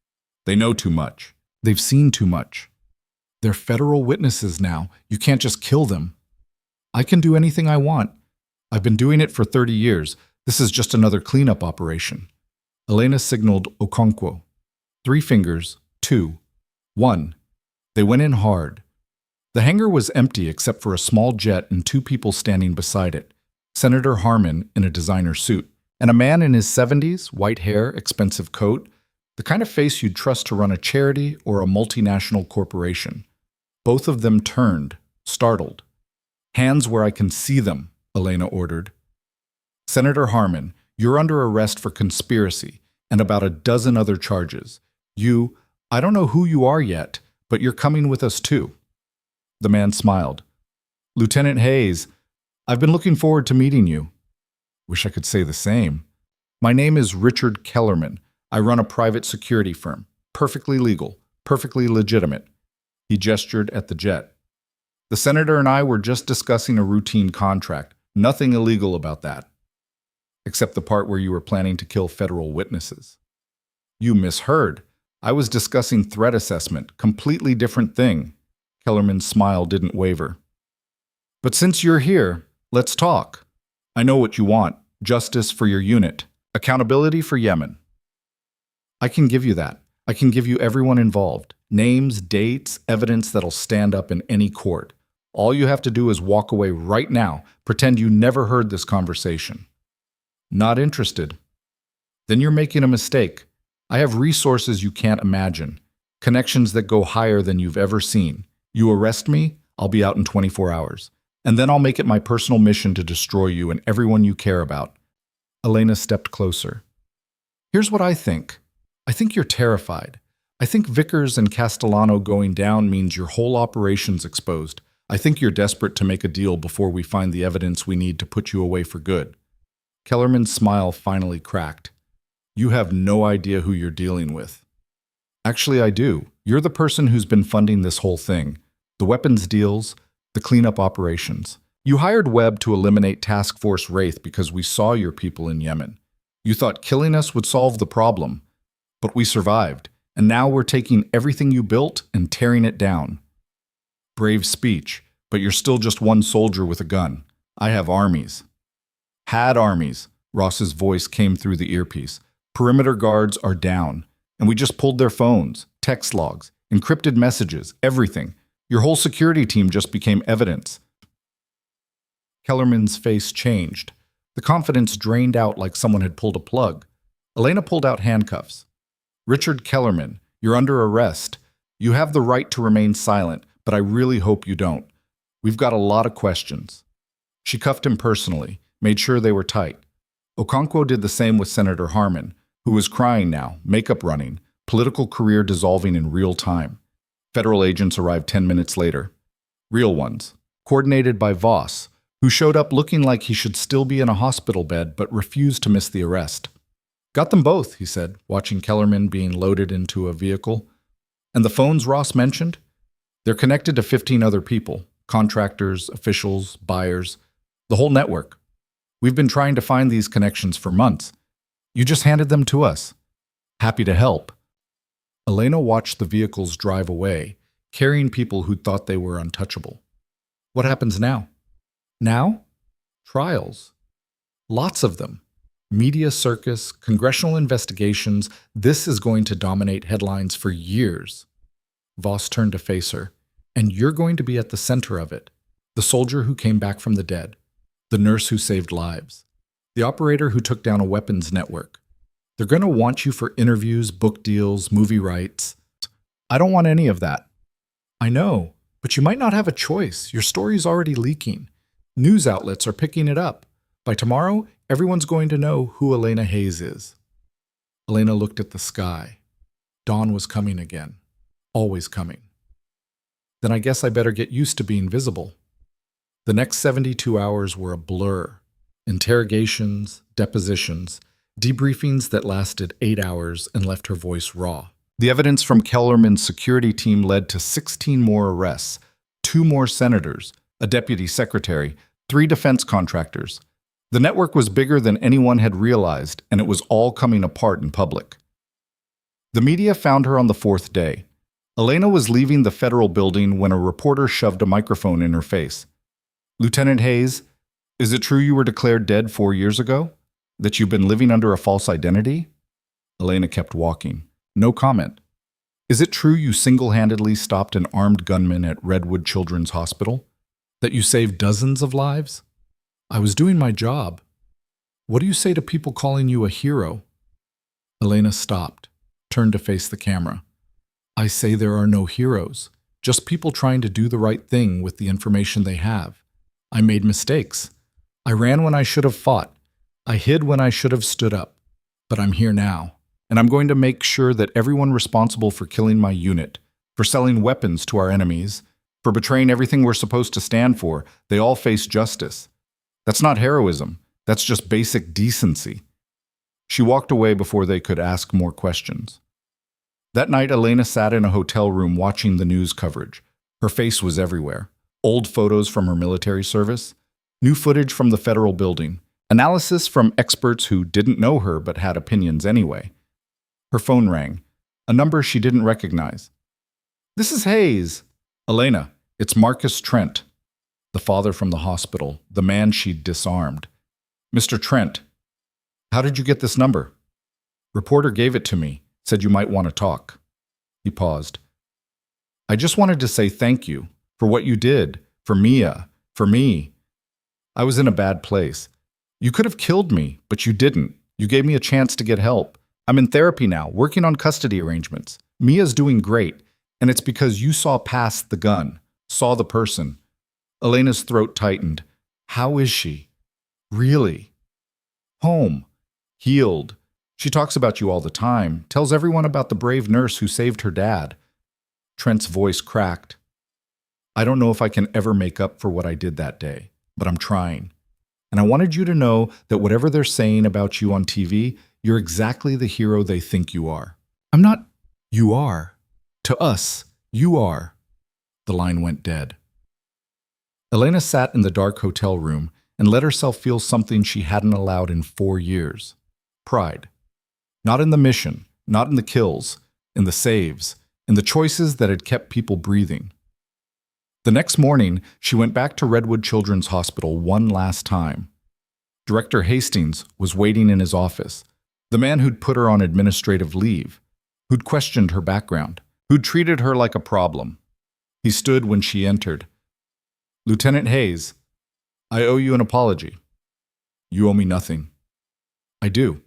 Speaker 1: They know too much. They've seen too much. They're federal witnesses now. You can't just kill them. I can do anything I want. I've been doing it for 30 years. This is just another cleanup operation. Elena signaled Okonkwo. 3 fingers, 2, 1. They went in hard. The hangar was empty except for a small jet and 2 people standing beside it. Senator Harmon in a designer suit, and a man in his 70s, white hair, expensive coat, the kind of face you'd trust to run a charity or a multinational corporation. Both of them turned, startled. Hands where I can see them, Elena ordered. Senator Harmon, you're under arrest for conspiracy and about a dozen other charges. I don't know who you are yet, but you're coming with us too. The man smiled. Lieutenant Hayes, I've been looking forward to meeting you. Wish I could say the same. My name is Richard Kellerman. I run a private security firm. Perfectly legal, perfectly legitimate. He gestured at the jet. The senator and I were just discussing a routine contract. Nothing illegal about that. Except the part where you were planning to kill federal witnesses. You misheard. I was discussing threat assessment. Completely different thing. Kellerman's smile didn't waver. But since you're here, let's talk. I know what you want. Justice for your unit. Accountability for Yemen. I can give you that. I can give you everyone involved. Names, dates, evidence that'll stand up in any court. All you have to do is walk away right now. Pretend you never heard this conversation. Not interested? Then you're making a mistake. I have resources you can't imagine. Connections that go higher than you've ever seen. You arrest me, I'll be out in 24 hours. And then I'll make it my personal mission to destroy you and everyone you care about. Elena stepped closer. Here's what I think. I think you're terrified. I think Vickers and Castellano going down means your whole operation's exposed. I think you're desperate to make a deal before we find the evidence we need to put you away for good. Kellerman's smile finally cracked. You have no idea who you're dealing with. Actually, I do. You're the person who's been funding this whole thing. The weapons deals, the cleanup operations. You hired Webb to eliminate Task Force Wraith because we saw your people in Yemen. You thought killing us would solve the problem. But we survived, and now we're taking everything you built and tearing it down. Brave speech, but you're still just one soldier with a gun. I have armies. Had armies. Ross's voice came through the earpiece. Perimeter guards are down, and we just pulled their phones, text logs, encrypted messages, everything. Your whole security team just became evidence. Kellerman's face changed. The confidence drained out like someone had pulled a plug. Elena pulled out handcuffs. Richard Kellerman, you're under arrest. You have the right to remain silent, but I really hope you don't. We've got a lot of questions. She cuffed him personally, made sure they were tight. Okonkwo did the same with Senator Harmon, who was crying now, makeup running, political career dissolving in real time. Federal agents arrived 10 minutes later. Real ones, coordinated by Voss, who showed up looking like he should still be in a hospital bed but refused to miss the arrest. Got them both, he said, watching Kellerman being loaded into a vehicle. And the phones Ross mentioned? They're connected to 15 other people, contractors, officials, buyers, the whole network. We've been trying to find these connections for months. You just handed them to us. Happy to help. Elena watched the vehicles drive away, carrying people who thought they were untouchable. What happens now? Now? Trials. Lots of them. Media circus, congressional investigations. This is going to dominate headlines for years. Voss turned to face her. And you're going to be at the center of it. The soldier who came back from the dead. The nurse who saved lives. The operator who took down a weapons network. They're going to want you for interviews, book deals, movie rights. I don't want any of that. I know, but you might not have a choice. Your story's already leaking. News outlets are picking it up. By tomorrow, everyone's going to know who Elena Hayes is. Elena looked at the sky. Dawn was coming again. Always coming. Then I guess I better get used to being visible. The next 72 hours were a blur. Interrogations, depositions, debriefings that lasted 8 hours and left her voice raw. The evidence from Kellerman's security team led to 16 more arrests, 2 more senators, a deputy secretary, 3 defense contractors. The network was bigger than anyone had realized, and it was all coming apart in public. The media found her on the 4th day. Elena was leaving the federal building when a reporter shoved a microphone in her face. Lieutenant Hayes, is it true you were declared dead 4 years ago? That you've been living under a false identity? Elena kept walking. No comment. Is it true you single-handedly stopped an armed gunman at Redwood Children's Hospital? That you saved dozens of lives? I was doing my job. What do you say to people calling you a hero? Elena stopped, turned to face the camera. I say there are no heroes, just people trying to do the right thing with the information they have. I made mistakes. I ran when I should have fought. I hid when I should have stood up. But I'm here now, and I'm going to make sure that everyone responsible for killing my unit, for selling weapons to our enemies, for betraying everything we're supposed to stand for, they all face justice. That's not heroism. That's just basic decency. She walked away before they could ask more questions. That night, Elena sat in a hotel room watching the news coverage. Her face was everywhere. Old photos from her military service, new footage from the federal building, analysis from experts who didn't know her but had opinions anyway. Her phone rang, a number she didn't recognize. This is Hayes. Elena, it's Marcus Trent, the father from the hospital, the man she'd disarmed. Mr. Trent, how did you get this number? Reporter gave it to me, said you might want to talk. He paused. I just wanted to say thank you for what you did, for Mia, for me. I was in a bad place. You could have killed me, but you didn't. You gave me a chance to get help. I'm in therapy now, working on custody arrangements. Mia's doing great, and it's because you saw past the gun, saw the person. Elena's throat tightened. How is she? Really? Home. Healed. She talks about you all the time, tells everyone about the brave nurse who saved her dad. Trent's voice cracked. I don't know if I can ever make up for what I did that day, but I'm trying. And I wanted you to know that whatever they're saying about you on TV, you're exactly the hero they think you are. I'm not. You are. To us, you are. The line went dead. Elena sat in the dark hotel room and let herself feel something she hadn't allowed in 4 years. Pride. Not in the mission, not in the kills, in the saves, in the choices that had kept people breathing. The next morning, she went back to Redwood Children's Hospital one last time. Director Hastings was waiting in his office, the man who'd put her on administrative leave, who'd questioned her background, who'd treated her like a problem. He stood when she entered. Lieutenant Hayes, I owe you an apology. You owe me nothing. I do.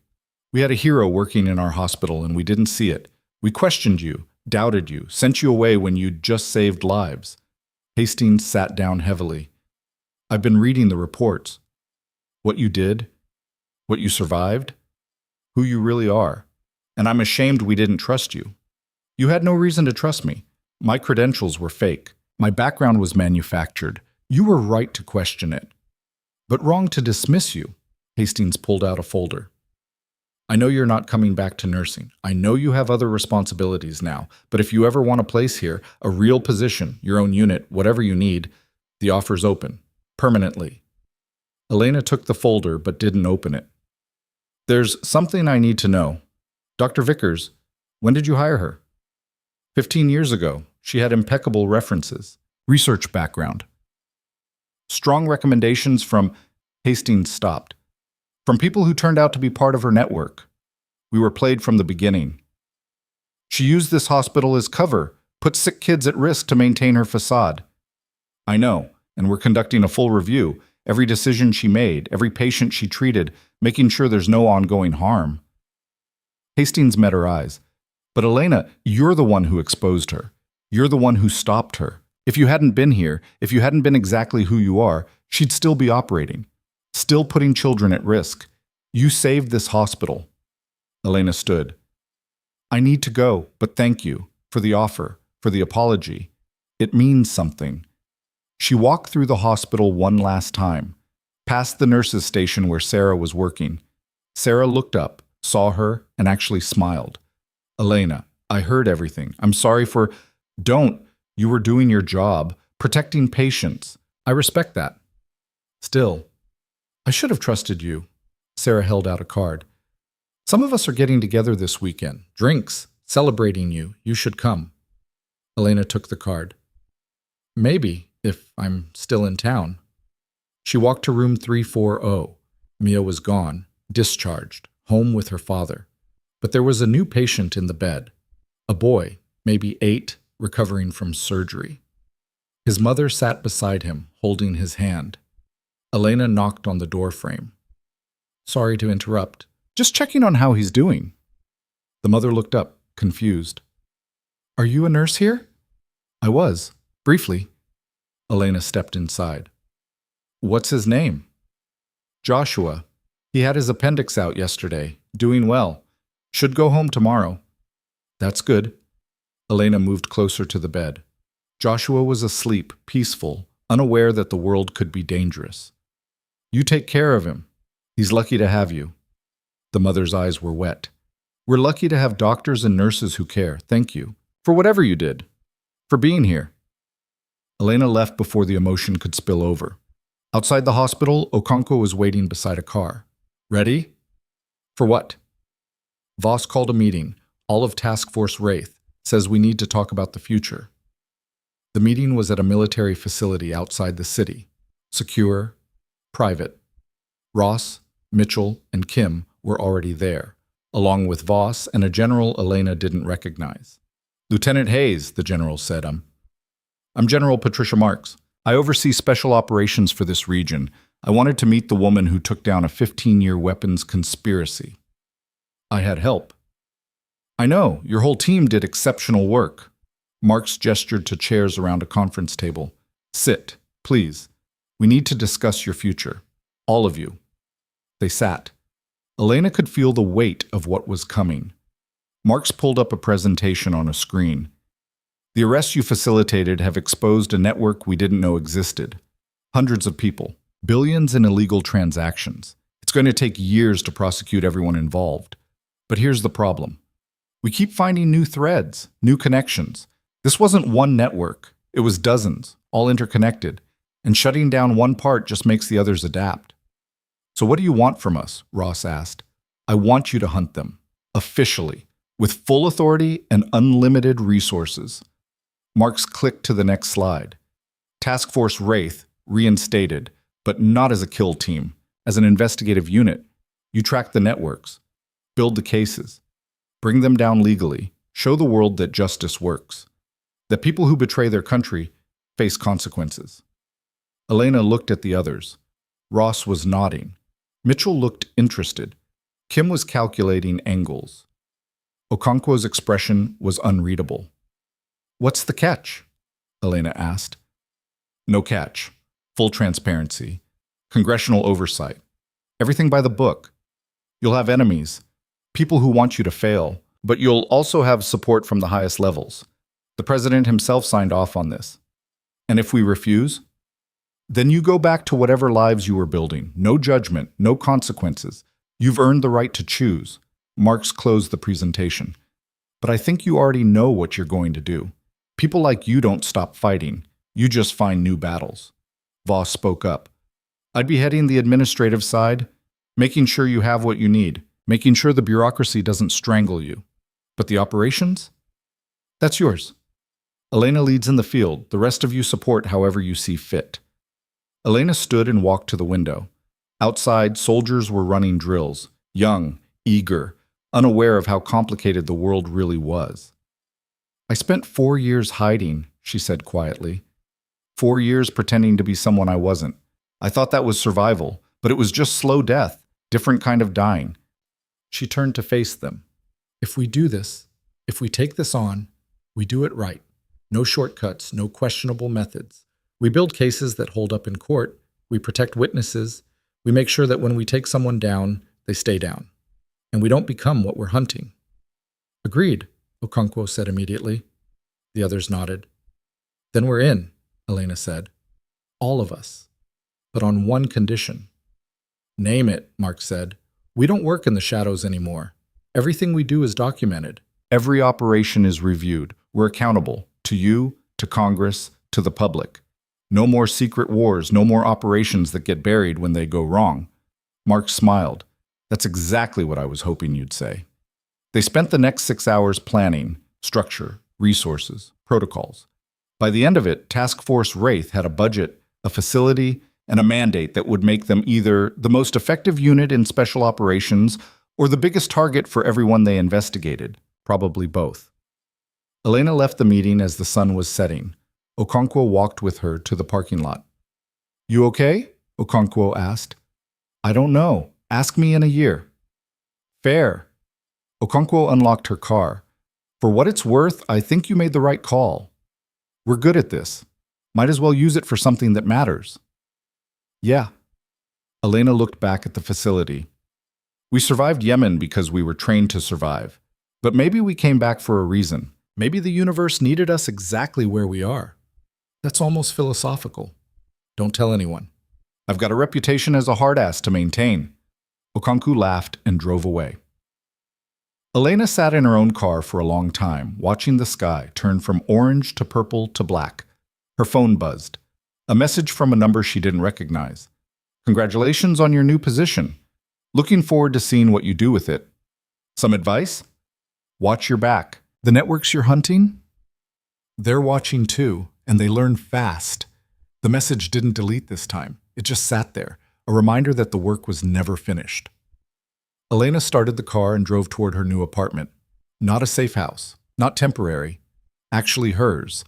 Speaker 1: We had a hero working in our hospital and we didn't see it. We questioned you, doubted you, sent you away when you'd just saved lives. Hastings sat down heavily. I've been reading the reports. What you did, what you survived, who you really are. And I'm ashamed we didn't trust you. You had no reason to trust me. My credentials were fake. My background was manufactured. You were right to question it. But wrong to dismiss you. Hastings pulled out a folder. I know you're not coming back to nursing. I know you have other responsibilities now. But if you ever want a place here, a real position, your own unit, whatever you need, the offer's open. Permanently. Elena took the folder but didn't open it. There's something I need to know. Dr. Vickers, when did you hire her? 15 years ago. She had impeccable references. Research background. Strong recommendations from... Hastings stopped. From people who turned out to be part of her network. We were played from the beginning. She used this hospital as cover, put sick kids at risk to maintain her facade. I know, and we're conducting a full review. Every decision she made, every patient she treated, making sure there's no ongoing harm. Hastings met her eyes. But Elena, you're the one who exposed her. You're the one who stopped her. If you hadn't been here, if you hadn't been exactly who you are, she'd still be operating. Still putting children at risk. You saved this hospital. Elena stood. I need to go, but thank you for the offer, for the apology. It means something. She walked through the hospital one last time, past the nurses' station where Sarah was working. Sarah looked up, saw her, and actually smiled. Elena, I heard everything. I'm sorry for... Don't. You were doing your job, protecting patients. I respect that. Still, I should have trusted you. Sarah held out a card. Some of us are getting together this weekend. Drinks, celebrating you. You should come. Elena took the card. Maybe, if I'm still in town. She walked to room 340. Mia was gone, discharged, home with her father. But there was a new patient in the bed. A boy, maybe 8, recovering from surgery. His mother sat beside him, holding his hand. Elena knocked on the doorframe. Sorry to interrupt. Just checking on how he's doing. The mother looked up, confused. Are you a nurse here? I was, briefly. Elena stepped inside. What's his name? Joshua. He had his appendix out yesterday, doing well. Should go home tomorrow. That's good. Elena moved closer to the bed. Joshua was asleep, peaceful, unaware that the world could be dangerous. You take care of him. He's lucky to have you. The mother's eyes were wet. We're lucky to have doctors and nurses who care. Thank you. For whatever you did. For being here. Elena left before the emotion could spill over. Outside the hospital, Okonkwo was waiting beside a car. Ready? For what? Voss called a meeting. All of Task Force Wraith. Says we need to talk about the future. The meeting was at a military facility outside the city. Secure, private. Ross, Mitchell, and Kim were already there, along with Voss and a general Elena didn't recognize. Lieutenant Hayes, the general said, I'm General Patricia Marks. I oversee special operations for this region. I wanted to meet the woman who took down a 15-year weapons conspiracy. I had help. I know, your whole team did exceptional work. Marks gestured to chairs around a conference table. Sit. Please, we need to discuss your future. All of you." They sat. Elena could feel the weight of what was coming. Marx pulled up a presentation on a screen. "The arrests you facilitated have exposed a network we didn't know existed. Hundreds of people, billions in illegal transactions. It's going to take years to prosecute everyone involved. But here's the problem. We keep finding new threads, new connections. This wasn't one network. It was dozens, all interconnected. And shutting down one part just makes the others adapt." "So what do you want from us?" Ross asked. "I want you to hunt them. Officially. With full authority and unlimited resources." Marx clicked to the next slide. Task Force Wraith reinstated, but not as a kill team, as an investigative unit. You track the networks, build the cases, bring them down legally, show the world that justice works, that people who betray their country face consequences. Elena looked at the others. Ross was nodding. Mitchell looked interested. Kim was calculating angles. Okonkwo's expression was unreadable. "What's the catch?" Elena asked. "No catch. Full transparency. Congressional oversight. Everything by the book. You'll have enemies, people who want you to fail, but you'll also have support from the highest levels. The president himself signed off on this. And if we refuse, then you go back to whatever lives you were building. No judgment, no consequences. You've earned the right to choose." Marx closed the presentation. "But I think you already know what you're going to do. People like you don't stop fighting. You just find new battles." Voss spoke up. "I'd be heading the administrative side, making sure you have what you need, making sure the bureaucracy doesn't strangle you. But the operations? That's yours. Elena leads in the field. The rest of you support however you see fit." Elena stood and walked to the window. Outside, soldiers were running drills, young, eager, unaware of how complicated the world really was. "I spent 4 years hiding," she said quietly. 4 years pretending to be someone I wasn't. I thought that was survival, but it was just slow death, different kind of dying." She turned to face them. "If we do this, if we take this on, we do it right. No shortcuts, no questionable methods. We build cases that hold up in court. We protect witnesses. We make sure that when we take someone down, they stay down. And we don't become what we're hunting." "Agreed," Okonkwo said immediately. The others nodded. "Then we're in," Elena said. "All of us. But on one condition." "Name it," Mark said. "We don't work in the shadows anymore. Everything we do is documented. Every operation is reviewed. We're accountable. To you, to Congress, to the public. No more secret wars, no more operations that get buried when they go wrong." Mark smiled. "That's exactly what I was hoping you'd say." They spent the next 6 hours planning, structure, resources, protocols. By the end of it, Task Force Wraith had a budget, a facility, and a mandate that would make them either the most effective unit in special operations or the biggest target for everyone they investigated, probably both. Elena left the meeting as the sun was setting. Okonkwo walked with her to the parking lot. "You okay?" Okonkwo asked. "I don't know. Ask me in a year." "Fair." Okonkwo unlocked her car. "For what it's worth, I think you made the right call. We're good at this. Might as well use it for something that matters." "Yeah." Elena looked back at the facility. "We survived Yemen because we were trained to survive. But maybe we came back for a reason. Maybe the universe needed us exactly where we are. That's almost philosophical. Don't tell anyone. I've got a reputation as a hard-ass to maintain." Okonkwo laughed and drove away. Elena sat in her own car for a long time, watching the sky turn from orange to purple to black. Her phone buzzed. A message from a number she didn't recognize. "Congratulations on your new position. Looking forward to seeing what you do with it. Some advice? Watch your back. The networks you're hunting? They're watching too, and they learn fast." The message didn't delete this time. It just sat there, a reminder that the work was never finished. Elena started the car and drove toward her new apartment. Not a safe house, not temporary, actually hers.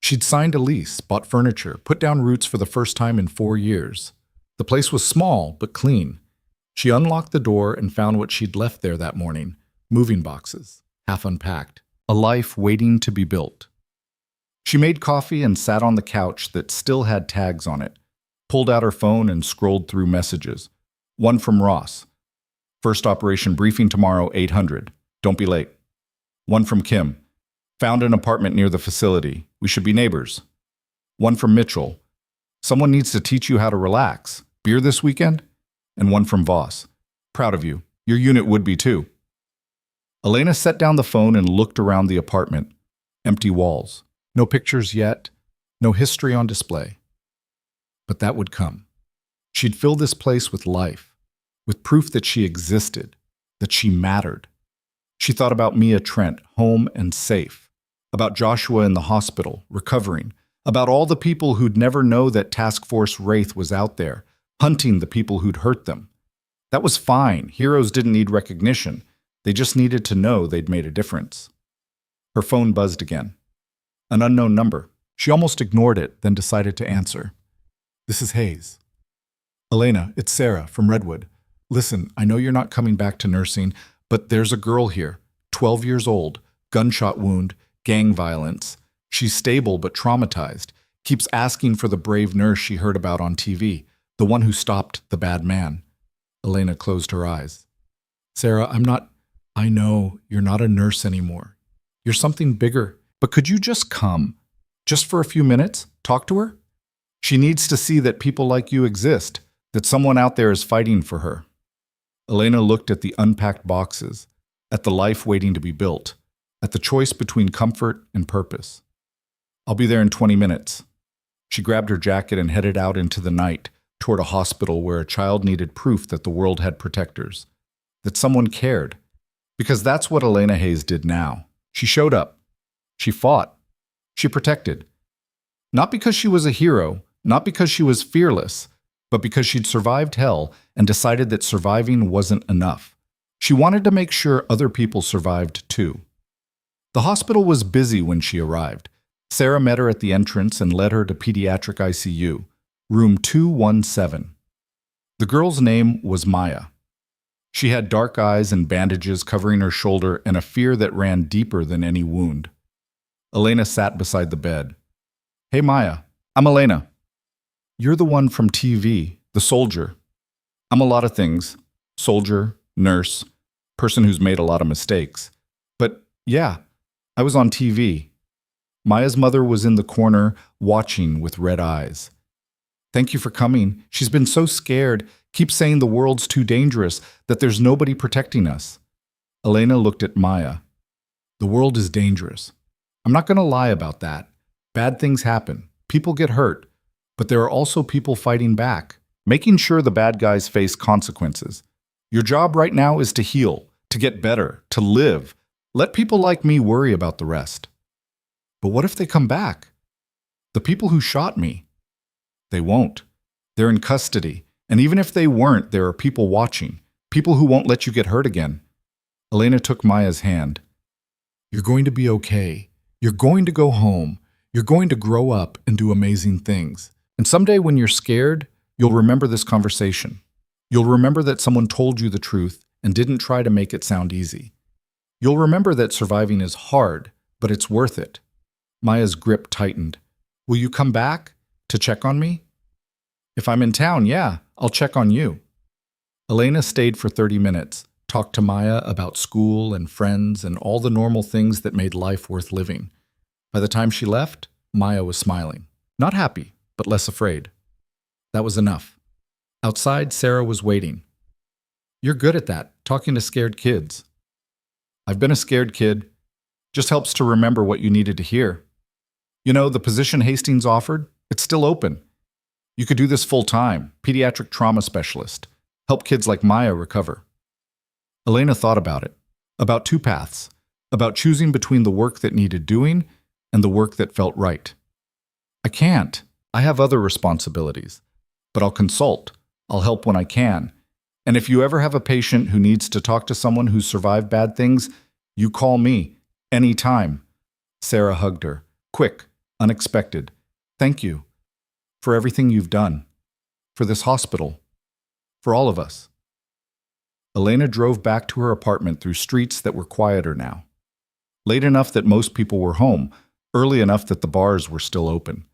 Speaker 1: She'd signed a lease, bought furniture, put down roots for the first time in 4 years. The place was small, but clean. She unlocked the door and found what she'd left there that morning, moving boxes, half unpacked, a life waiting to be built. She made coffee and sat on the couch that still had tags on it, pulled out her phone and scrolled through messages. One from Ross. First operation briefing tomorrow, 800. Don't be late. One from Kim. Found an apartment near the facility. We should be neighbors. One from Mitchell. Someone needs to teach you how to relax. Beer this weekend? And one from Voss. Proud of you. Your unit would be too. Elena set down the phone and looked around the apartment. Empty walls. No pictures yet. No history on display. But that would come. She'd fill this place with life, with proof that she existed, that she mattered. She thought about Mia Trent, home and safe, about Joshua in the hospital, recovering, about all the people who'd never know that Task Force Wraith was out there, hunting the people who'd hurt them. That was fine. Heroes didn't need recognition. They just needed to know they'd made a difference. Her phone buzzed again. An unknown number. She almost ignored it, then decided to answer. This is Hayes. Elena, it's Sarah from Redwood. Listen, I know you're not coming back to nursing, but there's a girl here, 12 years old, gunshot wound, gang violence. She's stable but traumatized, keeps asking for the brave nurse she heard about on TV, the one who stopped the bad man. Elena closed her eyes. Sarah, I know you're not a nurse anymore. You're something bigger, but could you just come? Just for a few minutes? Talk to her? She needs to see that people like you exist, that someone out there is fighting for her. Elena looked at the unpacked boxes, at the life waiting to be built, at the choice between comfort and purpose. I'll be there in 20 minutes. She grabbed her jacket and headed out into the night, toward a hospital where a child needed proof that the world had protectors, that someone cared. Because that's what Elena Hayes did now. She showed up. She fought. She protected. Not because she was a hero, not because she was fearless, but because she'd survived hell and decided that surviving wasn't enough. She wanted to make sure other people survived too. The hospital was busy when she arrived. Sarah met her at the entrance and led her to pediatric ICU, room 217. The girl's name was Maya. She had dark eyes and bandages covering her shoulder and a fear that ran deeper than any wound. Elena sat beside the bed. Hey Maya, I'm Elena. You're the one from TV, the soldier. I'm a lot of things. Soldier, nurse, person who's made a lot of mistakes. But yeah, I was on TV. Maya's mother was in the corner, watching with red eyes. Thank you for coming. She's been so scared, keeps saying the world's too dangerous, that there's nobody protecting us. Elena looked at Maya. The world is dangerous. I'm not going to lie about that. Bad things happen. People get hurt. But there are also people fighting back, making sure the bad guys face consequences. Your job right now is to heal, to get better, to live. Let people like me worry about the rest. But what if they come back? The people who shot me? They won't. They're in custody. And even if they weren't, there are people watching, people who won't let you get hurt again. Elena took Maya's hand. You're going to be okay. You're going to go home. You're going to grow up and do amazing things. And someday when you're scared, you'll remember this conversation. You'll remember that someone told you the truth and didn't try to make it sound easy. You'll remember that surviving is hard, but it's worth it. Maya's grip tightened. Will you come back to check on me? If I'm in town, yeah, I'll check on you. Elena stayed for 30 minutes, talked to Maya about school and friends and all the normal things that made life worth living. By the time she left, Maya was smiling. Not happy, but less afraid. That was enough. Outside, Sarah was waiting. You're good at that, talking to scared kids. I've been a scared kid. Just helps to remember what you needed to hear. You know, the position Hastings offered, it's still open. You could do this full-time, pediatric trauma specialist. Help kids like Maya recover. Elena thought about it. About two paths. About choosing between the work that needed doing and the work that felt right. I can't. I have other responsibilities. But I'll consult. I'll help when I can. And if you ever have a patient who needs to talk to someone who's survived bad things, you call me. Anytime. Sarah hugged her. Quick. Unexpected. Thank you. For everything you've done. For this hospital. For all of us. Elena drove back to her apartment through streets that were quieter now. Late enough that most people were home, early enough that the bars were still open.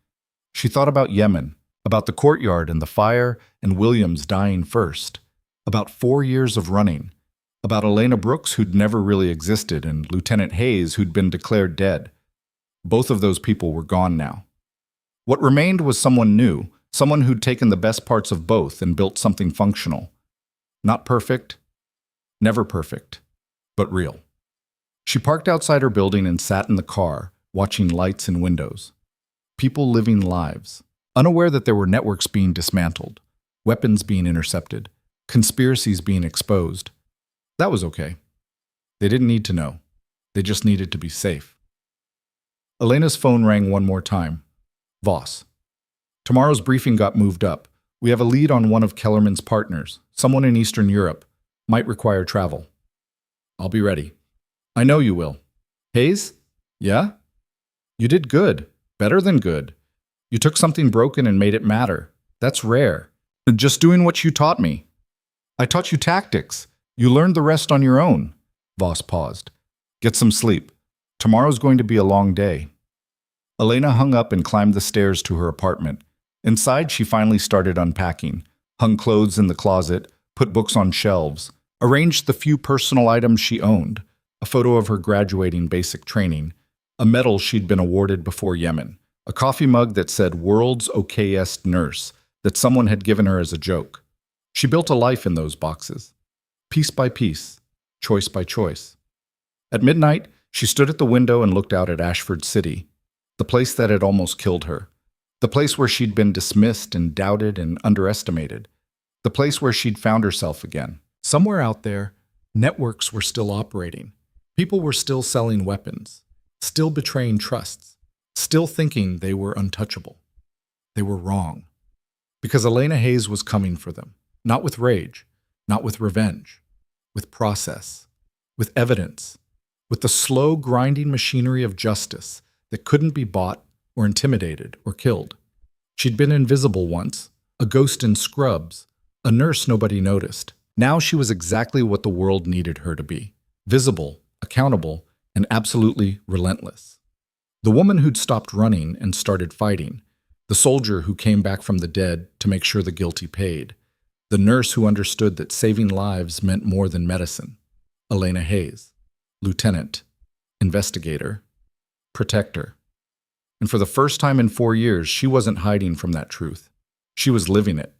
Speaker 1: She thought about Yemen, about the courtyard and the fire and Williams dying first, about 4 years of running, about Elena Brooks who'd never really existed and Lieutenant Hayes who'd been declared dead. Both of those people were gone now. What remained was someone new, someone who'd taken the best parts of both and built something functional. Not perfect, never perfect, but real. She parked outside her building and sat in the car, watching lights and windows. People living lives, unaware that there were networks being dismantled, weapons being intercepted, conspiracies being exposed. That was okay. They didn't need to know. They just needed to be safe. Elena's phone rang one more time. Voss. Tomorrow's briefing got moved up. We have a lead on one of Kellerman's partners, someone in Eastern Europe. Might require travel. I'll be ready. I know you will. Hayes? Yeah? You did good. Better than good. You took something broken and made it matter. That's rare. Just doing what you taught me. I taught you tactics. You learned the rest on your own. Voss paused. Get some sleep. Tomorrow's going to be a long day. Elena hung up and climbed the stairs to her apartment. Inside, she finally started unpacking, hung clothes in the closet, put books on shelves, arranged the few personal items she owned, a photo of her graduating basic training, a medal she'd been awarded before Yemen, a coffee mug that said "World's Okayest Nurse" that someone had given her as a joke. She built a life in those boxes, piece by piece, choice by choice. At midnight, she stood at the window and looked out at Ashford City, the place that had almost killed her, the place where she'd been dismissed and doubted and underestimated, the place where she'd found herself again. Somewhere out there, networks were still operating. People were still selling weapons, still betraying trusts, still thinking they were untouchable. They were wrong. Because Elena Hayes was coming for them, not with rage, not with revenge, with process, with evidence, with the slow grinding machinery of justice that couldn't be bought or intimidated or killed. She'd been invisible once, a ghost in scrubs, a nurse nobody noticed. Now she was exactly what the world needed her to be, visible, accountable, and absolutely relentless. The woman who'd stopped running and started fighting, the soldier who came back from the dead to make sure the guilty paid, the nurse who understood that saving lives meant more than medicine. Elena Hayes, lieutenant, investigator, protector. And for the first time in 4 years, she wasn't hiding from that truth. She was living it.